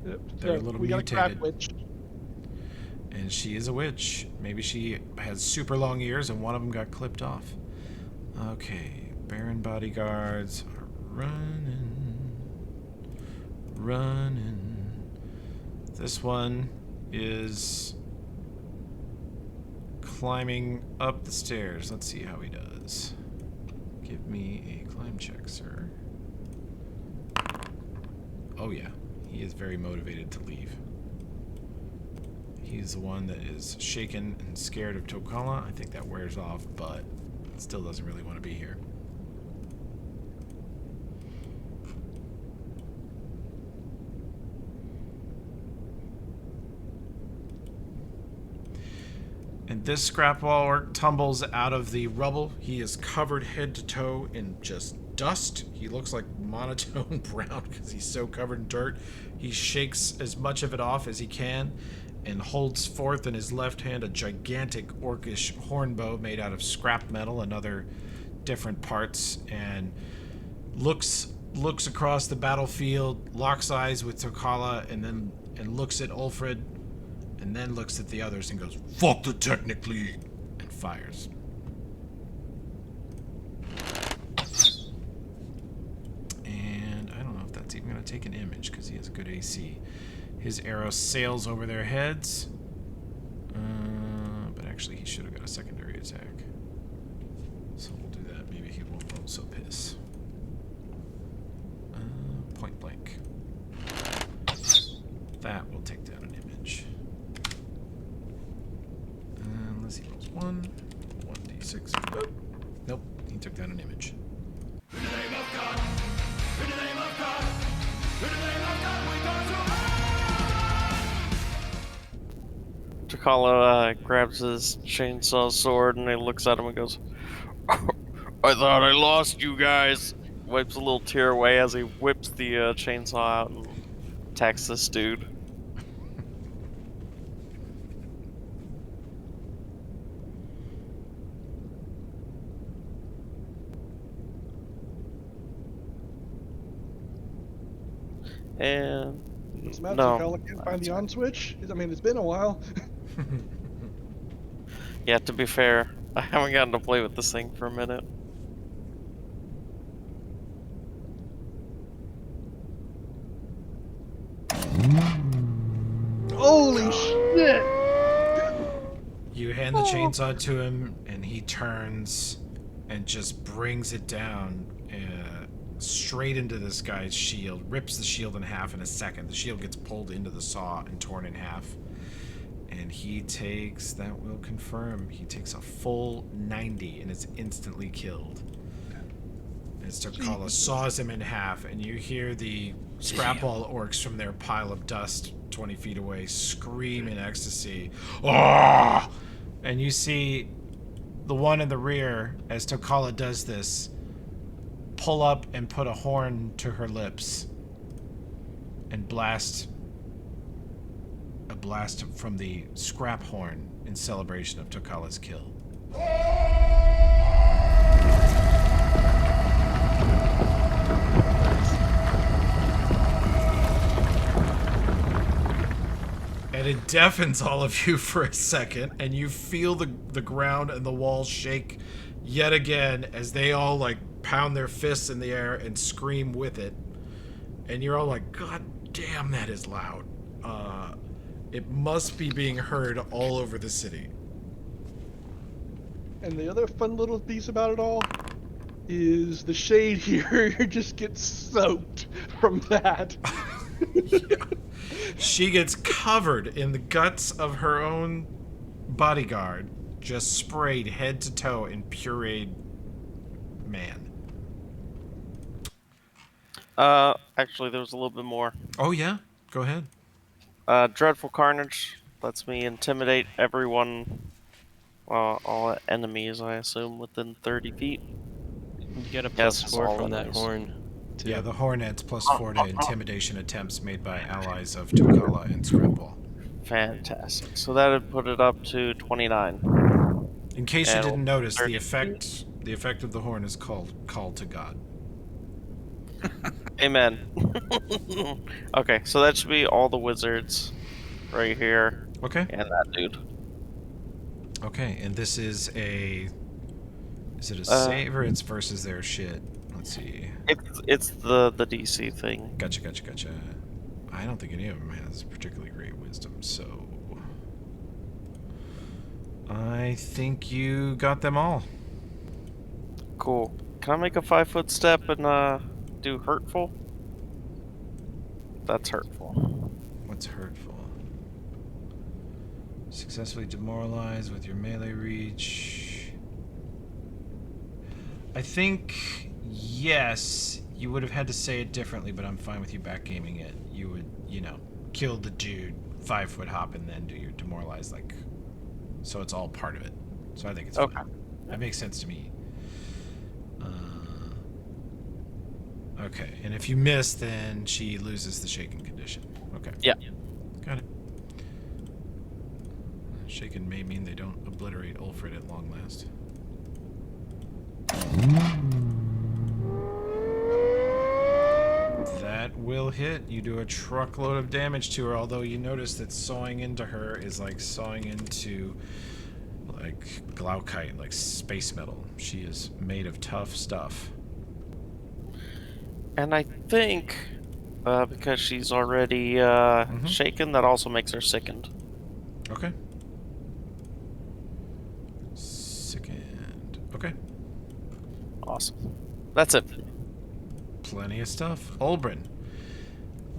Yep. They're a So little we got a crap mutated. witch. And she is a witch. Maybe she has super long ears and one of them got clipped off. Okay, Baron bodyguards are running. Running. This one is climbing up the stairs. Let's see how he does. Give me a climb check, sir. Oh yeah, he is very motivated to leave. He's the one that is shaken and scared of Tokala. I think that wears off, but still doesn't really want to be here. And this Scrapwall orc tumbles out of the rubble. He is covered head to toe in just dust. He looks like monotone brown because he's so covered in dirt. He shakes as much of it off as he can and holds forth in his left hand a gigantic orcish hornbow made out of scrap metal and other different parts, and looks across the battlefield, locks eyes with Tokala, and looks at Ulfred, and then looks at the others and goes, "Fuck the Technic League," and fires. And I don't know if that's even going to take an image because he has good AC. His arrow sails over their heads, but actually he should have got a secondary attack. So we'll do that. Maybe he won't also piss. Point blank. That will take down an image. Unless he rolls 1d6. Oh, nope, he took down an image. In the name of God! In the name of God! In the name of God, we go to Tokala grabs his chainsaw sword and he looks at him and goes, "I thought I lost you guys." Wipes a little tear away as he whips the chainsaw out and attacks this dude. And What's the matter? no, Tokala can't find the on switch? I mean, it's been a while. yeah, to be fair, I haven't gotten to play with this thing for a minute. Holy shit! You hand the chainsaw to him, and he turns and just brings it down straight into this guy's shield. Rips the shield in half in a second. The shield gets pulled into the saw and torn in half. And he takes, that will confirm, he takes a full 90 and is instantly killed. As Tokala saws him in half, and you hear the Scrapwall orcs from their pile of dust 20 feet away scream in ecstasy. Oh! And you see the one in the rear, as Tokala does this, pull up and put a horn to her lips and blast a blast from the scrap horn in celebration of Tokala's kill. And it deafens all of you for a second, and you feel the ground and the walls shake yet again as they all like pound their fists in the air and scream with it. And you're all like, God damn, that is loud. It must be being heard all over the city. And the other fun little piece about it all is the shade here just gets soaked from that. Yeah. She gets covered in the guts of her own bodyguard, just sprayed head to toe in pureed man. Actually, there was a little bit more. Oh yeah? Go ahead. Dreadful Carnage lets me intimidate everyone, all enemies, I assume, within 30 feet. You get a Yes, +4 from that always. horn. Too. Yeah, the horn adds +4 to intimidation attempts made by allies of Tokala and Scrapwall. Fantastic. So that would put it up to 29. In case you And didn't notice, 30 the effect of the horn is called Call to God. Amen. Okay, so that should be all the wizards right here. Okay. And that dude. Okay, and this is a... Is it a save or it's versus their shit? Let's see. It's the DC thing. Gotcha. I don't think any of them has particularly great wisdom, so I think you got them all. Cool. Can I make a 5-foot step and do hurtful? That's hurtful. What's hurtful? Successfully demoralize with your melee reach. I think, yes, you would have had to say it differently, but I'm fine with you backgaming it. You would, kill the dude, 5-foot hop, and then do your demoralize, so it's all part of it. So I think it's Okay. fine. That makes sense to me. Okay, and if you miss, then she loses the shaken condition. Okay. Yeah. Got it. Shaken may mean they don't obliterate Ulfred at long last. That will hit. You do a truckload of damage to her, although you notice that sawing into her is like sawing into Glaukite, like space metal. She is made of tough stuff. And I think because she's already shaken, that also makes her sickened. Okay. Sickened. Okay. Awesome. That's it. Plenty of stuff. Olbrin.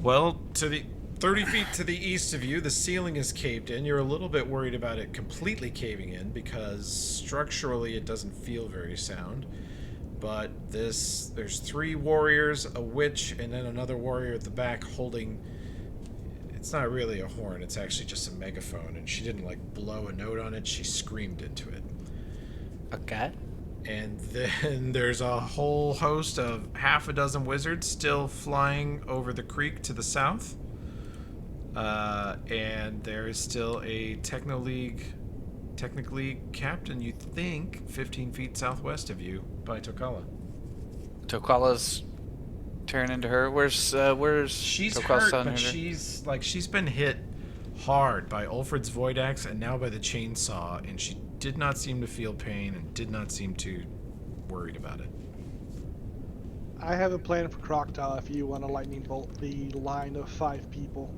Well, to the 30 feet to the east of you, the ceiling is caved in. You're a little bit worried about it completely caving in because structurally it doesn't feel very sound. But there's 3 warriors, a witch, and then another warrior at the back holding... It's not really a horn, it's actually just a megaphone, and she didn't, blow a note on it, she screamed into it. Okay. And then there's a whole host of half a dozen wizards still flying over the creek to the south. And there is still a technically captain, you think, 15 feet southwest of you by Tokala. Tokala's turn into her. Where's She's Tokala's hurt, son but into? she's been hit hard by Ulfred's void axe and now by the chainsaw, and she did not seem to feel pain and did not seem too worried about it. I have a plan for Croctaw if you want to lightning bolt the line of 5 people.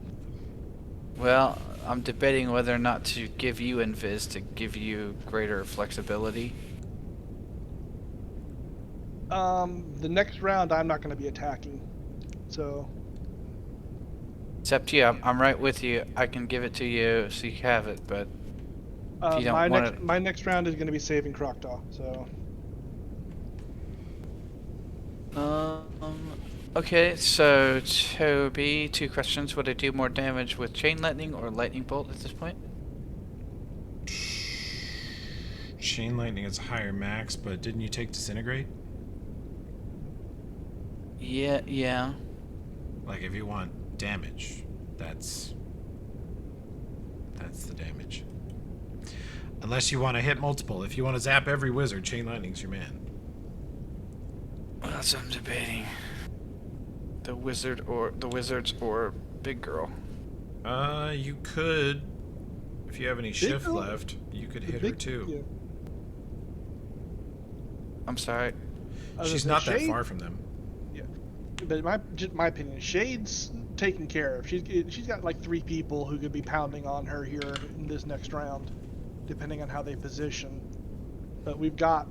Well, I'm debating whether or not to give you Invis to give you greater flexibility. The next round I'm not going to be attacking, so... It's up to you. I'm right with you. I can give it to you so you have it, but if you don't want it... my next round is going to be saving Croctaw, so... Okay, so Toby, 2 questions. Would I do more damage with chain lightning or lightning bolt at this point? Chain lightning is a higher max, but didn't you take disintegrate? Yeah. If you want damage, that's the damage. Unless you want to hit multiple. If you want to zap every wizard, chain lightning's your man. Well, that's what I'm debating. The wizards or big girl. You could, if you have any shift girl? left, you could hit her too. Yeah. I'm sorry. She's not that far from them. Yeah, but my opinion, Shade's taken care of. She's got 3 people who could be pounding on her here in this next round, depending on how they position. But we've got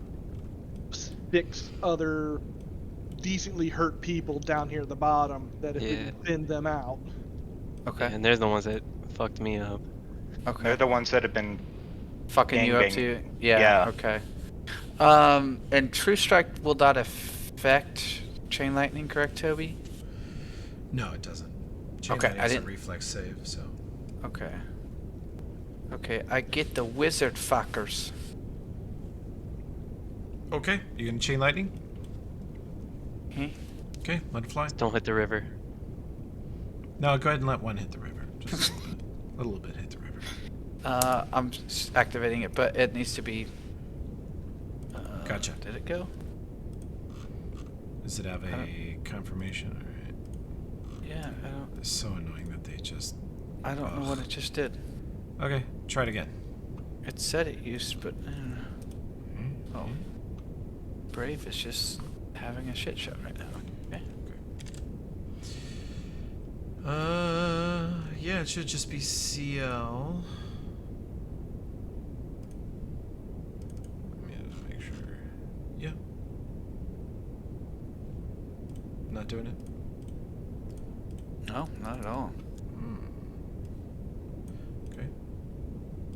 6 other decently hurt people down here at the bottom that if we can thin them out. Okay. And they're the ones that fucked me up. Okay. They're the ones that have been Fucking you up gangbang. too? Yeah, Yeah. okay. And True Strike will not affect Chain Lightning, correct, Toby? No, it doesn't. Chain Okay, lightning I is a didn't... reflex save, so. Okay. Okay, I get the wizard fuckers. Okay, you gonna chain lightning? Hmm? Okay, let it fly. Don't hit the river. No, go ahead and let one hit the river. Just a little bit hit the river. I'm activating it, but it needs to be... Gotcha. Did it go? Does it have a confirmation? Alright. Yeah, It's so annoying that they just... I don't know what it just did. Okay, try it again. It said it used, but I don't know. Oh. Brave is just having a shit show right now. Okay. Yeah, it should just be CL. Let me just make sure. Yeah. Not doing it? No, not at all. Okay.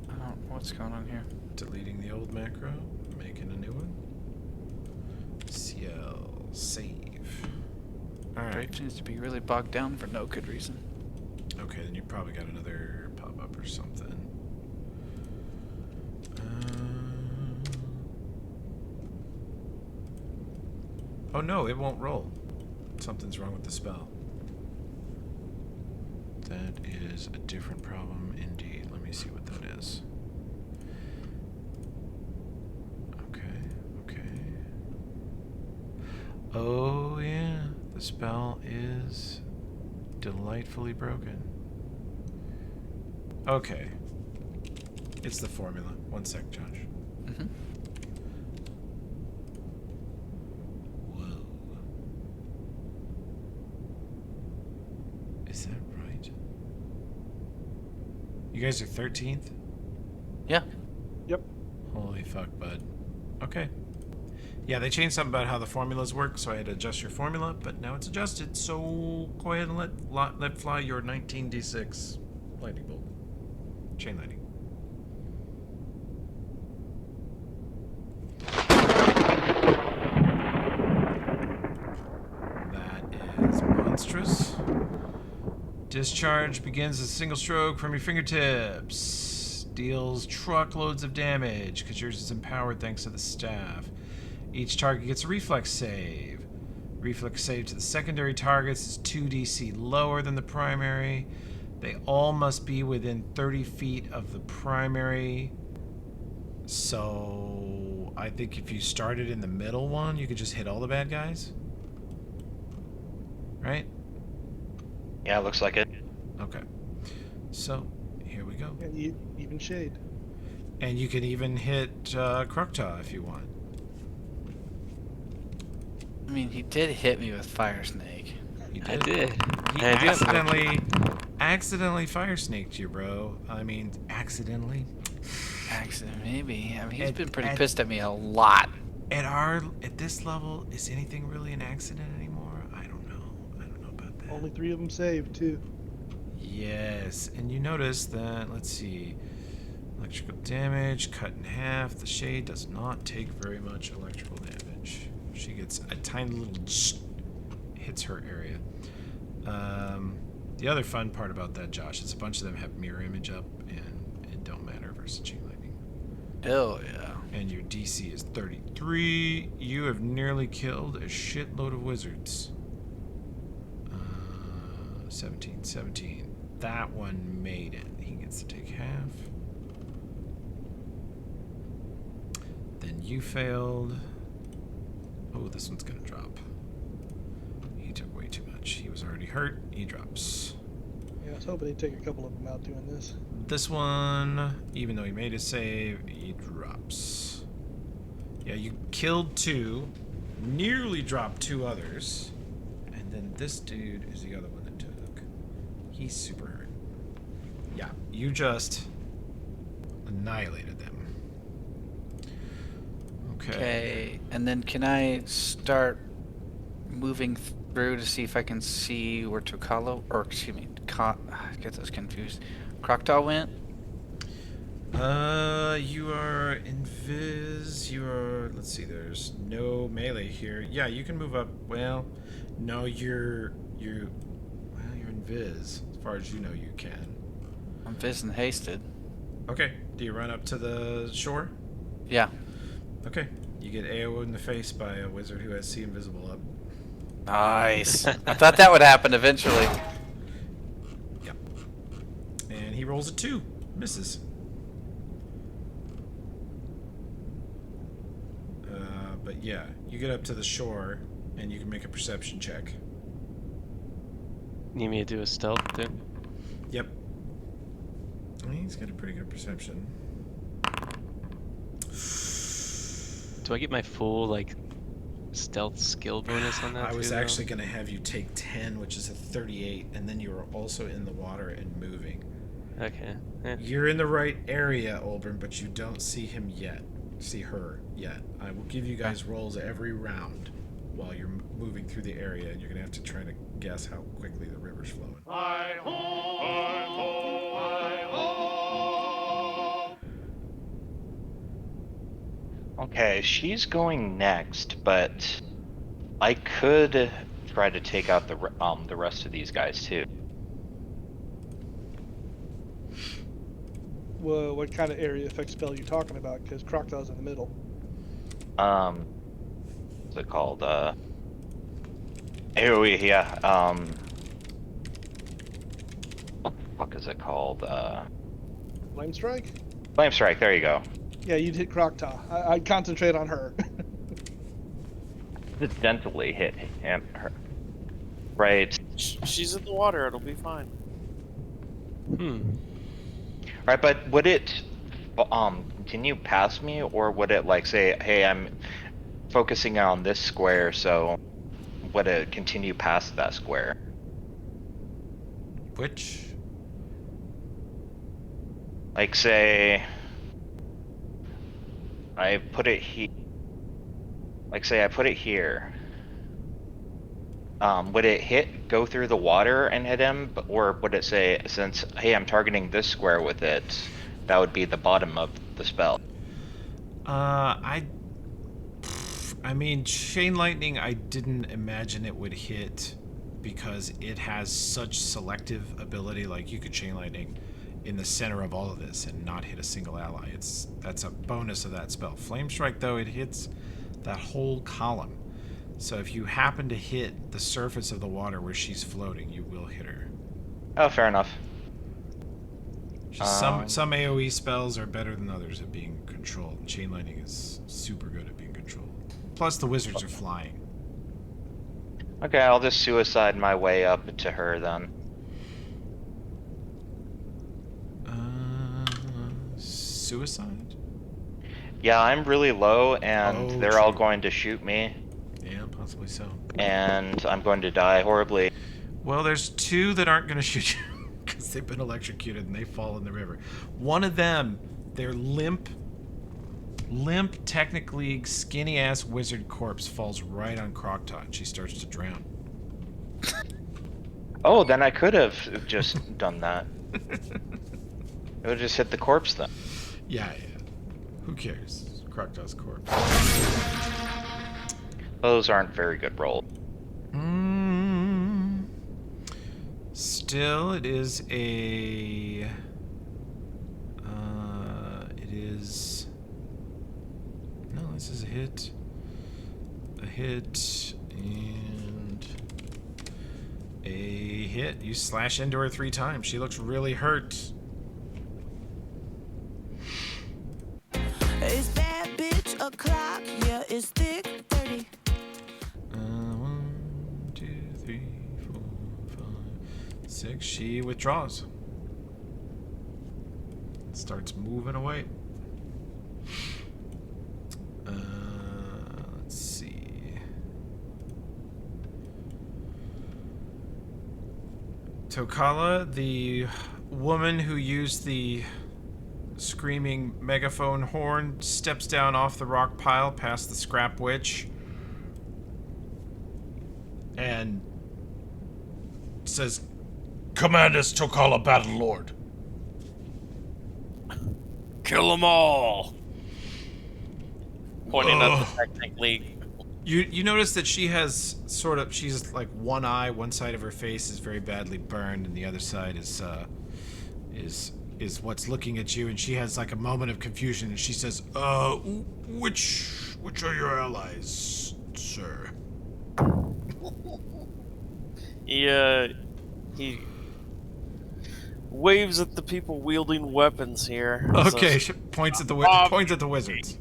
I don't. What's going on here? Deleting the old macro, making a new one. CL save. Alright. Brave seems to be really bogged down for no good reason. Okay, then you probably got another pop-up or something. Oh no, it won't roll. Something's wrong with the spell. That is a different problem indeed. Let me see what that is. Okay, okay. Oh yeah, the spell is delightfully broken. Okay. It's the formula. One sec, Josh. Mm-hmm. Whoa. Is that right? You guys are 13th? Yeah. Yep. Holy fuck, bud. Okay. Yeah, they changed something about how the formulas work, so I had to adjust your formula, but now it's adjusted, so go ahead and let fly your 19d6 lightning bolt. Chain lightning. That is monstrous. Discharge begins a single stroke from your fingertips. Deals truckloads of damage, because yours is empowered thanks to the staff. Each target gets a reflex save. Reflex save to the secondary targets is 2d/c lower than the primary. They all must be within 30 feet of the primary. So I think if you started in the middle one, you could just hit all the bad guys. Right? Yeah, looks like it. Okay. So here we go. And even shade. And you can even hit Krokta if you want. I mean, he did hit me with Fire Snake. He I did. He And I do have accidentally fire snaked you, bro. I mean, accidentally. Accident, maybe. I mean, he's At- been pretty at- pissed at me a lot. At this level, is anything really an accident anymore? I don't know. I don't know about that. Only 3 of them saved, too. Yes, and you notice that, let's see, electrical damage, cut in half. The shade does not take very much electrical damage. She gets a tiny little hits her area. The other fun part about that, Josh, is a bunch of them have mirror image up, and it don't matter versus chain lightning. Hell yeah. And your DC is 33. You have nearly killed a shitload of wizards. 17. That one made it. He gets to take half. Then you failed. Oh, this one's gonna drop. He took way too much. He was already hurt. He drops. Yeah, I was hoping they'd take a couple of them out doing this. This one, even though he made a save, he drops. Yeah, you killed 2, nearly dropped 2 others, and then this dude is the other one that took. He's super hurt. Yeah, you just annihilated them. Okay, and then can I start moving through to see if I can see where Tokalo, or excuse me, I get those confused. Krokta went? You are invis. You are. Let's see. There's no melee here. Yeah, you can move up. Well, no, you're invis. As far as you know, you can. I'm vis and hasted. Okay. Do you run up to the shore? Yeah. Okay. You get AO in the face by a wizard who has See Invisible up. Nice. I thought that would happen eventually. Yep. And he rolls a 2. Misses. But yeah, you get up to the shore and you can make a perception check. Need me to do a stealth too? Yep. He's got a pretty good perception. Do I get my full, like, stealth skill bonus on that I was too, actually going to have you take 10, which is a 38, and then you were also in the water and moving. though? Okay. Eh. You're in the right area, Olbrin, but you don't see him yet. See her yet. I will give you guys rolls every round while you're moving through the area, and you're going to have to try to guess how quickly the river's flowing. Okay, she's going next, but I could try to take out the rest of these guys too. Whoa, what kind of area effect spell are you talking about? Because Crocodile's in the middle. What's it called? AoE, yeah. What the fuck is it called? Flame Strike? Flame Strike, there you go. Yeah, you'd hit Croctile. I'd concentrate on her. Accidentally hit him, her. Right. She's in the water. It'll be fine. Right, but would it continue past me, or would it like say, hey, I'm focusing on this square, so would it continue past that square? Which? Like say I put it like say I put it here. Would it go through the water and hit him, or would it say, since, hey, I'm targeting this square with it, that would be the bottom of the spell? I mean, Chain Lightning, I didn't imagine it would hit because it has such selective ability. Like, you could Chain Lightning in the center of all of this and not hit a single ally. That's a bonus of that spell. Flame Strike, though, it hits that whole column. So if you happen to hit the surface of the water where she's floating, you will hit her. Oh, fair enough. Just some AoE spells are better than others at being controlled. Chain Lightning is super good at being controlled. Plus, the wizards are flying. Okay, I'll just suicide my way up to her then. Suicide? Yeah, I'm really low, and they're all going to shoot me. Yeah, possibly so. And I'm going to die horribly. Well, there's two that aren't going to shoot you because they've been electrocuted and they fall in the river. One of them, their limp, technically skinny-ass wizard corpse falls right on Croctot and she starts to drown. Oh, then I could have just done that. It would just hit the corpse then. Yeah. Who cares? Croctot's corpse. Those aren't very good rolls. Still, it is a... No, this is a hit. A hit, and... a hit. You slash into her 3 times. She looks really hurt. It's bad bitch o'clock, yeah, it's thick 30. 1, 2, 3, 4, 5, 6. She withdraws. Starts moving away. Let's see. Tokala, the woman who used the screaming megaphone horn, steps down off the rock pile past the scrap witch and says, "Command us, Tokala Battlelord." Kill them all! Pointing at the technically. You notice that she has she's like one eye, one side of her face is very badly burned, and the other side is what's looking at you, and she has like a moment of confusion, and she says, which are your allies, sir?" He waves at the people wielding weapons here. Okay, Says, she points at the wizards.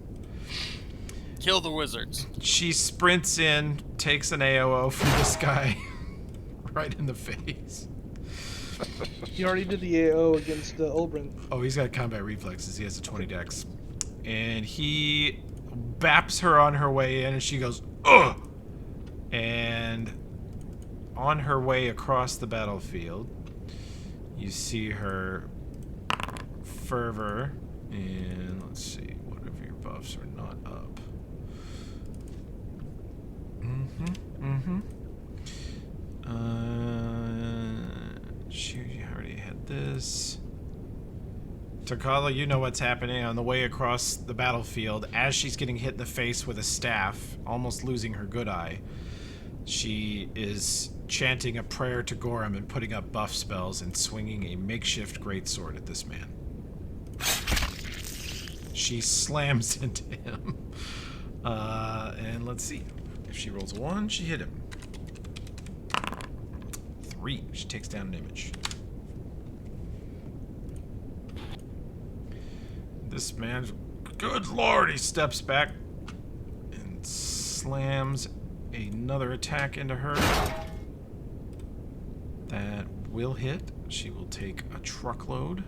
Kill the wizards. She sprints in, takes an AOO from this guy right in the face. He already did the AO against Olbrin. Oh, he's got combat reflexes. He has a 20 dex. And he baps her on her way in, and she goes, ugh! And on her way across the battlefield, you see her fervor, and let's see, what if your buffs are not up? Shoot, you already had this. Takala, you know what's happening on the way across the battlefield. As she's getting hit in the face with a staff, almost losing her good eye, she is chanting a prayer to Gorham and putting up buff spells and swinging a makeshift greatsword at this man. She slams into him. And let's see. If she rolls a 1, she hit him. 3, she takes down an image. This man's, good lord, he steps back and slams another attack into her. That will hit. She will take a truckload.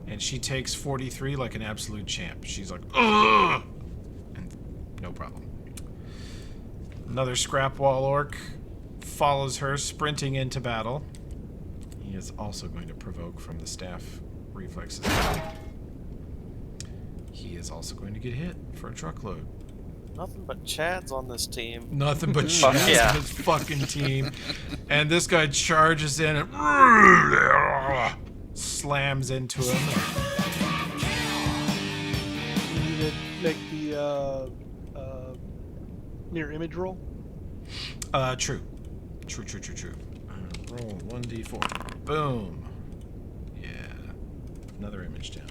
And she takes 43 like an absolute champ. She's like, ugh! And no problem. Another scrap wall orc follows her, sprinting into battle. He is also going to provoke from the staff reflexes. He is also going to get hit for a truckload. Nothing but Chads on this team. Nothing but Fuck Chaz yeah. on his fucking team. And this guy charges in and slams into him. You need to make the mirror image roll. True. True. Roll 1d4. Boom. Yeah. Another image down.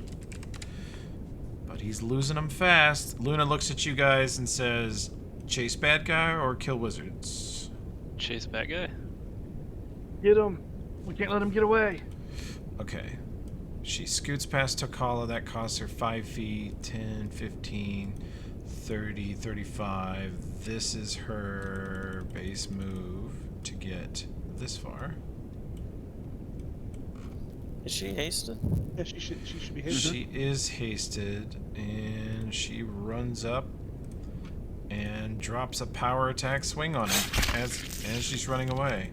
But he's losing them fast. Luna looks at you guys and says, chase bad guy or kill wizards? Chase bad guy. Get him. We can't let him get away. Okay. She scoots past Takala. That costs her 5 feet, 10, 15, 30, 35. This is her base move to get this far. Is she hasted? Yeah, she should be hasted. She is hasted, and she runs up and drops a power attack swing on him as she's running away.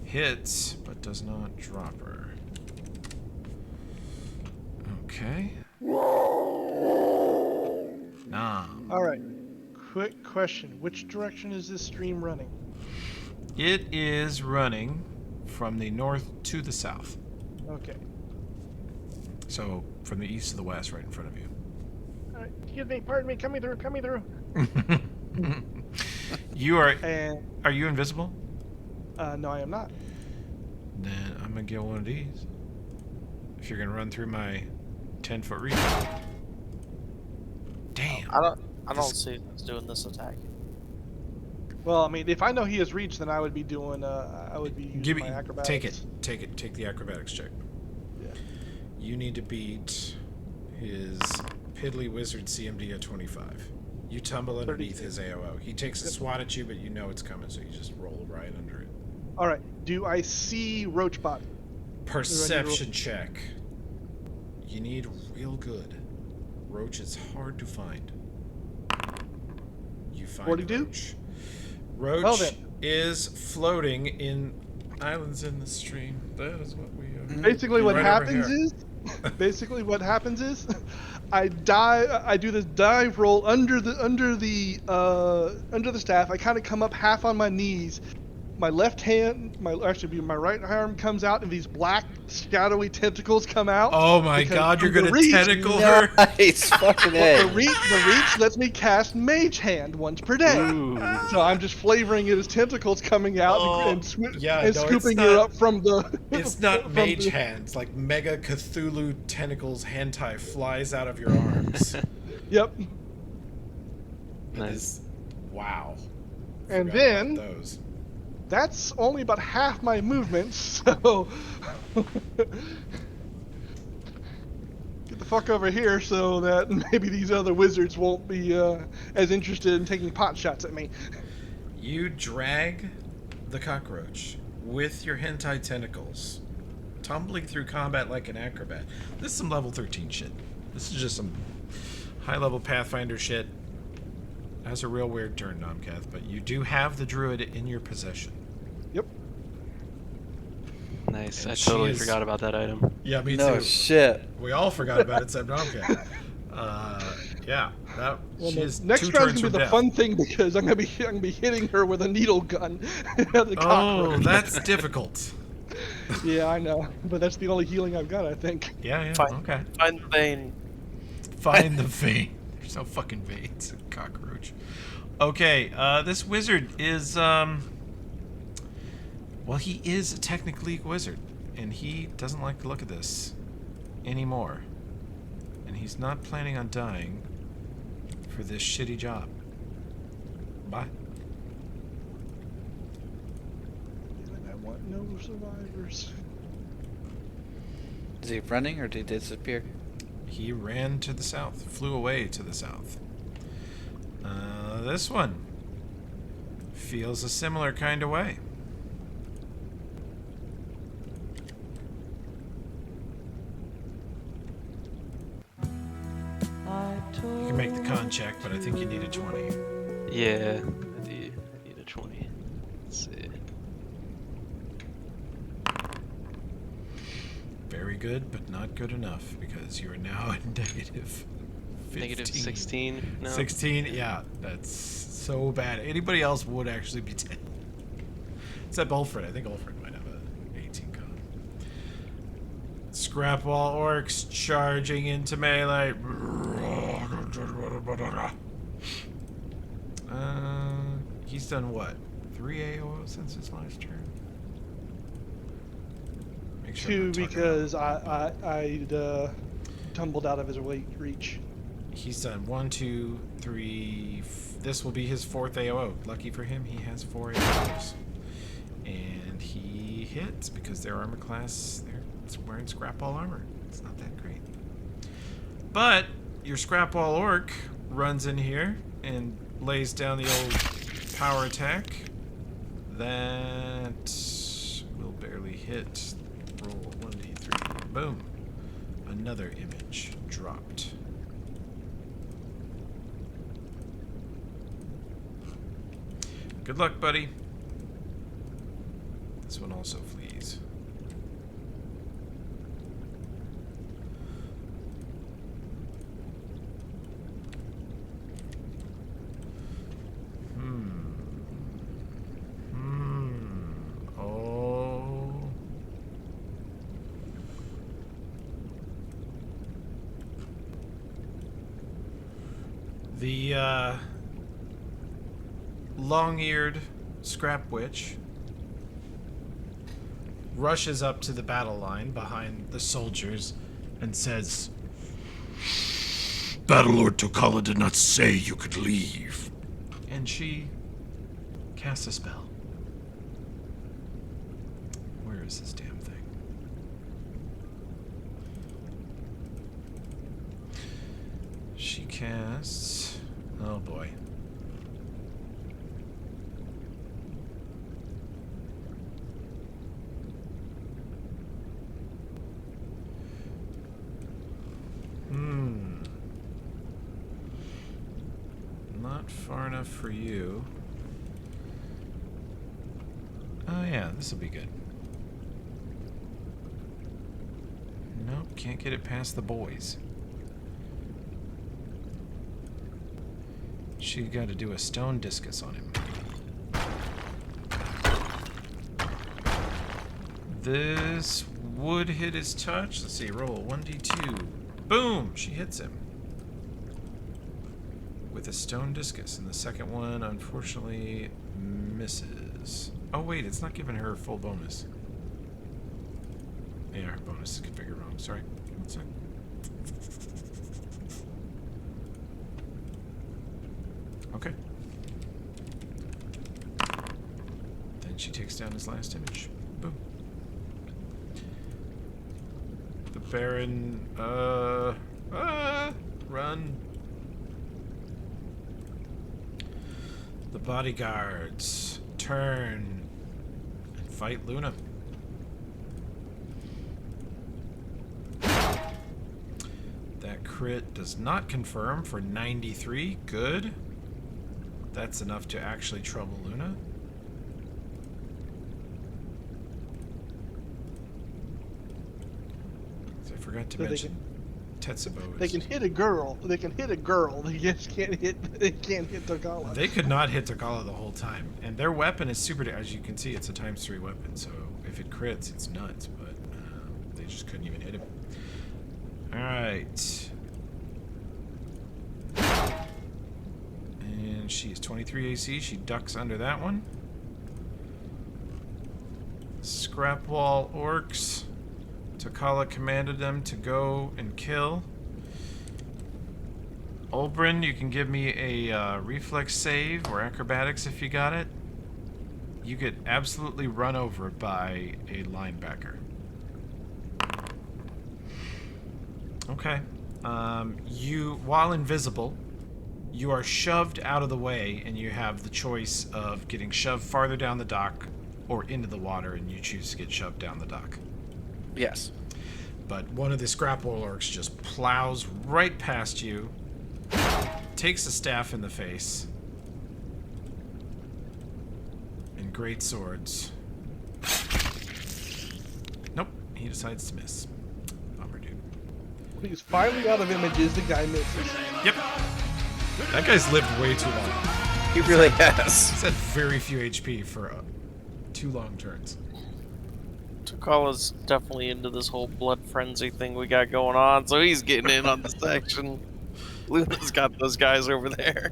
Hits, but does not drop her. Okay. Nah. All right. Quick question: which direction is this stream running? It is running from the north to the south. Okay. So from the east to the west, right in front of you. All right. Excuse me. Pardon me. Coming through. You are. And Are you invisible? no, I am not. Then I'm gonna get one of these. If you're gonna run through my 10-foot reach. Damn. I don't see us doing this attack. Well, I mean, if I know he has reached, then I would be doing. I would be using Give me. my acrobatics. Take the acrobatics check. Yeah. You need to beat his Piddly Wizard CMD at 25. You tumble underneath 32. his AOO. He takes a swat at you, but you know it's coming, so you just roll right under it. All right. Do I see Roach Body? Perception check. You need real good. Roach is hard to find. You find 42? Roach. Roach Well then. is floating in islands in the stream. That is what we are. Basically, what Right over happens here. is, I dive. I do this dive roll under the staff. I kind of come up half on my knees. My left hand, my right arm comes out, and these black shadowy tentacles come out. Oh my because god, you're from the gonna reach- tentacle her? Nice, fucking The A. reach lets me cast Mage Hand once per day. Ooh. So I'm just flavoring it as tentacles coming out Oh, and yeah, and no, it's scooping not- her up from the. It's not from mage the- hands, like Mega Cthulhu tentacles hentai flies out of your arms. Yep. Nice. Wow. And Forgot then about those. that's only about half my movement, so get the fuck over here so that maybe these other wizards won't be as interested in taking pot shots at me. You drag the cockroach with your hentai tentacles, tumbling through combat like an acrobat. This is some level 13 shit. This is just some high-level Pathfinder shit. That's a real weird turn, Nomcath, but you do have the druid in your possession. Yep. Nice. And I she totally is- forgot about that item. Yeah, me No too. shit. We all forgot about it except Nomcath. Yeah, that Well, she the is next 2 round's turns gonna from be the death. fun thing because I'm gonna be hitting her with a needle gun. The Oh, cockroach. that's difficult. Yeah, I know, but that's the only healing I've got, I think. Yeah, Fine. okay. Find the vein. Find the vein. There's no fucking veins. Cockroach. Okay, this wizard is, well, he is a Technic League wizard, and he doesn't like the look of this anymore. And he's not planning on dying for this shitty job. Bye. And I want no survivors. Is he running or did he disappear? He ran to the south, flew away to the south. This one feels a similar kind of way. You can make the con check, but I think you need a 20. Yeah, I need a 20. Let's see. Very good, but not good enough, because you are now at negative 15. Negative 16 now. 16, yeah, that's so bad. Anybody else would actually be 10. Except Ulfred. I think Ulfred might have a 18 con. Scrapwall orcs charging into melee. He's done what? 3 AO since his last turn? Make sure I'm 2 not talking because about- I tumbled out of his reach. He's done 1, 2, 3. This will be his 4th AOO. Lucky for him, he has 4 AOs. And he hits because their armor class, they're wearing Scrapwall armor. It's not that great. But your Scrapwall orc runs in here and lays down the old power attack. That will barely hit. Roll 1d3. Boom. Another image dropped. Good luck, buddy. This one also flees. Oh. The, long-eared scrap witch rushes up to the battle line behind the soldiers and says, Battlelord Tokala did not say you could leave. and she casts a spell. Where is this damn thing? She casts... Oh boy. Not far enough for you. Oh yeah, this will be good. Nope, can't get it past the boys. She got to do a stone discus on him. This would hit his touch. Let's see, roll 1d2. Boom! She hits him with a stone discus, and the second one unfortunately misses. Oh wait, it's not giving her full bonus. Yeah, her bonus is configured wrong. Sorry. One sec. Okay. Then she takes down his last image. Boom. The Baron, run. The bodyguards turn and fight Luna. That crit does not confirm for 93. Good. that's enough to actually trouble Luna. So I forgot to So they mention Tetsubo They is... can hit a girl. They can hit a girl. They just can't hit. They can't hit Tagala. They could not hit Tagala the whole time. And their weapon is super... As you can see, it's a ×3 weapon. So if it crits, it's nuts. But they just couldn't even hit him. Alright. And she's 23 AC. She ducks under that one. Scrap wall orcs. Takala commanded them to go and kill. Olbrin, you can give me a reflex save or acrobatics if you got it. You get absolutely run over by a linebacker. Okay. While invisible, you are shoved out of the way, and you have the choice of getting shoved farther down the dock or into the water, and you choose to get shoved down the dock. Yes. But one of the scrap wall orcs just plows right past you, takes the staff in the face, and great swords. Nope, he decides to miss. Bummer, dude. He's finally out of images. The guy misses. Yep. That guy's lived way too long. He really has. He's had very few HP for 2 long turns. Takala's definitely into this whole blood frenzy thing we got going on, so he's getting in on this action. Luna's got those guys over there.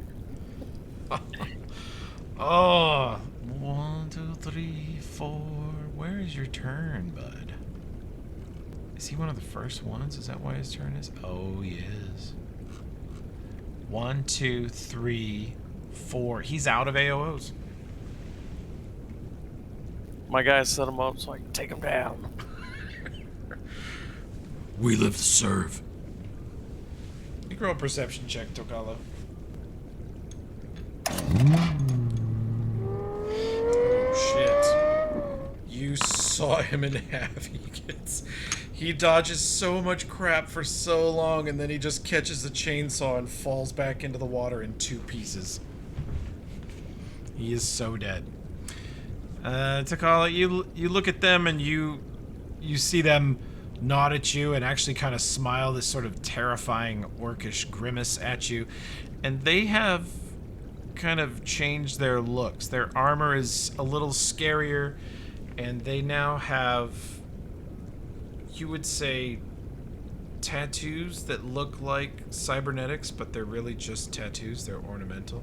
Oh, 1, 2, 3, 4. Where is your turn, bud? Is he one of the first ones? Is that why his turn is? Oh, he is. 1, 2, 3, 4. He's out of AOs. My guys set him up so I can take him down. We live to serve. You roll a perception check, Tokala. Oh shit. You saw him in half. He dodges so much crap for so long, and then he just catches the chainsaw and falls back into the water in 2 pieces. He is so dead. Takala, you look at them and you see them nod at you and actually kind of smile this sort of terrifying orcish grimace at you, and they have kind of changed their looks. Their armor is a little scarier, and they now have, you would say, tattoos that look like cybernetics, but they're really just tattoos. They're ornamental.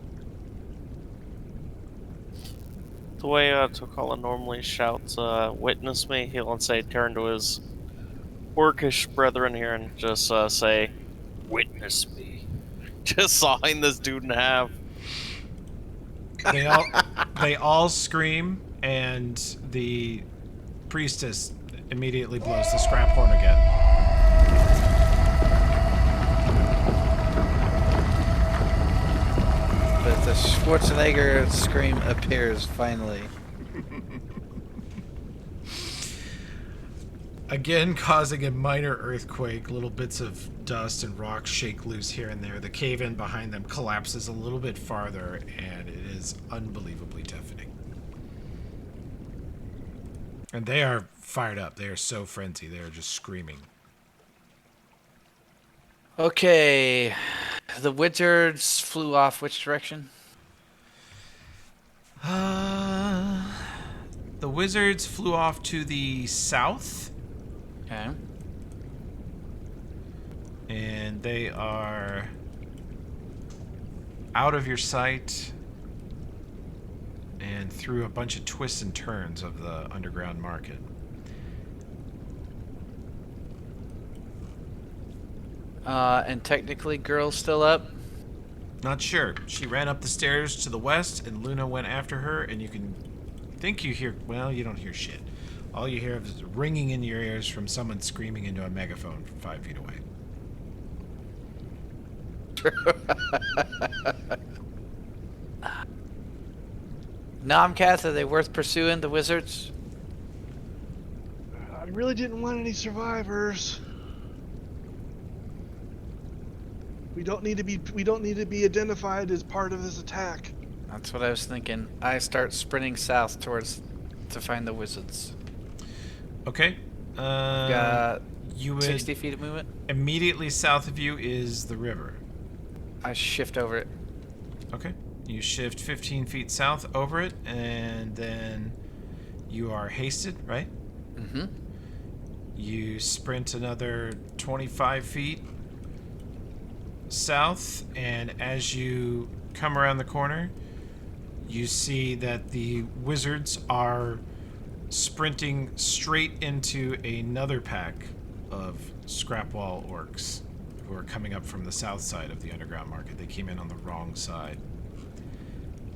The way Takala normally shouts, witness me, he'll say turn to his orcish brethren here and just say, witness me. Just sawing this dude in half. They all scream, and the priestess immediately blows the scrap horn again. But the Schwarzenegger scream appears finally. Again, causing a minor earthquake. Little bits of dust and rocks shake loose here and there. The cave-in behind them collapses a little bit farther, and it is unbelievably deafening. And they are fired up. They are so frenzied. They are just screaming. Okay, the wizards flew off which direction? The wizards flew off to the south. Okay. And they are out of your sight and through a bunch of twists and turns of the underground market. And technically, girl's still up? Not sure. She ran up the stairs to the west, and Luna went after her, and you can think you hear... Well, you don't hear shit. All you hear is ringing in your ears from someone screaming into a megaphone from 5 feet away. Nomcath, are they worth pursuing, the wizards? I really didn't want any survivors. We don't need to be identified as part of this attack. That's what I was thinking. I start sprinting south towards to find the wizards. Okay. Got You would 60 feet of movement. immediately south of you is the river. I shift over it. Okay. You shift 15 feet south over it, and then you are hasted, right? Mm-hmm. You sprint another 25 feet south, and as you come around the corner, you see that the wizards are sprinting straight into another pack of Scrapwall orcs who are coming up from the south side of the underground market. They came in on the wrong side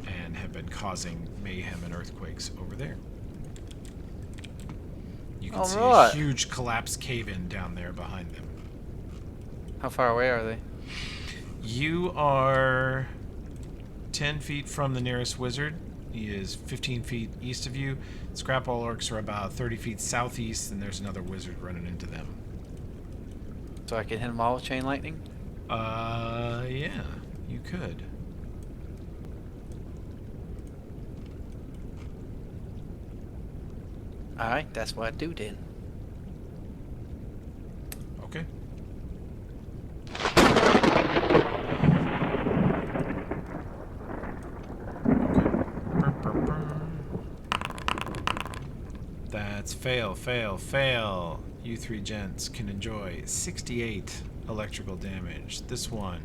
and have been causing mayhem and earthquakes over there. You can see Alright. a huge collapsed cave-in down there behind them. How far away are they? You are 10 feet from the nearest wizard. He is 15 feet east of you. Scrapwall orcs are about 30 feet southeast, and there's another wizard running into them. So I can hit them all with chain lightning? Yeah, you could. Alright, that's what I do then. Okay. That's fail, fail, fail. You three gents can enjoy 68 electrical damage. This one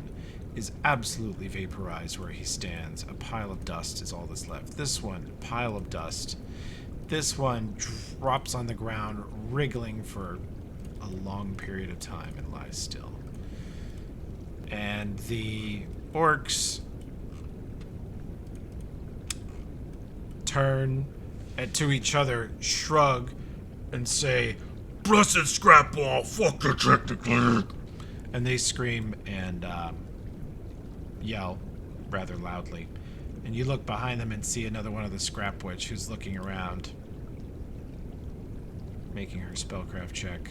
is absolutely vaporized where he stands. A pile of dust is all that's left. This one, pile of dust. This one drops on the ground, wriggling for a long period of time and lies still. And the orcs turn to each other, shrug, and say, "Blessed Scrapwall, fuck you technically." And they scream and yell rather loudly. And you look behind them and see another one of the Scrap Witch who's looking around, making her spellcraft check.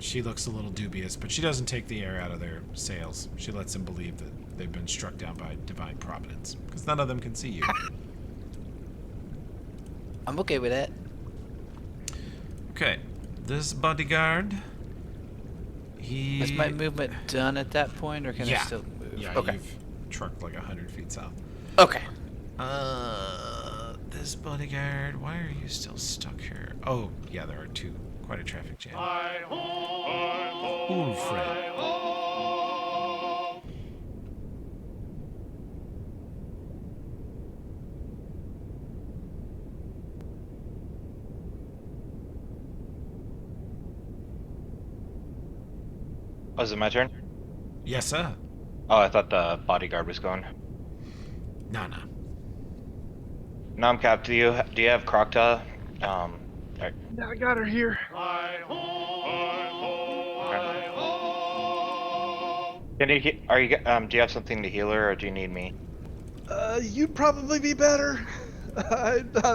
She looks a little dubious, but she doesn't take the air out of their sails. She lets them believe that they've been struck down by divine providence, because none of them can see you. I'm okay with that. Okay, this bodyguard, he... Is my movement done at that point, or can I still move? Yeah, Okay. you've trucked like 100 feet south. Okay. This bodyguard, why are you still stuck here? Oh, yeah, there are two. Quite a traffic jam. Ooh, Fred. Oh, is it my turn? Yes, sir. Oh, I thought the bodyguard was going. No. Nomcap, do you have Crocta? Yeah, I got her here. Can you do you have something to heal her, or do you need me? You'd probably be better.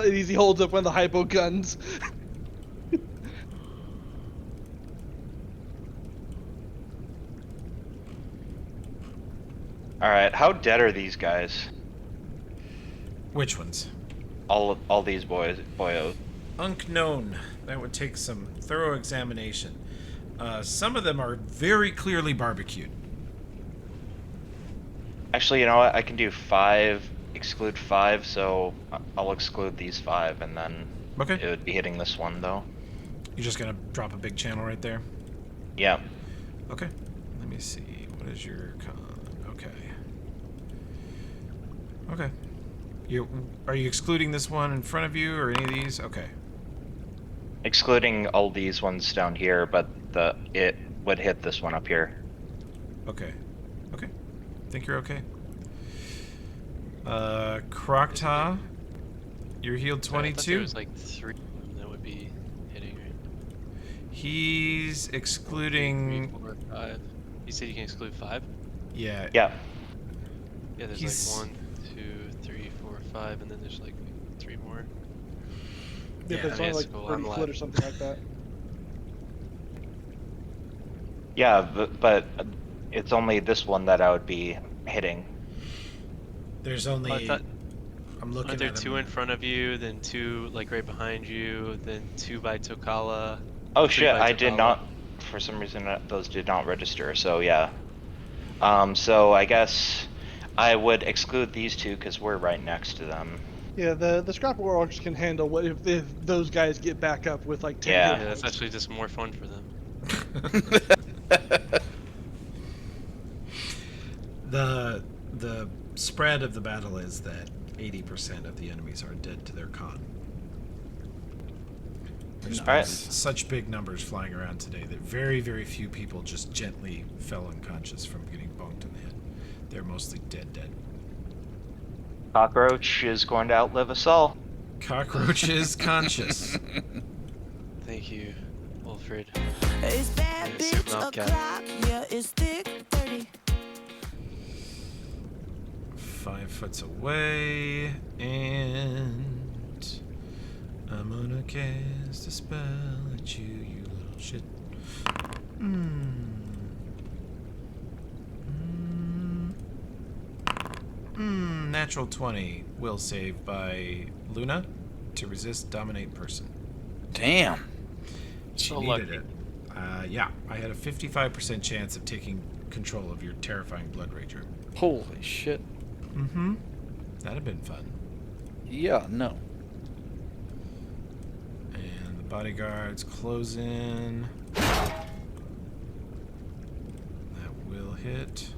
Easy holds up one of the hypo guns. All right, how dead are these guys? Which ones? All these boyos. Unknown. That would take some thorough examination. Some of them are very clearly barbecued. Actually, you know what? I can do 5, exclude 5, so I'll exclude these 5, and then Okay. it would be hitting this one, though. You're just gonna drop a big channel right there? Yeah. Okay. Let me see. What is your con? Okay. Okay. Are you excluding this one in front of you, or any of these? Okay. Excluding all these ones down here, but it would hit this one up here. Okay. Think you're okay? Crocta, you're healed Sorry, I thought there 22. was like 3 that would be hitting, right? He's 3, excluding... 4, 5. You said you can exclude 5? Yeah. Yeah. Yeah, there's He's- like 1, 2, 3, 4, 5, and then there's like 3 more. Yeah, Yeah, but it's only yes, like cool, 30 I'm foot alive. or something like that. Yeah, but it's only this one that I would be hitting. There's only. I thought, I'm looking aren't there at two them. in front of you, then two like right behind you, then two by Tokala? Oh Three shit, by I did Tokala. not, for some reason those did not register, so yeah. So I guess I would exclude these two because we're right next to them. Yeah, the scrapper orcs can handle what if those guys get back up with like 10 Yeah. hit Yeah, that's points. actually just more fun for them. The spread of the battle is that 80% of the enemies are dead to their con. There's been Alright. such big numbers flying around today that very, very few people just gently fell unconscious from getting bonked in the head. They're mostly dead. Cockroach is going to outlive us all. Cockroach is conscious. Thank you, Wilfred. It's bad Yes, bitch knock out. o'clock, yeah, it's thick 30. 5 foot away, and I'm gonna cast a spell at you, you little shit. Natural 20. Will save by Luna to resist dominate person. Damn. She So needed lucky. it. Yeah, I had a 55% chance of taking control of your terrifying Blood Rager. Holy shit. Mm-hmm. That'd have been fun. Yeah, no. And the bodyguards close in. That will hit.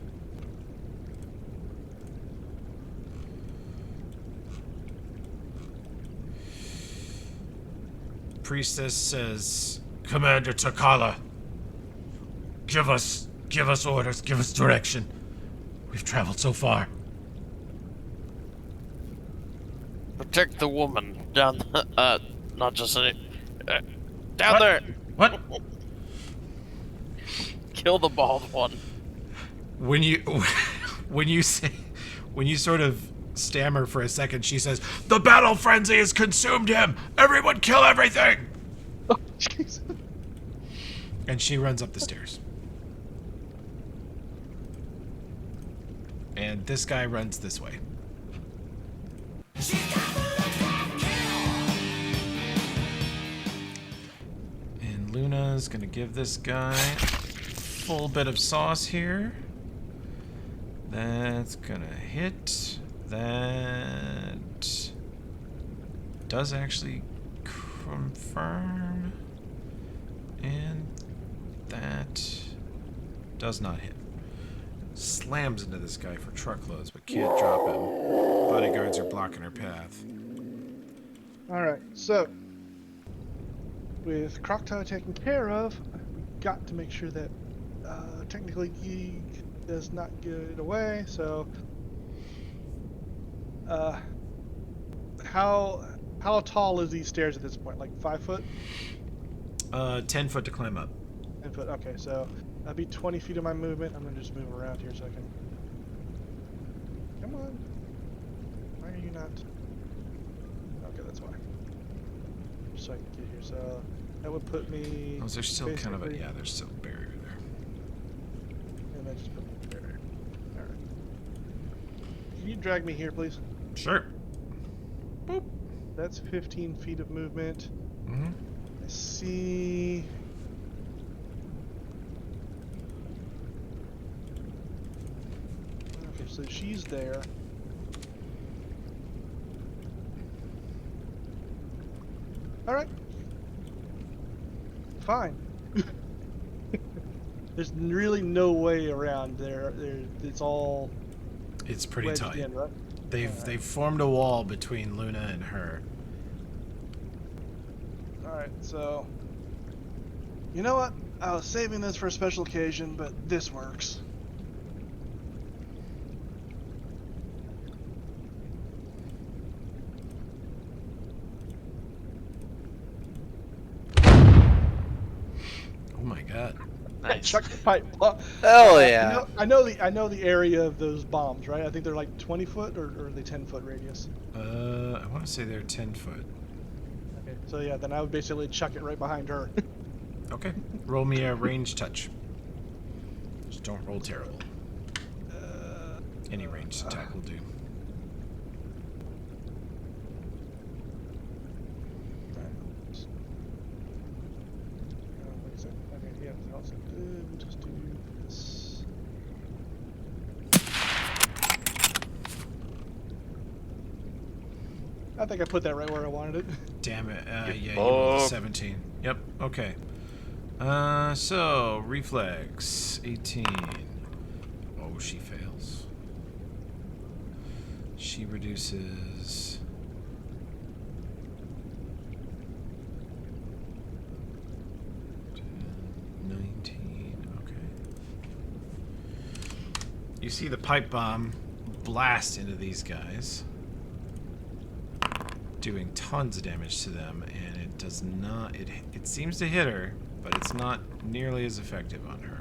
Priestess says, Commander Takala, give us orders, give us direction. We've traveled so far. Protect the woman down. Not just any. Down What? there. What? Kill the bald one. When you sort of stammer for a second, she says, "The battle frenzy has consumed him. Everyone kill everything." Oh, jeez. And she runs up the stairs. And this guy runs this way. And Luna's gonna give this guy a full bit of sauce here. That's gonna hit. That does actually confirm. And that does not hit. Slams into this guy for truckloads, but can't drop him. Bodyguards are blocking her path. Alright, so with Croctile taken care of, we've got to make sure that technically he does not get away, so how tall is these stairs at this point? Like 5 foot? 10 foot to climb up. 10 foot, okay, so that'd be 20 feet of my movement. I'm gonna just move around here so I can. Come on. Why are you not? Okay, that's why. Just so I can get here. So that would put me. Oh, there's still kind of a, basically- yeah, there's still a barrier there. And that just put me there. Alright. Can you drag me here, please? Sure. Boop. That's 15 feet of movement. Mm-hmm. I see. Okay, so she's there. Alright. Fine. There's really no way around there. It's all It's pretty wedged tight. in, right? They've formed a wall between Luna and her. Alright, so. You know what? I was saving this for a special occasion, but this works. Oh my god. Nice. Chuck the pipe bomb. Hell I yeah. know, I know the area of those bombs, right? I think they're like 20 foot or are they 10 foot radius? I want to say they're 10 foot. Okay, so yeah, then I would basically chuck it right behind her. Okay. Roll me a range touch. Just don't roll terrible. Any ranged attack will do. else I did. We'll just do this. I think I put that right where I wanted it. Damn it. Yeah, you rolled a fuck. 17. Yep, okay. So, reflex, 18. Oh, she fails. She reduces... 19, okay. You see the pipe bomb blast into these guys, doing tons of damage to them, and it does not... It seems to hit her, but it's not nearly as effective on her.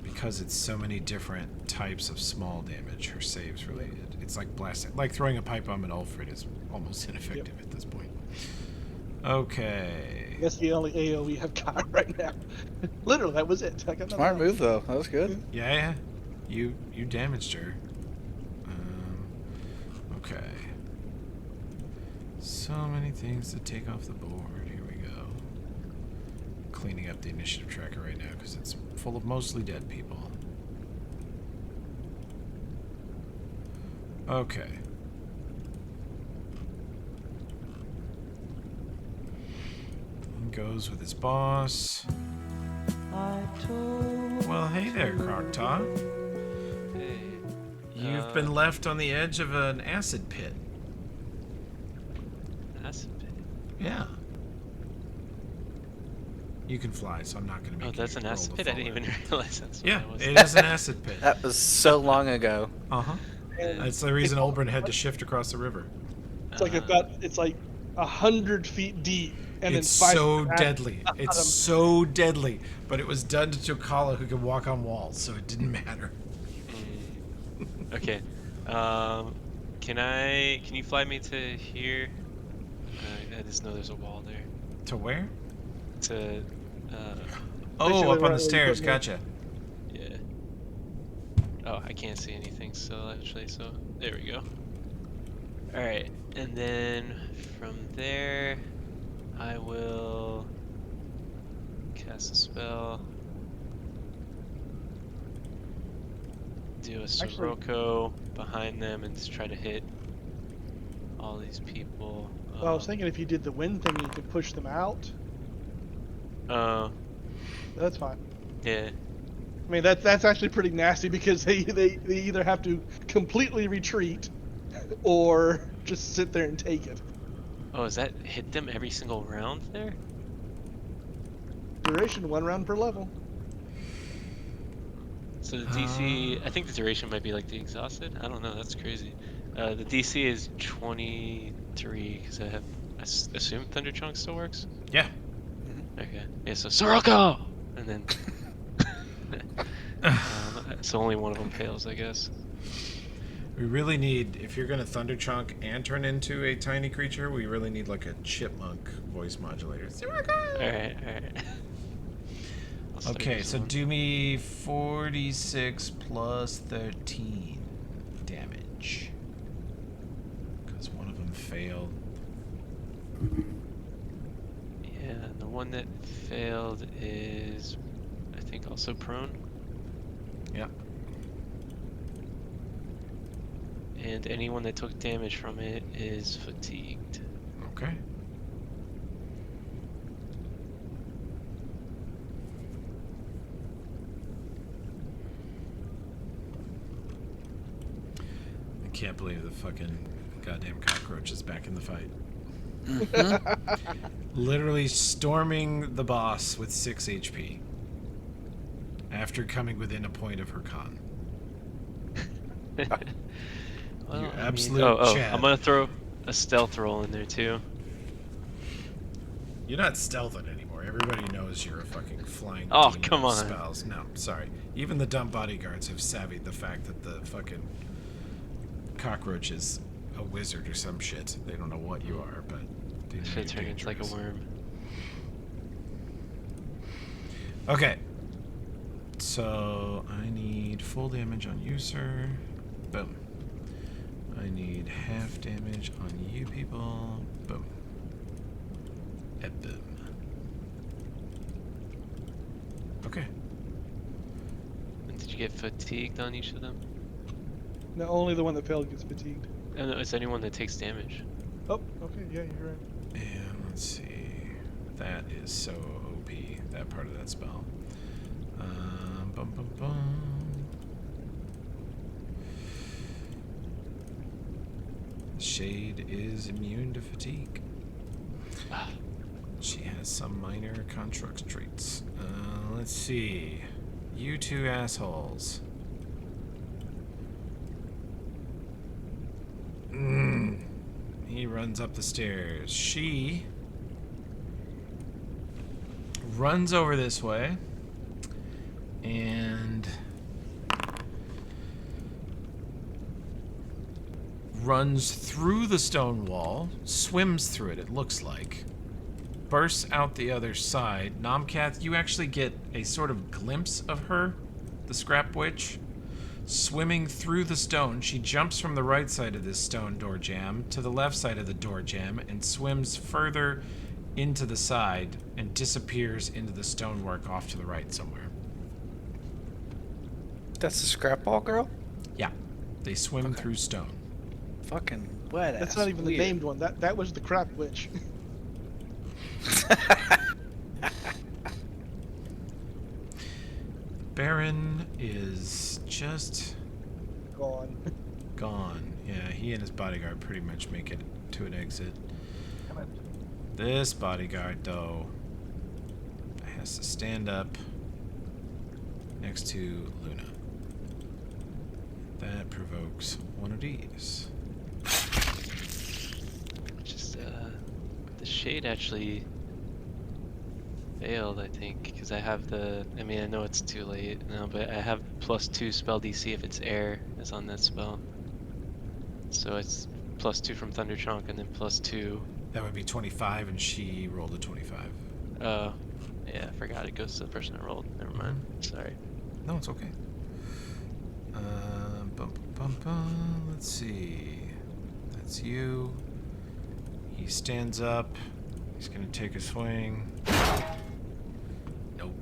Because it's so many different types of small damage, her saves related. It's like blasting... Like throwing a pipe bomb at Ulfred is almost ineffective at this point. Okay. That's the only AoE I've got right now. Literally, that was it. I got nothing Smart else. move though. That was good. Yeah. You damaged her. Okay. So many things to take off the board. Here we go. Cleaning up the initiative tracker right now because it's full of mostly dead people. Okay. He goes with his boss. Well, hey there, Croctaw. Hey. You've been left on the edge of an acid pit. Acid pit. Yeah. You can fly, so I'm not going to make Oh, that's you an roll acid the pit? I didn't forward. even realize that's what Yeah, that was. it is an acid pit. That was so long ago. Uh-huh. That's the reason Olbrand had to shift across the river. It's like it's like 100 feet deep, and It's then 5 so feet deadly. It's so deadly. But it was done to Chokala, who can walk on walls, so it didn't matter. Okay. Can you fly me to here? I just know there's a wall there. To where? To Oh, Basically, up on where the you stairs. put me. Gotcha. yeah. Oh, I can't see anything still actually, so there we go. Alright, and then from there I will cast a spell. Do a Actually- Sirocco behind them and just try to hit all these people. Well, I was thinking if you did the wind thing, you could push them out. That's fine. Yeah. I mean, that's actually pretty nasty because they either have to completely retreat or just sit there and take it. Oh, does that hit them every single round there? Duration 1 round per level. So the DC, I think the duration might be like the exhausted. I don't know. That's crazy. The DC is 23 because I assume Thunder Chunk still works. Yeah. Okay. Yeah. So Sirocco, and then so only one of them fails, I guess. We really need, if you're going to Thunder Chunk and turn into a tiny creature, we really need like a chipmunk voice modulator. All right. I'll start Okay, using so one. do me 46 plus 13 damage. Because one of them failed. Yeah, and the one that failed is, I think, also prone. Yep. And anyone that took damage from it is fatigued. Okay. I can't believe the fucking goddamn cockroach is back in the fight. Literally storming the boss with 6 HP. After coming within a point of her con. Well, You I mean- absolute Chad. I'm gonna throw a stealth roll in there too. You're not stealthing anymore. Everybody knows you're a fucking flying Oh, demon come of on. spells. No, sorry. Even the dumb bodyguards have savvied the fact that the fucking cockroach is a wizard or some shit. They don't know what you are, but they know Should you're turn into like a dangerous. worm. Okay. So I need full damage on you, sir. Boom. I need half damage on you people. Boom. And boom. Okay. And did you get fatigued on each of them? No, only the one that failed gets fatigued. Oh, no, it's anyone that takes damage. Oh, okay, yeah, you're right. And let's see. That is so OP, that part of that spell. Bum, bum, bum. Shade is immune to fatigue. Ah. She has some minor construct traits. Let's see. You two assholes. He runs up the stairs. She runs over this way and runs through the stone wall, swims through it, it looks like, bursts out the other side. Nomcath, you actually get a sort of glimpse of her, the Scrap Witch, swimming through the stone. She jumps from the right side of this stone door jamb to the left side of the door jamb and swims further into the side and disappears into the stonework off to the right somewhere. That's the scrap ball girl? Yeah, they swim through stone. Fucking wet ass. That's not even the weird. named one. That was the crap witch. Baron is just Gone. gone. Yeah, he and his bodyguard pretty much make it to an exit. This bodyguard, though, has to stand up next to Luna. That provokes one of these. Just, the shade actually failed, I think, because I have the, I mean, I know it's too late now, but I have +2 spell DC if it's air is on that spell. So it's +2 from Thunder Chunk and then +2. That would be 25, and she rolled a 25. Oh, yeah, I forgot it goes to the person that rolled. Never mind. Sorry. No, it's okay. Bum, bum, bum. Let's see. That's you. He stands up. He's gonna take a swing. Nope.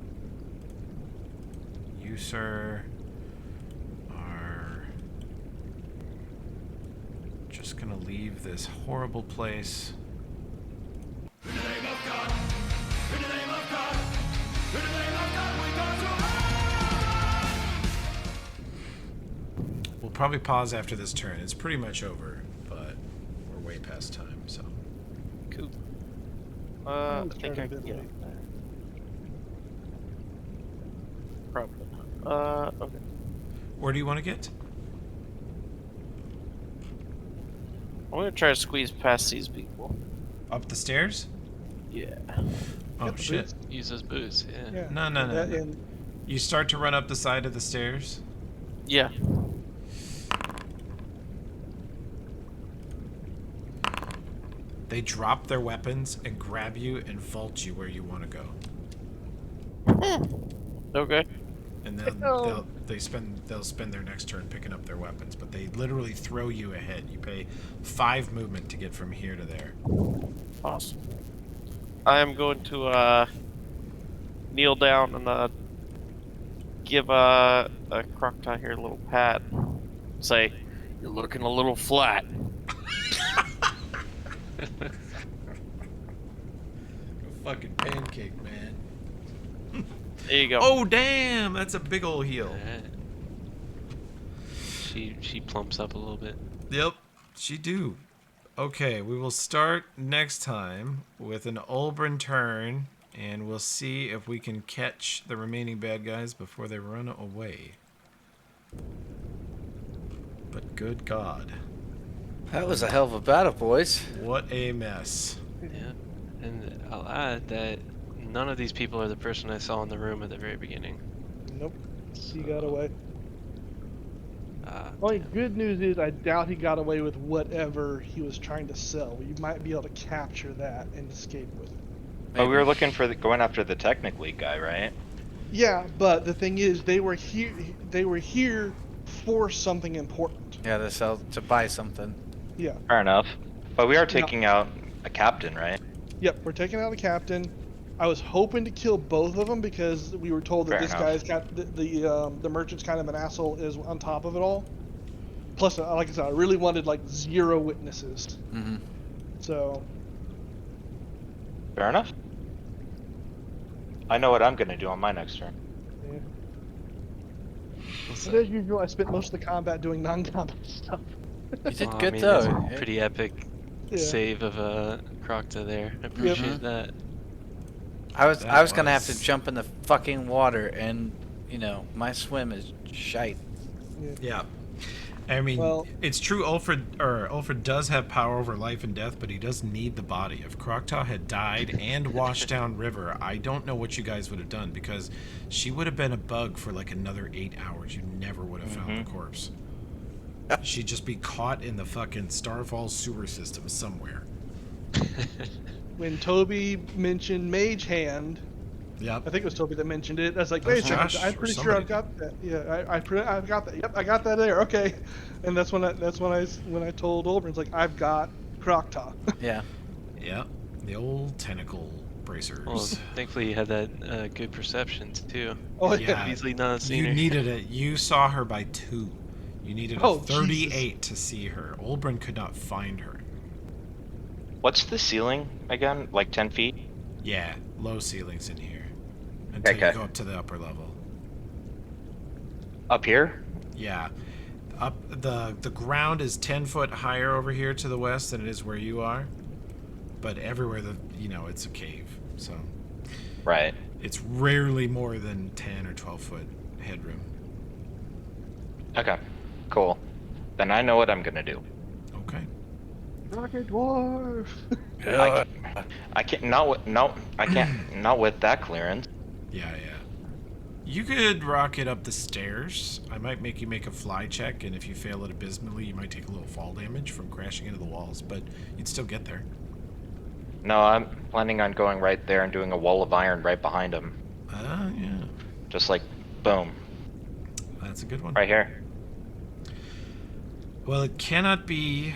You, sir, are just gonna leave this horrible place. We'll probably pause after this turn. It's pretty much over, but we're way past time, so. Cool. I It's think kinda I a can bit get late. it there. Probably. Okay. Where do you want to get? I'm gonna try to squeeze past these people. Up the stairs? Yeah. Oh Get the shit. boots. Use those boots, yeah. Yeah. No, no, and no, that- no. and You start to run up the side of the stairs. Yeah. They drop their weapons and grab you and vault you where you want to go. Okay. And then they'll spend their next turn picking up their weapons, but they literally throw you ahead. You pay 5 movement to get from here to there. Awesome. I am going to kneel down and give a Crocodile here a little pat. Say, you're looking a little flat. Fucking pancake, man. There you go. Oh damn, that's a big old heal. Alright. She plumps up a little bit. Yep, she do. Okay, we will start next time with an Olbrin turn, and we'll see if we can catch the remaining bad guys before they run away. But good God, That was a hell of a battle, boys. what a mess. Yeah. And I'll add that none of these people are the person I saw in the room at the very beginning. nope, he got away. Uh, Only good news is I doubt he got away with whatever he was trying to sell. You might be able to capture that and escape with it. But we were looking for going after the Technic League guy, right? Yeah, but the thing is, they were here. They were here for something important. Yeah, to buy something. Yeah. Fair enough. But we are taking out a captain, right? Yep. We're taking out the captain. I was hoping to kill both of them because we were told that Fair this enough. guy's got the merchant's kind of an asshole is on top of it all. Plus, like I said, I really wanted like 0 witnesses. Mm-hmm. So Fair enough. I know what I'm gonna do on my next turn. yeah. What's But that? as usual, I spent most of the combat doing non-combat stuff. You did Well, I good mean, though. that's a Yeah. pretty epic Yeah. save of Crocta there. I appreciate that. I was That gonna have to was- jump in the fucking water, and my swim is shite. Yeah. I mean, Well- it's true. Ulfred does have power over life and death, but he does need the body. If Croctaw had died and washed down River, I don't know what you guys would have done, because she would have been a bug for like another 8 hours. You never would have found the corpse. She'd just be caught in the fucking Starfall sewer system somewhere. When Toby mentioned Mage Hand, Yep. I think it was Toby that mentioned it. I was like, That was wait a second, Josh I'm or pretty sure I've somebody. got that. Yeah, I've got that. Yep, I got that there. Okay, and that's when I told Olbrin, it's like I've got Croctaw. Yeah. Yep. The old tentacle bracers. Well, thankfully you had that good perception too. Oh Yeah. Easily not seen You her. needed it. You saw her by 2. You needed Oh, a 38 to see her. Olbrin could not find her. What's the ceiling again? Like 10 feet? Yeah, low ceilings in here until you Okay. go up to the upper level. Up here? Yeah, up the ground is 10 foot higher over here to the west than it is where you are, but everywhere it's a cave, so Right. it's rarely more than 10 or 12 foot headroom. Okay. Cool. Then I know what I'm gonna do. Okay. Rocket Dwarf. I can't not with that clearance. Yeah. You could rocket up the stairs. I might make you make a fly check, and if you fail it abysmally, you might take a little fall damage from crashing into the walls, but you'd still get there. No, I'm planning on going right there and doing a wall of iron right behind him. Yeah. Just like, boom, That's a good one. right here. Well, it cannot be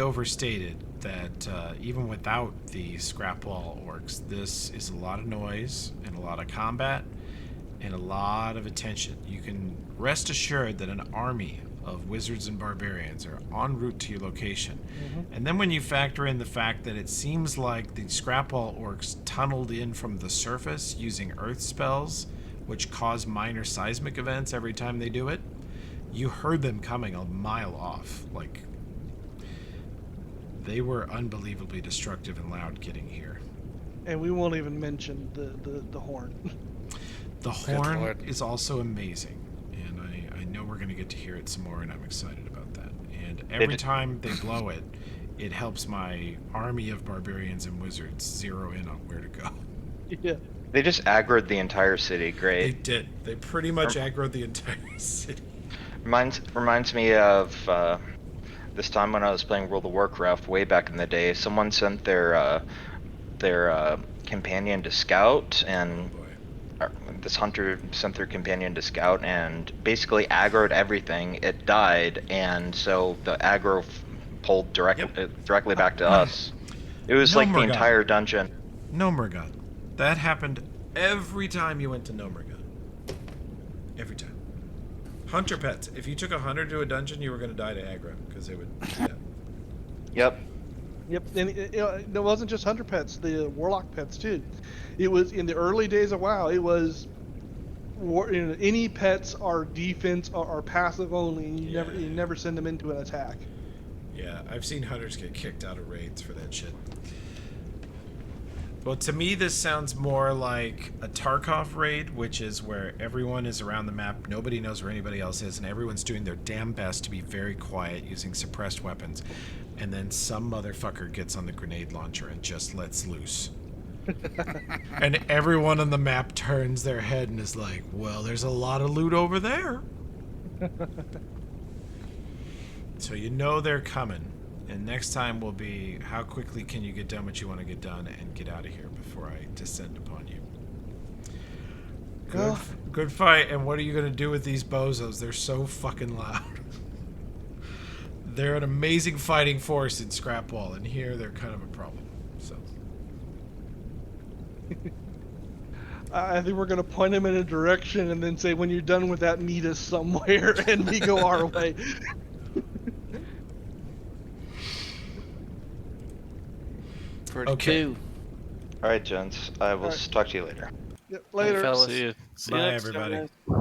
overstated that even without the scrap wall orcs, this is a lot of noise and a lot of combat and a lot of attention. You can rest assured that an army of wizards and barbarians are en route to your location. And then when you factor in the fact that it seems like the scrap wall orcs tunneled in from the surface using earth spells, which cause minor seismic events every time they do it, you heard them coming a mile off. Like, they were unbelievably destructive and loud getting here. And we won't even mention the horn. The horn Lord. is also amazing, and I know we're going to get to hear it some more, and I'm excited about that. And every did- time they blow it, it helps my army of barbarians and wizards zero in on where to go. Yeah. They just aggroed the entire city. They Great. did. They pretty much aggroed the entire city. Reminds me of this time when I was playing World of Warcraft way back in the day. Someone sent their companion to scout, and this hunter sent their companion to scout and basically aggroed everything. It died, and so the aggro pulled directly back to us. It was No like the Morgan. entire dungeon. Nomergun. That happened every time you went to Nomergun. Every time. Hunter pets. If you took a hunter to a dungeon, you were going to die to aggro, because they would. Yeah. Yep. Yep, and it wasn't just hunter pets, the warlock pets too. It was in the early days of WoW. It was any pets are defense are passive only, and you never send them into an attack. Yeah, I've seen hunters get kicked out of raids for that shit. Well, to me, this sounds more like a Tarkov raid, which is where everyone is around the map, nobody knows where anybody else is, and everyone's doing their damn best to be very quiet using suppressed weapons. And then some motherfucker gets on the grenade launcher and just lets loose. And everyone on the map turns their head and is like, well, there's a lot of loot over there. So you know they're coming. And next time will be, how quickly can you get done what you want to get done and get out of here before I descend upon you. Well- Good fight. And what are you going to do with these bozos? They're so fucking loud. They're an amazing fighting force in Scrapwall, and here they're kind of a problem. So I think we're gonna point him in a direction and then say, when you're done with that, meet us somewhere, and we go our way. For Okay. 2. All right, gents. I will Alright. talk to you later. Yep, later. fellas. See ya. See you Bye, next time, everybody. guys.